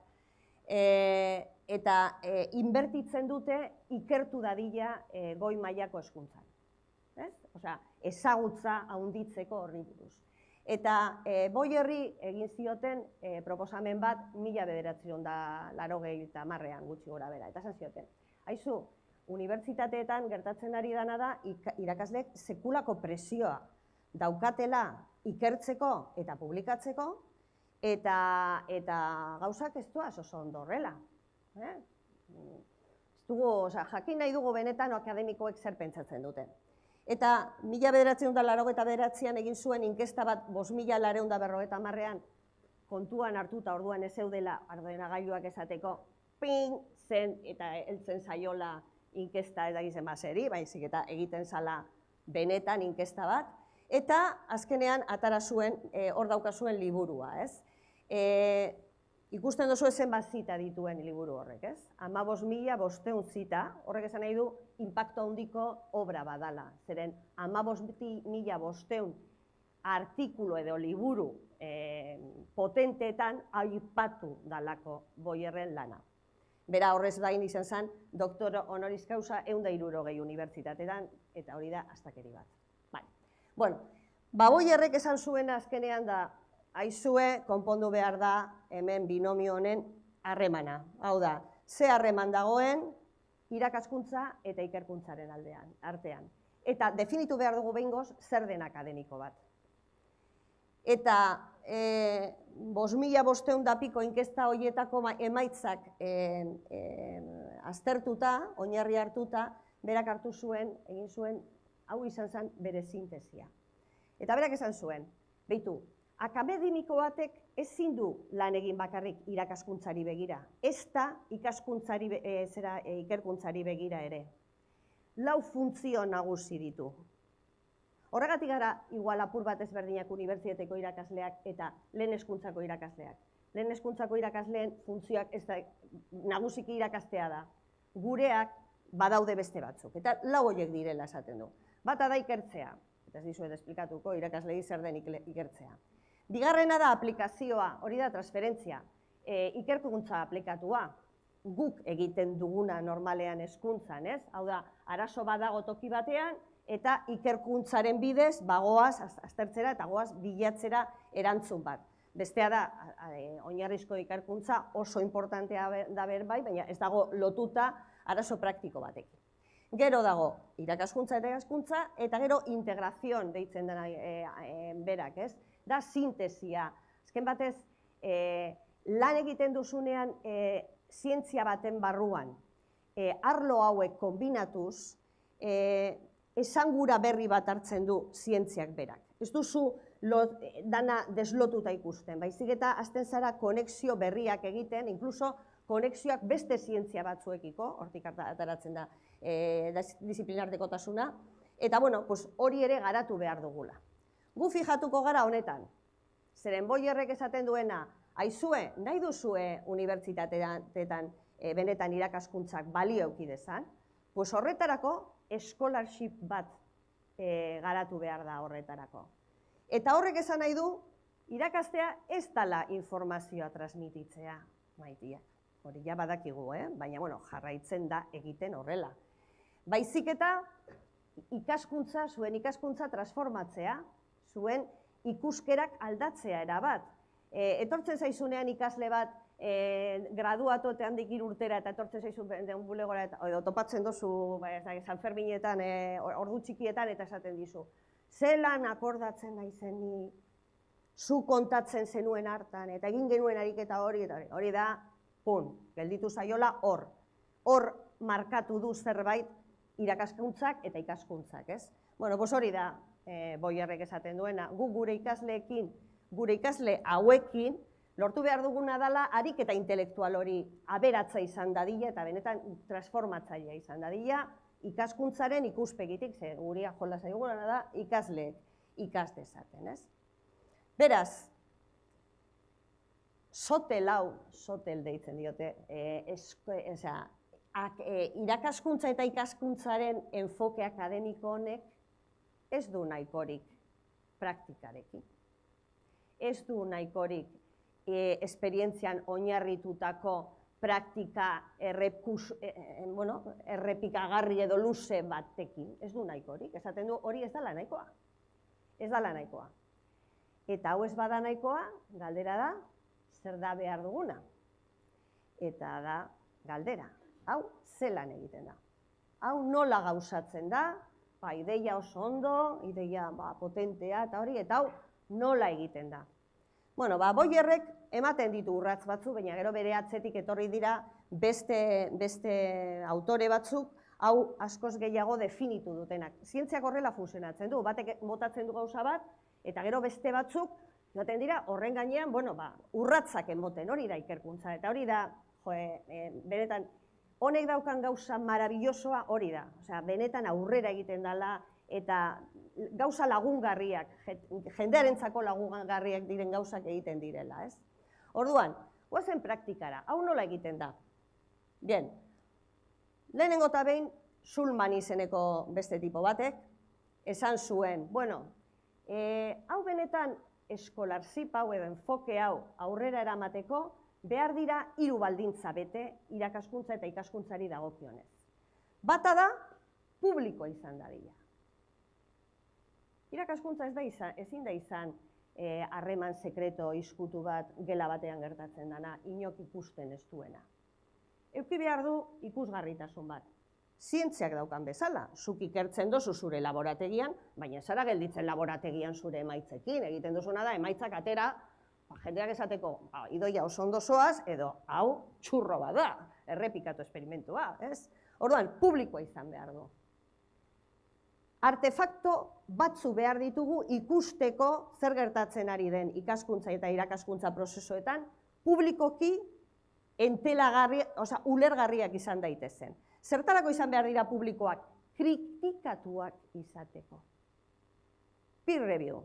eta inbertitzen dute ikertu dadila goi-mailako hezkuntzan. Osea, ezagutza handitzeko horri buruz. Eta Boyerri egin zioten proposamen bat 1980an gutxi gora bera. Eta esan zioten, haizu, unibertsitateetan gertatzen ari dana da irakasleek sekulako presioa daukatela ikertzeko eta publikatzeko, eta gauzak ez duaz oso ondo horrela. Jakin nahi dugu benetan akademikoek zer pentsatzen duten. Eta 1989an egin zuen inkesta bat 5.950an kontuan hartuta orduan ez zeudela ordenagailuak esateko ping zen eta heltzen zaiola inkesta ez dakizen baseri, baizik eta egiten zala benetan inkesta bat, eta azkenean atara zuen hor daukazuen liburua, ez? Ikusten duzu zenbat zita dituen liburu horrek, ez? 15.500 zita, horrek esan nahi du inpaktu handiko obra badala. Zeren 15.500 artikulu edo liburu potenteetan aipatu dalako Boyerren lana. Bera horrez gain izan zen, doktor honoris causa 160 unibertsitatetan, eta hori da astakeri bat. Bueno, Boyerrek esan zuen azkenean da, aizue, konpondu behar da hemen binomio honen harremana. Hau da, ze harreman dagoen irakaskuntza eta ikerkuntzaren artean. Eta definitu behar dugu behingoz zer den akademiko bat. Eta 5.500 da piko inkesta horietako emaitzak aztertuta, oinarri hartuta, berak hartu zuen, egin zuen, hau izan zen bere sintesia. Eta berak esan zuen, behitu, akademiko batek ezin du lan egin bakarrik irakaskuntzari begira, ez da ikerkuntzari begira ere. 4 funtzio nagusi ditu. Horregatik gara igual apur bat ezberdinak unibertsitateko irakasleak eta lehen hezkuntzako irakasleak. Lehen hezkuntzako irakasleen funtzioak ez da nagusiki irakastea da. Gureak badaude beste batzuk, eta 4 horiek direla esaten du. Bata da ikertzea, eta ez dizuet esplikatuko irakaslei zer den ikertzea. Bigarrena da aplikazioa, hori da transferentzia, ikerkuntza aplikatua, guk egiten duguna normalean hezkuntzan, ez? Hau da, arazo badago toki batean, eta ikerkuntzaren bidez, bagoaz, aztertzera eta goaz bilatzera erantzun bat. Bestea da, oinarrizko ikerkuntza oso importantea da bai, baina ez dago lotuta arazo praktiko batekin. Gero dago, irakaskuntza eta ikaskuntza, eta gero Integración deitzen dena berak, ez? Da sintesia. Azken batez, lan egiten duzunean zientzia baten barruan, arlo hauek kombinatuz, esangura berri bat hartzen du zientziak berak. Ez duzu dana deslotuta ikusten, baizik eta hasten zara konexio berriak egiten, inkluso konexioak beste zientzia batzuekiko, hortik ateratzen da disiplinartekotasuna, eta hori ere garatu behar dugula. Gu fijatuko gara honetan, zeren Boyerrek esaten duena, aizue, nahi duzue unibertsitateetan benetan irakaskuntzak balio eduki dezan, horretarako scholarship bat garatu behar da horretarako. Eta horrek esan nahi du, irakastea ez dela informazioa transmititzea, maitiak. Hori ja badakigu, baina jarraitzen da egiten horrela. Baizik eta zuen ikaskuntza transformatzea, zuen ikuskerak aldatzea erabat. Etortzen zaizunean ikasle bat graduatu eta handik 3 urtera eta etortzen zaizu bulegora edo topatzen dozu San Ferminetan, ordu txikietan eta esaten dizu. Zelan akordatzen naizen ni, zu kontatzen zenuen hartan eta egin genuen ariketa hori da, gelditu zaiola hor. Hor markatu du zerbait irakaskuntzak eta ikaskuntzak, ez? Hori da Boyerrek esaten duena, gu gure ikasleekin, gure ikasle hauekin, lortu behar duguna dela ariketa intelektual hori aberatza izan dadila eta benetan transformatzailea izan dadila ikaskuntzaren ikuspegitik, ze guria jola zaiguna da ikasleek ikas dezaten, ez? Beraz, sotel deitzen diote, irakaskuntza eta ikaskuntzaren enfoke akademiko honek ez du nahikorik praktikarekin. Ez du nahikorik esperientzian oinarritutako praktika errepikagarri edo luze batekin. Ez du nahikorik, esaten du hori ez dela nahikoa. Ez dela nahikoa. Eta hau ez bada nahikoa, galdera da, zer da behar duguna. Eta da galdera, hau zelan egiten da. Hau nola gauzatzen da, ideia oso ondo, ideia potentea eta hori, eta hau nola egiten da. Boyerrek ematen ditu urratz batzuk, baina gero bere atzetik etorri dira beste autore batzuk, hau askoz gehiago definitu dutenak. Zientziak horrela funtzionatzen du, batek botatzen du gauza bat, eta gero beste batzuk, joaten dira, horren gainean, urratzak emoten, hori da ikerkuntza, eta hori da, benetan, honek daukan gauza marabillosoa hori da, benetan aurrera egiten dela, eta gauza lagungarriak, jendearentzako lagungarriak diren gauzak egiten direla, ez? Orduan, goazen praktikara, hau nola egiten da? Bien, lehenengo eta behin, Schulman izeneko beste tipo batek, esan zuen, hau benetan eskolarship hau edo enfoke hau aurrera eramateko, behar dira 3 baldintza bete irakaskuntza eta ikaskuntzari dagokionez. Bata da, publikoa izan dadila. Irakaskuntza ezin da izan harreman sekreto izkutu bat gela batean gertatzen dana, inok ikusten ez duena. Eduki behar du ikusgarritasun bat. Zientziak daukan bezala, zuk ikertzen dozu zure laborategian, baina zara gelditzen laborategian zure emaitzekin, egiten duzuna da, emaitzak atera, jendeak esateko, idoia oso ondo zoaz, edo hau txurro bat da, errepikatu esperimentua, ez? Orduan, publikoa izan behar du. Artefakto batzu behar ditugu ikusteko zer gertatzen ari den ikaskuntza eta irakaskuntza prozesuetan, publikoki ulergarriak izan daitezen. Zertarako izan behar dira publikoak? Kritikatuak izateko. Peer review.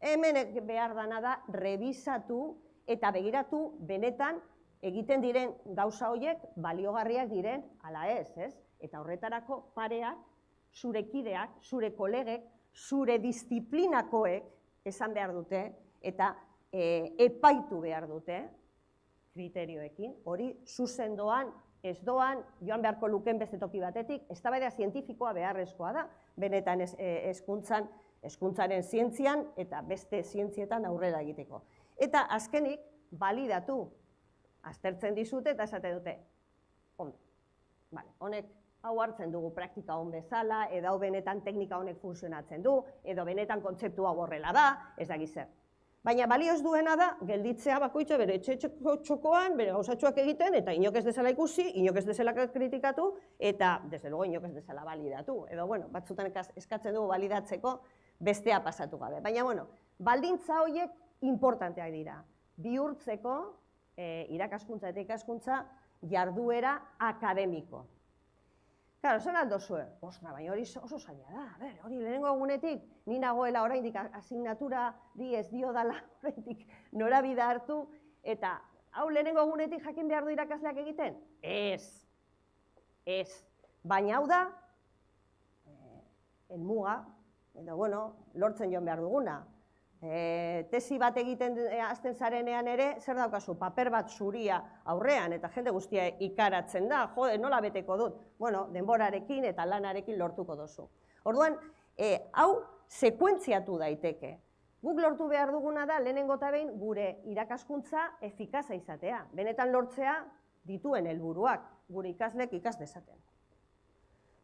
Hemen behar dana da revisatu eta begiratu benetan egiten diren gauza horiek baliogarriak diren ala ez, ez? Eta horretarako pareak, zure kideak, zure kolegek zure disiplinakoek esan behar dute eta epaitu behar dute kriterioekin, hori zuzen doan, ez doan, joan beharko luken beste toki batetik, eztabaida zientifikoa beharrezkoa da, benetan hezkuntzaren zientzian eta beste zientzietan aurrera egiteko. Eta azkenik, balidatu, aztertzen dizute eta esaten dute, honek hau hartzen dugu praktika hon bezala, edo hau benetan teknika honek funtzionatzen du, edo benetan kontzeptu hau horrela da, ez da gizzer. Baina balioz duena da, gelditzea bakoitza bere txokoan, bere gauzatxoak egiten, eta inok ez dezala ikusi, inok ez dezala kritikatu, eta, desde luego, inok ez dezala balidatu. Edo, bueno, batzutan eskatzen dugu balidatzeko bestea pasatu gabe. Baina, bueno, baldintza horiek importanteak dira. Bihurtzeko, irakaskuntza eta ikaskuntza, jarduera akademiko. Claro, zen aldo zuen, baina hori oso zaila da, hori lehenengo egunetik, ni nagoela oraindik asignaturari ez dio dala oraindik norabide hartu, eta hau lehenengo egunetik jakin behar du irakasleak egiten? Ez. Baina hau da, helmuga, edo, bueno, lortzen joan behar duguna. Tesi bat egiten hasten zarenean ere, zer daukazu, paper bat zuria aurrean, eta jende guztia ikaratzen da, jode, nola beteko dut? Bueno, denborarekin eta lanarekin lortuko duzu. Orduan, hau sekuentziatu daiteke. Guk lortu behar duguna da, lehenengo eta behin, gure irakaskuntza efikaza izatea. Benetan lortzea dituen helburuak, gure ikaslek ikas dezaten.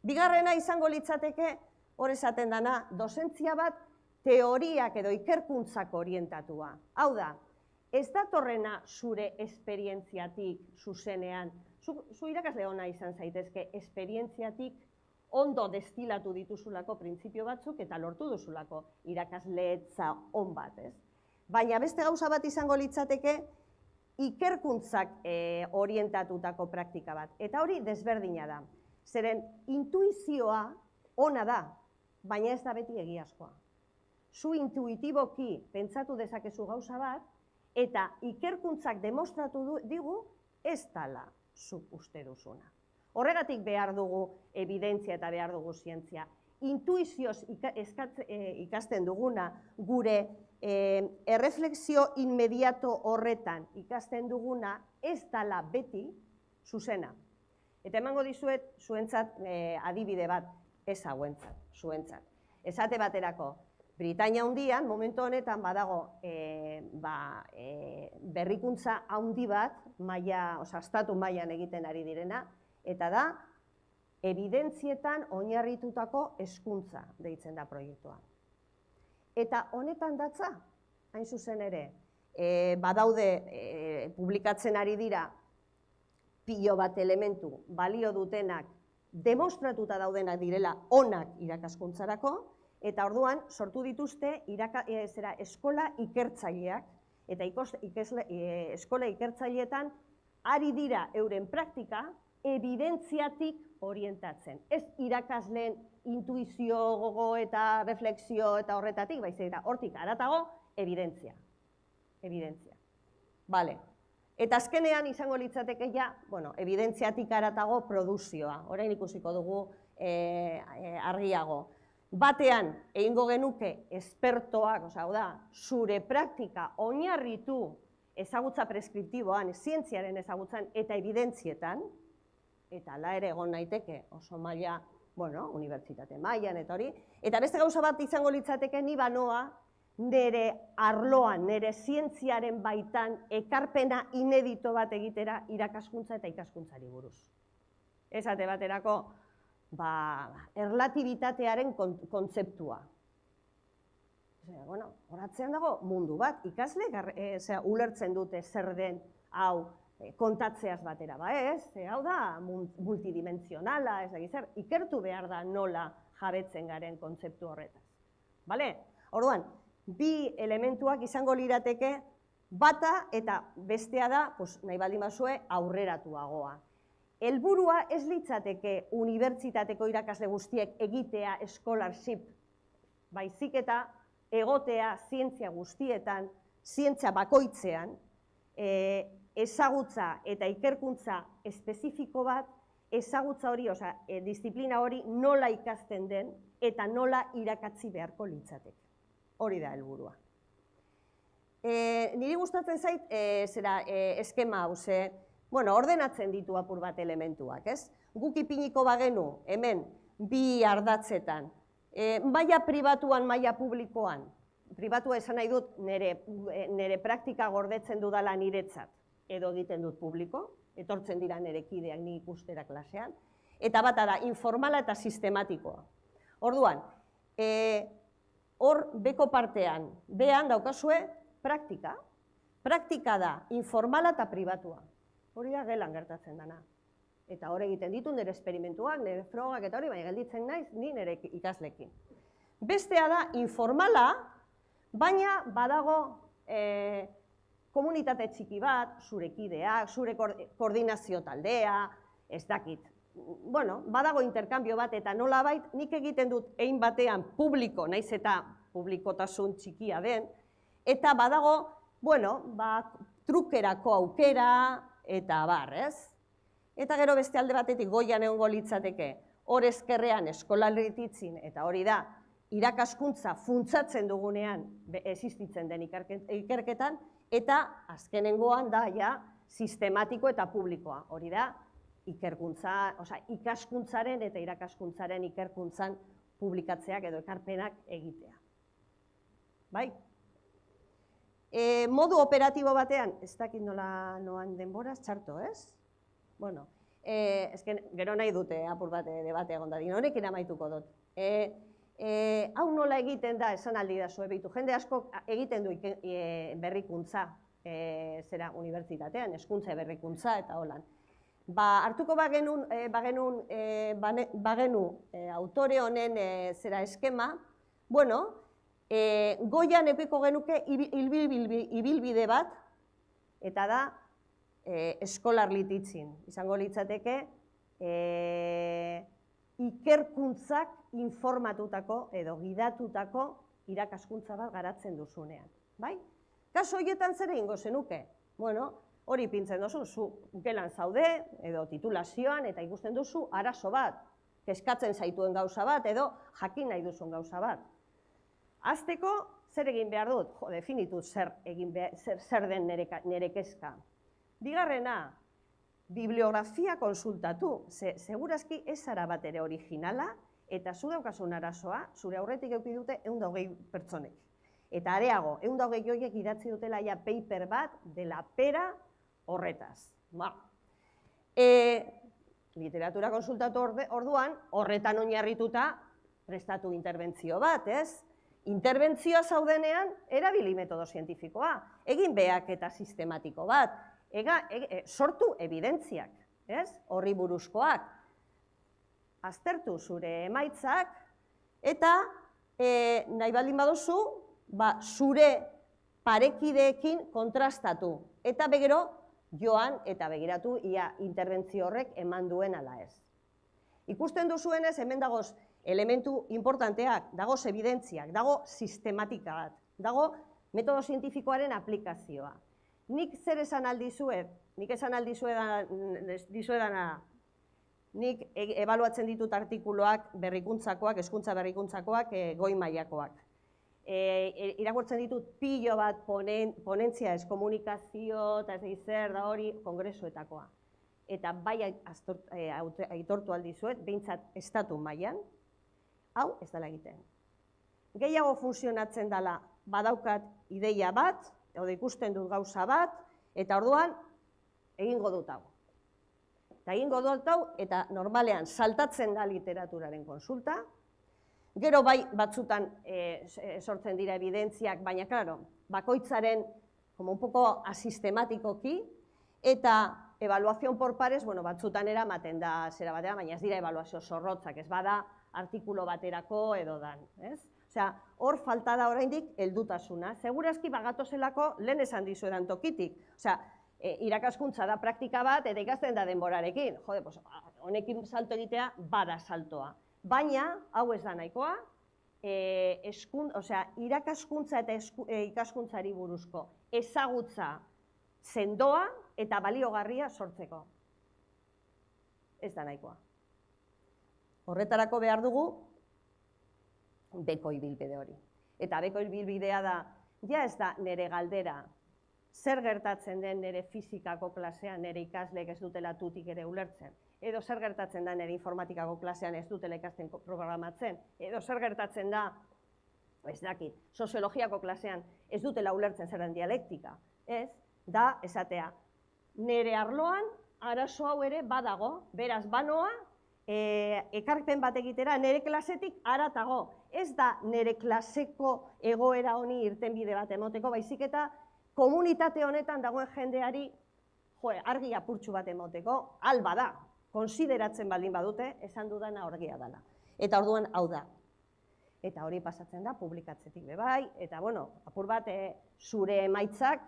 Bigarrena izango litzateke, hor esaten dana, dozentzia bat, teoriak edo ikerkuntzak orientatua. Hau da, ez datorrena zure esperientziatik zuzenean, zu irakasle ona izan zaitezke esperientziatik ondo destilatu dituzulako printzipio batzuk eta lortu duzulako irakasleetza on bat, ez? Baina beste gauza bat izango litzateke ikerkuntzak orientatutako praktika bat. Eta hori desberdina da. Zeren intuizioa ona da, baina ez da beti egiazkoa. Zu intuitiboki pentsatu dezakezu gauza bat, eta ikerkuntzak demostratu digu ez dala zuk uste duzuna. Horregatik behar dugu evidentzia eta behar dugu zientzia. Intuizioz ikasten duguna, gure erreflexio inmediato horretan ikasten duguna ez dala beti zuzena. Eta emango dizuet zuentzat adibide bat, ez hauentzat, zuentzat. Esate baterako, Britainia Handian, momentu honetan badago berrikuntza handi bat, estatu mailan egiten ari direna, eta da, evidentzietan oinarritutako hezkuntza deitzen da proiektua. Eta honetan datza, hain zuzen ere, badaude publikatzen ari dira pilo bat elementu balio dutenak, demostratuta daudenak direla onak irakaskuntzarako, eta orduan sortu dituzte eskola ikertzaileak, eta eskola ikertzaileetan ari dira euren praktika evidentziatik orientatzen. Ez irakasleen intuizio gogo eta reflexio eta horretatik, baizik eta hortik haratago evidentzia. Bale. Eta azkenean izango litzateke ja, evidentziatik haratago produkzioa. Orain ikusiko dugu argiago. Batean, egingo genuke espertoak, zure praktika oinarritu ezagutza preskriptiboan, zientziaren ezagutzan eta evidentzietan, eta hala ere egon naiteke oso maila, unibertsitate mailan eta hori, eta beste gauza bat izango litzateke ni banoa nire arloan, nire zientziaren baitan ekarpena inedito bat egitera irakaskuntza eta ikaskuntzari buruz. Esate baterako, erlatibitatearen kontzeptua. Horatzean dago mundu bat, ikasle ulertzen dute zer den hau kontatzeaz batera, hau da multidimensionala, ikertu behar da nola jabetzen garen kontzeptu horretaz. Orduan, bi elementuak izango lirateke bata eta bestea da, nahi baldin bazue, aurreratuagoa. Helburua ez litzateke unibertsitateko irakasle guztiek egitea scholarship, baizik eta egotea zientzia guztietan, zientzia bakoitzean, ezagutza eta ikerkuntza espezifiko bat ezagutza hori, disiplina hori nola ikasten den eta nola irakatsi beharko litzateke. Hori da helburua. Niri gustatzen zait, eskema hau, ordenatzen ditu apur bat elementuak, ez? Guk ipiniko bagenu, hemen, bi ardatzetan, maila pribatuan, maila publikoan, pribatua esan nahi dut nire praktika gordetzen dudala niretzat, edo egiten dut publiko, etortzen dira nire kideak nik ikustera klasean, eta bata da, informala eta sistematikoa. Orduan, hor beko partean, behan daukazue praktika. Praktika da, informala eta pribatua. Hori da gelan gertatzen dana. Eta hor egiten ditu nire esperimentuak, nire frogak eta hori, baina gelditzen naiz, ni nire ikaslekin. Bestea da, informala, baina badago komunitate txiki bat, zure kideak, zure koordinazio taldea, ez dakit. Bueno, badago interkambio bat eta nolabait nik egiten dut egin batean publiko, naiz eta publikotasun txikia den, eta badago, trukerako aukera eta bar, ez? Eta gero beste alde batetik goian egongo litzateke, hor ezkerrean eskolarrititzin, eta hori da, irakaskuntza funtsatzen dugunean existitzen den ikerketan, eta azkenengoan da, sistematiko eta publikoa. Hori da, ikaskuntzaren eta irakaskuntzaren ikerkuntzan publikatzeak edo ekarpenak egitea. Bai? Modu operatibo batean, ez dakit noan denboraz, txarto, ez? Bueno, gero nahi dute apur bat debate egon dadin, honekin amaituko dut. Hau nola egiten da, esan aldi da zue behitu, jende asko egiten du berrikuntza, unibertsitatean, hezkuntza berrikuntza eta holan. Hartuko bagenu autore honen eskema, goian epiko genuke ibilbide bat, eta da eskolar lititzin. Izango litzateke, ikerkuntzak informatutako edo gidatutako irakaskuntza bat garatzen duzunean. Kaso horietan zer egingo zenuke? Hori pintzen duzu, zu gelan zaude, edo titulazioan, eta ikusten duzu arazo bat, kezkatzen zaituen gauza bat, edo jakin nahi duzun gauza bat. Azteko, zer egin behar dut? Definitu zer den nire kezka. Bigarrena, bibliografia konsultatu. Segurazki ez zara bat ere originala, eta zu daukasun arazoa, zure aurretik eduki dute 120 pertsonek. Eta areago, 120 horiek idatzi dutela paper bat dela pera horretaz. Literatura konsultatu orduan, horretan oinarrituta prestatu interbentzio bat, ez? Interbentzioa zaudenean, erabili metodo zientifikoa, egin behaketa sistematiko bat, sortu evidentziak, horri buruzkoak, aztertu zure emaitzak, eta nahi baldin baduzu, zure parekideekin kontrastatu, eta begero joan eta begiratu ia interbentzio horrek eman duen ala ez. Ikusten duzuenez, hemen dagoz elementu importanteak, dagoz evidentziak, dago sistematika bat, dago metodo zientifikoaren aplikazioa. Nik zer esan aldizuet? Nik esan aldizuedana, nik ebaluatzen ditut artikuluak berrikuntzakoak, hezkuntza berrikuntzakoak, Goi-Mailakoak. Irakurtzen ditut pilo bat ponentzia ez komunikazio eta ez zer da hori kongresuetakoa. Eta bai aitortu aldizuet, behintzat estatu mailan, hau ez dela egiten. Gehiago funtzionatzen dela badaukat ideia bat, edo ikusten dut gauza bat, eta orduan egingo dut hau. Eta egingo dut hau, eta normalean saltatzen da literaturaren konsulta, gero bai batzutan sortzen dira evidentziak, baina, klaro, bakoitzaren un poco asistematikoki, eta evaluazion por pares, batzutan eramaten da zera batera, baina ez dira evaluazio zorrotzak, ez bada artikulo baterako edo dan. Osea, hor falta da oraindik heldutasuna. Segurazki bagatozelako lehen esan dizuedan tokitik. Osea, irakaskuntza da praktika bat, eta ikasten da denborarekin. Jode, honekin salto egitea bada saltoa. Baina, hau ez da nahikoa, irakaskuntza eta ikaskuntzari buruzko ezagutza sendoa eta baliogarria sortzeko. ez da nahikoa. Horretarako behar dugu beko ibilbide hori. Eta beko ibilbidea da, ja ez da nire galdera, zer gertatzen den nire fizikako klasean nire ikasleek ez dutela tutik ere ulertzen, edo zer gertatzen da nire informatikako klasean ez dutela ikasten programatzen, edo zer gertatzen da, ez dakit, soziologiako klasean ez dutela ulertzen zer den dialektika, ez, da esatea, nire arloan arazo hau ere badago, beraz banoa, ekarpen bat egitera nire klasetik haratago. Ez da nire klaseko egoera honi irtenbide bat emoteko, baizik eta komunitate honetan dagoen jendeari argi apurtxu bat emoteko, alba da, konsideratzen baldin badute, esan dudana argia dela. Eta orduan hau da. Eta hori pasatzen da publikatzetik bebai, eta bueno, apur bat zure emaitzak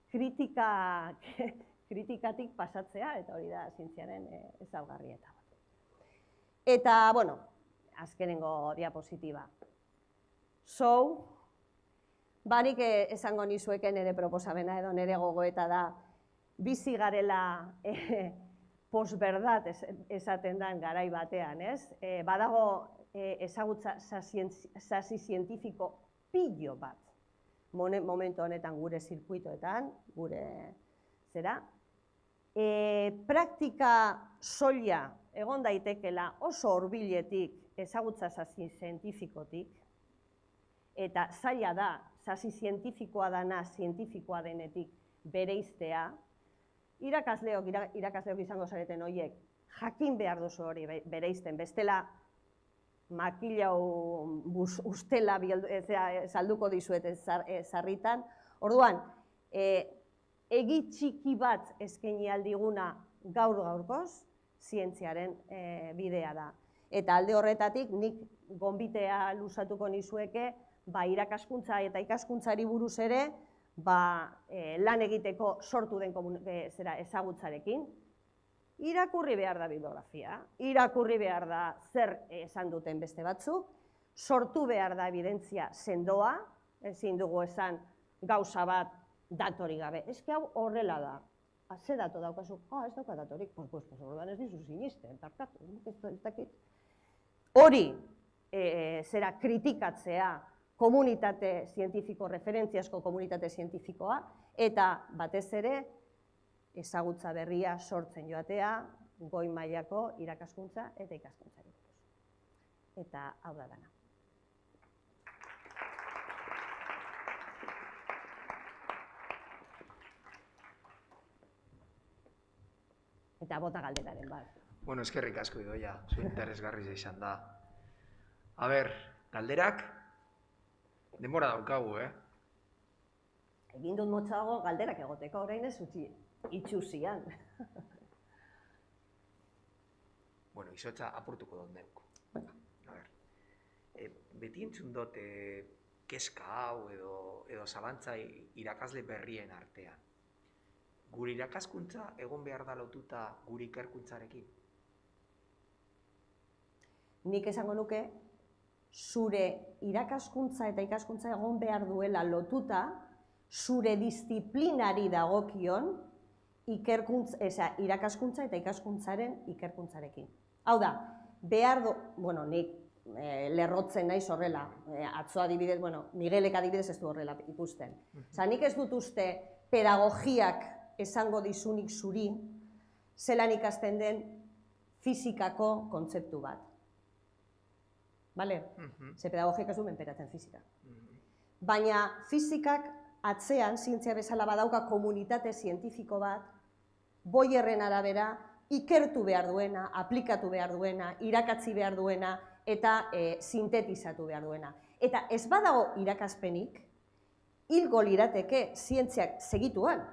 kritikatik pasatzea, eta hori da zientziaren ezaugarrieta. Eta, bueno, azkenengo diapositiba. Barik esango nizueken nire proposamena edo nire gogoeta da, bizi garela posberdat esaten den garai batean, ez? Badago ezagutza sasi zientifiko pilo bat, momentu honetan gure zirkuitoetan, gure zera. Praktika soila egon daitekela oso hurbiletik ezagutza sasi zientifikotik, eta zaila da, sasi zientifikoa dana zientifikoa denetik bereiztea, irakasleok izango zareten horiek, jakin behar duzu hori bereizten, bestela makilau ustela salduko dizuet zarritan. Orduan, egi txiki bat eskaini aldiguna gaur-gaurkoz, zientziaren bidea da. Eta alde horretatik, nik gonbitea luzatuko nizueke, irakaskuntza eta ikaskuntzari buruz ere, lan egiteko sortu den ezagutzarekin. Irakurri behar da bibliografia, irakurri behar da zer esan duten beste batzuk, sortu behar da evidentzia sendoa, ezin dugu esan gauza bat datorik gabe. Ez hau horrela da. Ze dato daukazu? Ez dauka datorik. Pues orduan ez dizu sinisten, tartatu, ez dakit. Hori, zera kritikatzea komunitate zientifiko, referentziasko komunitate zientifikoa, eta batez ere, ezagutza berria sortzen joatea, goi-mailako irakaskuntza eta ikaskuntzari. Eta hau da dana. Eta bota galderaren bat. Bueno, eskerrik asko Idoia, zu interesgarri izan da. A ber, galderak, denbora daukagu, Egin dut motxago galderak egoteko, orain ez utzi itxusian. Bueno, izotza apurtuko dut neuk. A ber, beti entzun dut keska hau edo zalantza irakasle berrien artean. Gure irakaskuntza egon behar da lotuta gure ikerkuntzarekin? Nik esango nuke, zure irakaskuntza eta ikaskuntza egon behar duela lotuta, zure disiplinari dagokion irakaskuntza eta ikaskuntzaren ikerkuntzarekin. Hau da, nik lerrotzen naiz horrela, atzo adibidez, Miguelek adibidez ez du horrela ikusten. Nik ez dut uste pedagogiak esango dizunik zuri, zelan ikasten den fizikako kontzeptu bat. Bale? Ze pedagogiak ez du menperatzen fizika. Baina fizikak atzean, zientzia bezala badauka komunitate zientifiko bat, Boyerren arabera, ikertu behar duena, aplikatu behar duena, irakatzi behar duena, eta sintetizatu behar duena. Eta ez badago irakaspenik, hilgo lirateke zientziak segituan,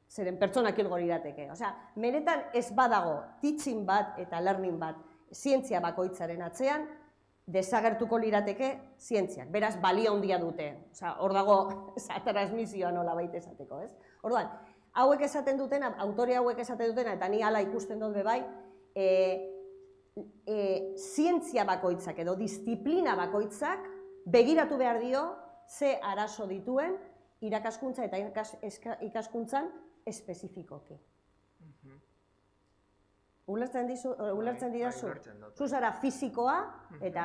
zeren pertsonak hilgo lirateke. Osea, menetan ez badago teaching bat eta learning bat zientzia bakoitzaren atzean, desagertuko lirateke zientziak. Beraz, balio handia dute. Osea, hor dago transmisioa nola baita esateko, ez? Orduan, hauek esaten dutena, autore hauek esaten dutena, eta ni hala ikusten dut bebai, zientzia bakoitzak edo disiplina bakoitzak begiratu behar dio ze arazo dituen irakaskuntza eta ikaskuntzan espezifikoki. Ulertzen didazu? Zu zara fisikoa eta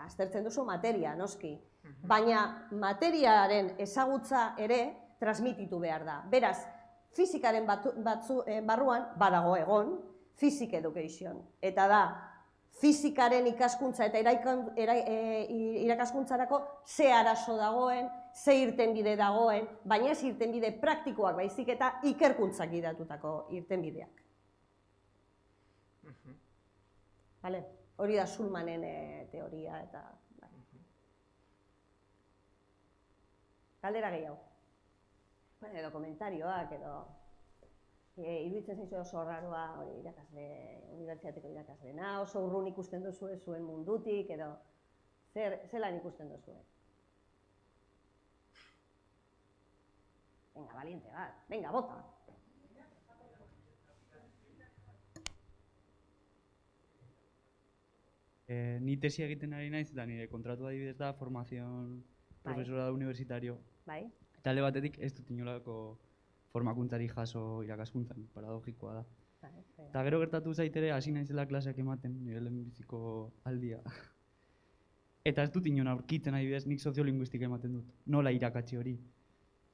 aztertzen duzu materia, noski. Baina materiaren ezagutza ere transmititu behar da. Beraz, fizikaren barruan badago egon, physics education. Eta da, fizikaren ikaskuntza eta irakaskuntzarako ze arazo dagoen, ze irtenbide dagoen, baina ez irtenbide praktikoak baizik eta ikerkuntzak gidatutako irtenbideak. Hori da Schulmanen teoria eta... Galdera gehiago. Edo komentarioak, edo... Iruditzen zaizu oso raroa unibertsitateko irakasleena, oso urrun ikusten duzu zuen mundutik, edo... Zelan ikusten duzu? Venga, valiente bat, venga, bota! Ni tesia egiten ari naiz eta nire kontratu adibidez da formazion profesorado universitario. Eta alde batetik ez dut inolako formakuntzari jaso irakaskuntzan, paradogikoa da. Eta gero gertatu zaitere hasi naizela klaseak ematen, nire lehenbiziko aldia. Eta ez dut inon aurkitzen adibidez, nik soziolinguistika ematen dut, nola irakatsi hori.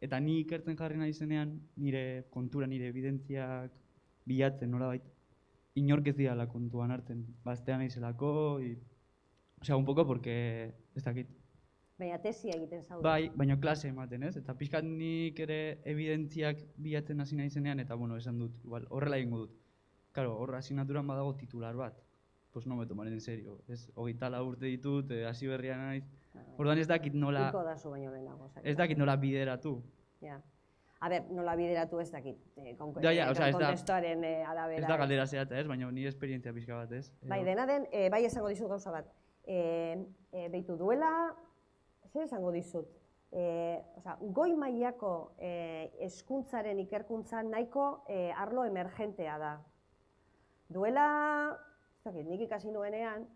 Eta ni ikertzen jarri naizenean nire kontura, nire evidentziak bilatzen nolabait. Inork ez dira kontuan hartzen, baztean naizelako, osea, un poco porque, ez dakit. Baina tesia egiten zaude. Bai, baina klase ematen, ez? Eta pixkat nik ere evidentziak bilatzen hasi naizenean, eta bueno, esan dut, igual, horrela egingo dut. Claro, hor asignaturan badago titular bat, pues no me tomaré en serio, ez? 24 urte ditut, hasi berria naiz, orduan ez dakit nola... Iko dazu baino lehenago. Ez dakit nola bideratu. Ja. A ber, nola bideratu ez dakit, kontestuaren arabera. Ez da galdera zehatza ez, baina nire esperientzia pixka bat ez. Bai, dena den, bai esango dizut gauza bat. Beitu duela, zer esango dizut? Goi-mailako hezkuntzaren ikerkuntzan nahiko arlo emergentea da. Duela, ez dakit, nik ikasi nuenean,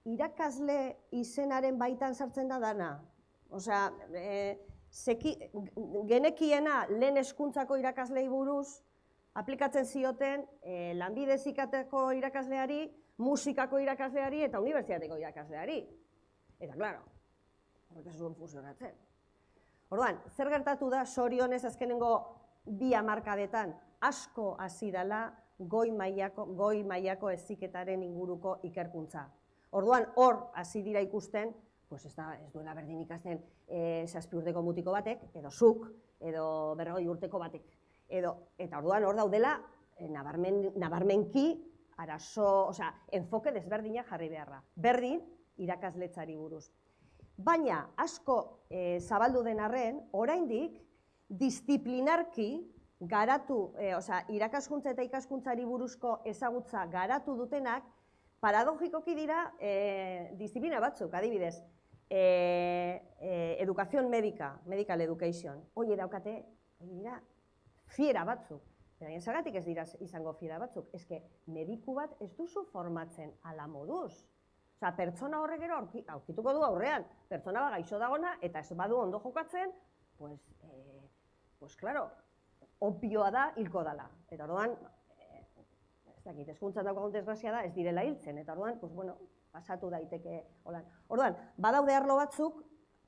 irakasle izenaren baitan sartzen da dana. Osea, genekiena lehen hezkuntzako irakaslei buruz aplikatzen zioten lanbide heziketako irakasleari, musikako irakasleari eta unibertsitateko irakasleari. Eta, klaro, horrek ez zuen funtzionatzen. Orduan, zer gertatu da zorionez azkenengo 2 hamarkadetan asko hasi dela goi-mailako heziketaren inguruko ikerkuntza. Orduan, hor hasi dira ikusten, ez duela berdin ikasten 7 urteko mutiko batek, edo zuk, edo 40 urteko batek. Eta orduan hor daudela, nabarmenki, arazo, enfoke desberdina jarri beharra. Berdin, irakasletzari buruz. Baina, asko zabaldu den arren, oraindik, disiplinarki garatu, irakaskuntza eta ikaskuntzari buruzko ezagutza garatu dutenak, paradogikoki dira disiplina batzuk, adibidez. Educación médica, medical education. Hoi daukate, dira, fiera batzuk. Zergatik ez dira izango fiera batzuk. Eske, mediku bat ez duzu formatzen ala moduz. Pertsona horrek gero aurkituko du aurrean. Pertsona bat gaixo dagona eta ez badu ondo jokatzen, claro, obvioa da hilko dala. Eta orduan, ez dakit, hezkuntzan daukagun desgrazia da, ez direla hiltzen. Eta orduan, pasatu daiteke. Orduan, badaude arlo batzuk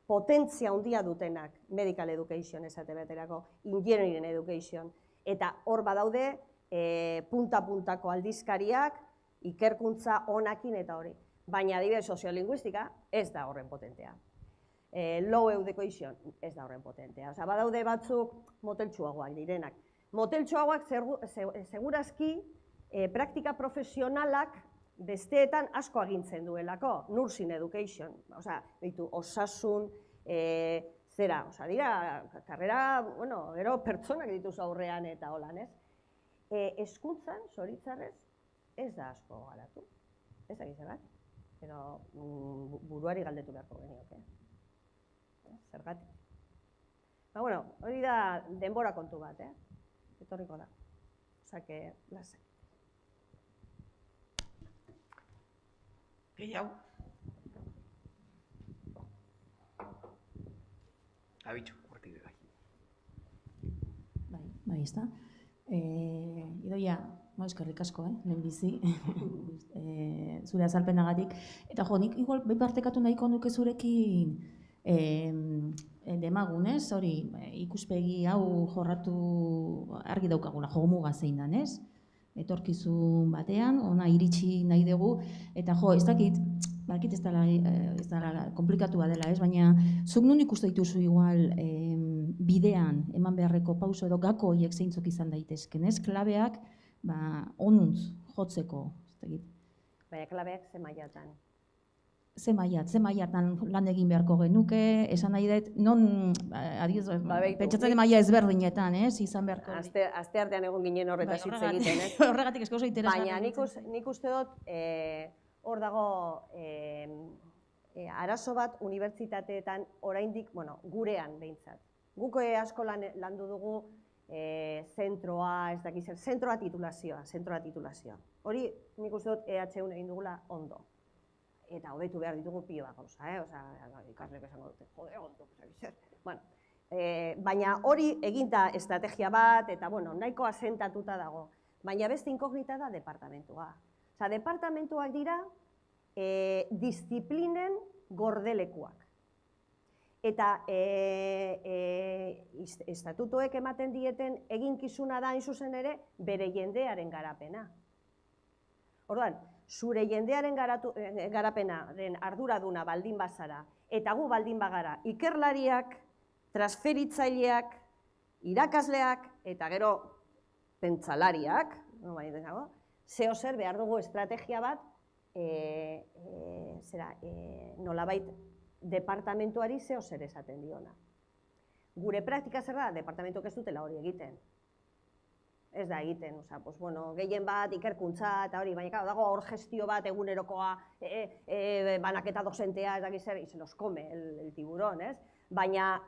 potentzia handia dutenak medical education esate baterako, engineering education. Eta hor badaude punta-puntako aldizkariak, ikerkuntza onakin eta hori. Baina adibidez soziolinguistika ez da horren potentea. Low education ez da horren potentea. Badaude batzuk moteltsuagoak direnak. Moteltsuagoak segurazki praktika profesionalak besteetan asko agintzen duelako, nursing education, osasun, dira, karrera, gero pertsonak dituzu aurrean eta holan, ez? Hezkuntzan, zoritzarrez, ez da asko garatu, ez da gizarrak, pero buruari galdetu beharko genioke. Zergatik. Hori da denbora kontu bat, etorriko da. Osake, lasai. Gehiago? Abitxo, hortik bai. Bai, ez da. Ja, eskerrik asko, lehenbizi, zure azalpenagatik. Eta jo, nik igual partekatu nahiko nuke zurekin demagun, hori ikuspegi hau jorratu argi daukagula, jomuga zein dan, etorkizun batean, ona iritsi nahi dugu, eta jo, ez dakit ez dela komplikatua dela, baina zuk nun ikuste dituzu igual bidean eman beharreko pauso edo gako horiek zeintzuk izan daitezken, klabeak onuntz jotzeko, ez dakit. Baina klabeak ze mailatan? Ze mailatan lan egin beharko genuke, esan nahi dut, non, pentsatzen maila ezberdinetan, izan beharko. Asteartean egon ginen horretaz hitz egiten, Horregatik esko oso interesgarria. Baina nik uste dut, hor dago arazo bat unibertsitateetan oraindik, gurean behintzat. Guk asko landu dugu zentroa, ez dakiz, zentroa titulazioa. Hori nik uste dut EHUn egin dugula ondo. Eta hobetu behar ditugu pilo bat gauza, ikasleek esango dute, ondo, baina hori eginda estrategia bat, eta nahiko asentatuta dago. Baina beste inkognita da departamentua. Departamentuak dira disiplinen gordelekuak. Eta estatutuek ematen dieten eginkizuna da hain zuzen ere bere jendearen garapena. Orduan, zure jendearen garapenaren arduraduna baldin bazara, eta gu baldin bagara ikerlariak, transferitzaileak, irakasleak, eta gero pentsalariak, zeo zer behar dugu estrategia bat, nolabait departamentuari zeo zer esaten diona. Gure praktika zer da, departamentuak ez dutela hori egiten. Ez da egiten, gehien bat ikerkuntza eta hori, baina dago hor gestio bat egunerokoa, banaketa dozentea, ez dakiz zer, y se los come el tiburón, ez? Baina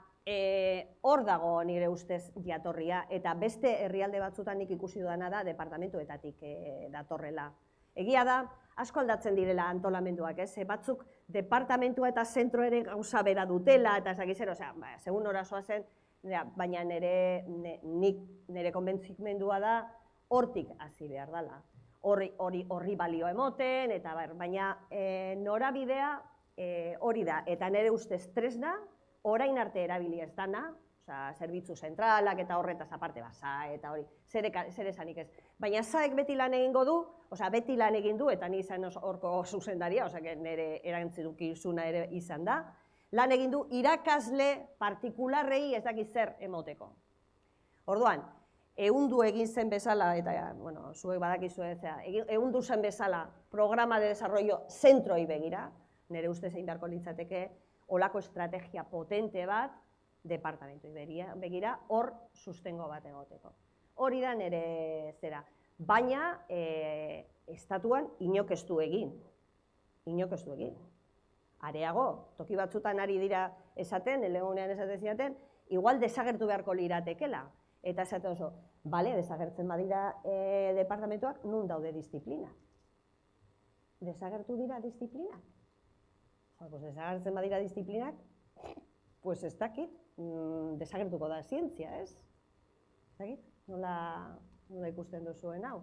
hor dago nire ustez jatorria, eta beste herrialde batzutan nik ikusi dudana da departamentuetatik datorrela. Egia da, asko aldatzen direla antolamenduak, batzuk departamentua eta zentro ere gauza bera dutela, eta ez dakiz zer, segun orazoa zen, baina nire konbentzimendua da hortik hasi behar dela. Horri balio emoten, baina norabidea hori da. Eta nire ustez tresna, orain arte erabili ez dana, zerbitzu zentralak eta horretaz aparte basa eta hori, zer esanik ez. Baina zaek beti lan egingo du, beti lan egin du, eta ni izan horko zuzendaria, nire erantzukizuna ere izan da, lan egin du irakasle partikularrei ez dakiz zer emoteko. Orduan, ehundu egin zen bezala, eta zuek badakizu ehundu zen bezala programa de desarrollo zentroi begira, nire ustez egin beharko litzateke, olako estrategia potente bat, departamentu begira, hor sustengo bat egoteko. Hori da nire zera. Baina, estatuan inok ez du egin. Areago, toki batzutan ari dira esaten, elegunean esaten ziaten, igual desagertu beharko liratekela. Eta esaten oso, bale, desagertzen badira departamentuak, nun daude disiplinak? Desagertu dira disiplinak? Desagertzen badira disiplinak, pues ez dakit, desagertuko da zientzia, ez? Ez dakit, nola ikusten duzuen hau?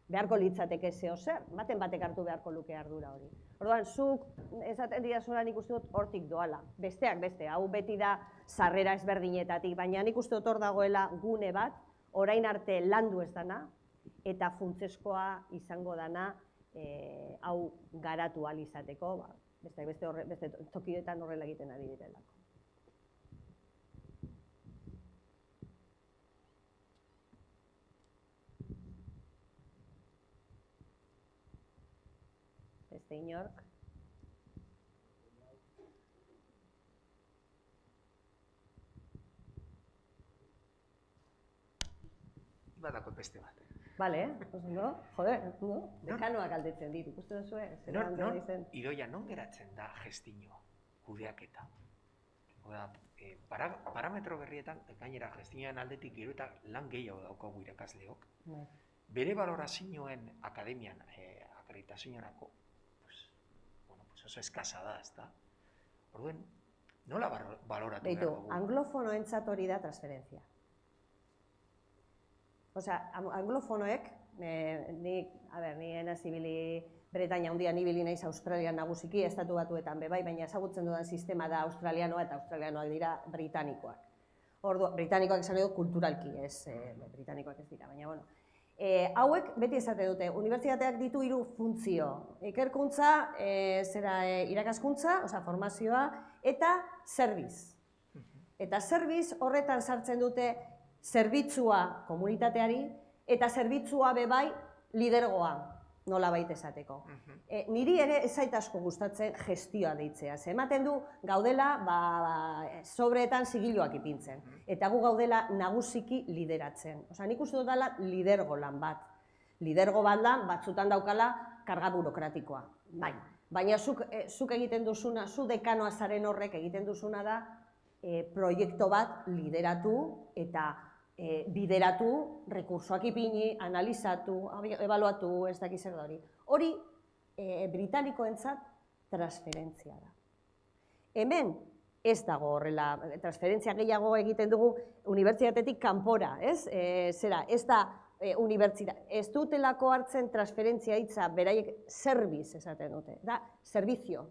Beharko litzateke zeo zer, batek hartu beharko luke ardura hori. Orduan, zuk esaten didazuna nik uste dut hortik doala. Besteak beste, hau beti da sarrera ezberdinetatik, baina nik uste dut hor dagoela gune bat, orain arte landu ez dana, eta funtsezkoa izango dana hau garatu ahal izateko, beste tokietan horrela egiten ari direlako. Beste inork. Badako beste bat. Bale, oso, jode, dekanoak aldetzen dit, ikusten duzue? Idoia, non geratzen da gestio, kudeaketa? Parametro berrietan, gainera gestioen aldetik gero eta lan gehiago daukagu irakasleok. Bere valorazioen akademian, akreditazioenako, oso eskasa da, ez da? Orduen, nola baloratu behar dugu? Anglofonoentzat hori da transferentzia. Anglofonoek, Ni enaz ibili Bretainia handian ibili naiz Australian nagusiki, estatu batuetan bebai, baina ezagutzen dudan sistema da australianoa eta australianoak dira britanikoak. Ordu, britanikoak esan edo kulturalki, britanikoak ez dira, baina bueno. Hauek beti esate dute, unibertsitateak ditu 3 funtzio. Ikerkuntza, irakaskuntza, formazioa, eta zerbiz. Eta zerbiz horretan sartzen dute zerbitzua komunitateari, eta zerbitzua bebai lidergoa. Nola baita esateko. Niri ere ez zait asko gustatzen gestioa deitzea. Ematen du gaudela sobreetan zigiluak ipintzen. Eta gu gaudela nagusiki lideratzen. Nik uste dut dela lidergo lan bat. Lidergo bat lan batzutan daukala karga burokratikoa. Baina zuk egiten duzuna, zu dekanoa zaren horrek egiten duzuna da proiektu bat lideratu eta bideratu, rekursoak ipini, analizatu, ebaluatu, ez dakiz zer da hori. Hori, britanikoentzat transferentzia da. Hemen ez dago horrela, transferentzia gehiago egiten dugu unibertsitatetik kanpora, ez? Ez da unibertsitate, ez dutelako hartzen transferentzia hitza, beraiek zerbiz esaten dute, da zerbizio.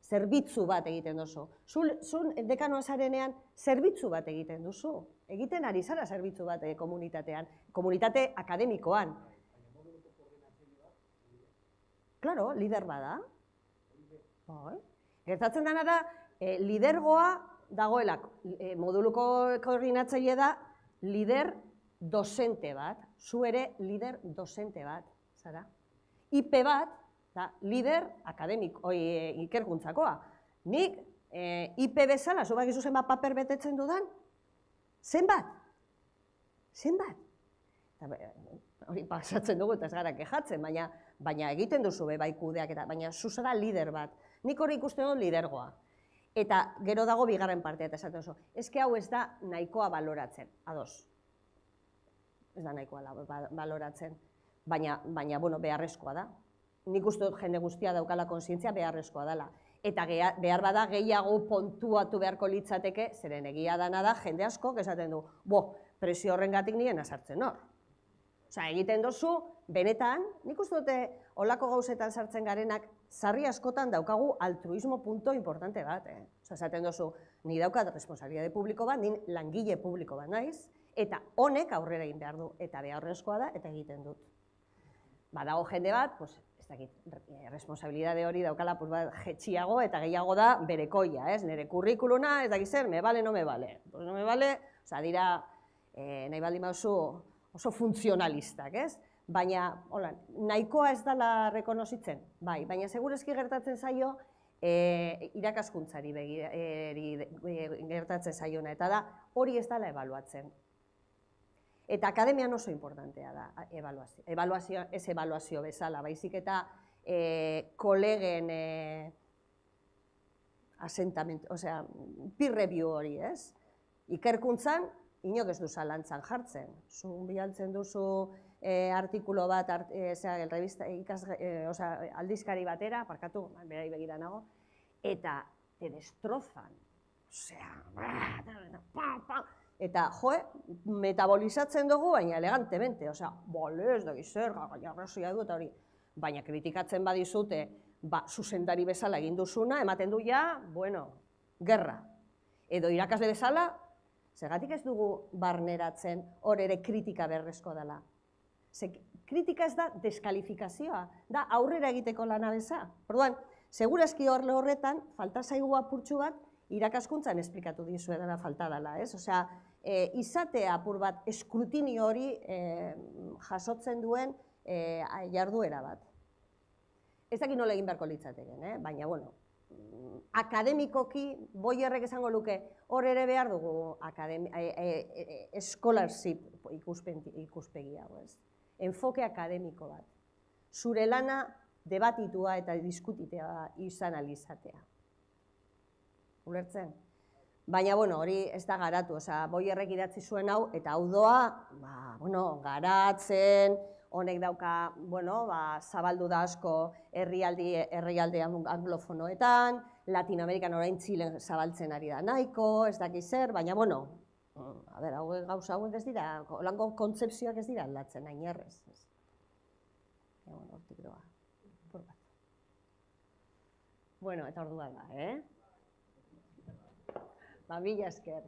Zerbitzu bat egiten duzu. Zun dekanoa zarenean zerbitzu bat egiten duzu. Egiten ari zara zerbitzu bat komunitatean, komunitate akademikoan. Claro, lider bada. Gertatzen dena da, lidergoa dagoela, moduluko koordinatzaile da, lider dosente bat. Zu ere lider dosente bat, zara. IP bat, da, lider akademiko, ikerkuntzakoa. Nik, IP bezala, zu bakizu zenbat paper betetzen dudan? Zenbat? Zenbat? Hori pasatzen dugu eta ez gara kejatzen, baina egiten duzu bai kudeak eta, baina zu zara lider bat. Nik hori ikusten dut lidergoa. Eta gero dago bigarren partea eta esaten duzu. Ezke hau ez da nahikoa baloratzen, ados. Ez da nahikoa baloratzen, baina beharrezkoa da. Nik uste dut jende guztia daukala kontzientzia beharrezkoa dela. Eta behar bada gehiago puntuatu beharko litzateke, zeren egia dana da, jende asko, esaten du, presio horrengatik nien azartzen hor. Egiten dozu, benetan, nik uste dute olako gauzetan sartzen garenak, sarri askotan daukagu altruismo punto importante bat. Esaten dozu, ni daukat responsabilitate publiko bat, nin langile publiko bat naiz, eta honek aurrera egin behar du, eta beharrezkoa da, eta egiten dut. Badago jende bat, responsabilitate hori daukala jetxiago eta gehiago da berekoia, nire kurrikuluna, ez dakit zer, me vale, no me vale. No me vale, dira, nahi baldin mauzu oso funtzionalistak, baina, nahikoa ez dela rekonozitzen, baina segurezki gertatzen zaio irakaskuntzari gertatzen zaiona, eta da hori ez dela ebaluatzen. Eta akademian oso importantea da ebaluazio, ez ebaluazio bezala, baizik eta kolegen asentamendu, peer review hori, ez? Ikerkuntzan, inok ez du zalantzan jartzen. Zu bialtzen duzu artikulo bat, aldizkari batera, parkatu, berai begira nago, eta te destrozan. Eta, metabolizatzen dugu, baina elegantemente, bale, ez da gizer, gaina arrazoia du eta hori. Baina kritikatzen badizute, zuzendari bezala egin duzuna, ematen du ja, gerra. Edo irakasle bezala, zergatik ez dugu barneratzen hor ere kritika beharrezko dela. Kritika ez da deskalifikazioa, da aurrera egiteko lana beza. Orduan, segurazki horretan, falta zaigu apurtxu bat, irakaskuntzan esplikatu dizuedana falta dela, ez? Izatea apur bat eskrutinio hori jasotzen duen jarduera bat. Ez dakit nola egin beharko litzateken, baina, akademikoki, boierrek esango luke, hor ere behar dugu scholarship ikuspegia, enfoke akademiko bat. Zure lana debatitua eta diskutitea izan alizatea. Ulertzen? Baina, hori ez da garatu, boierrek idatzi zuen hau, eta hau doa, garatzen, honek dauka, zabaldu da asko herrialde anglofonoetan, Latinoamerikan orain Txilen zabaltzen ari da nahiko, ez dakiz zer, baina, gauza hauek ez dira, holango kontzepzioak ez dira aldatzen, hain errez. Hortik doa. Bueno, eta ordua da, Mila esker.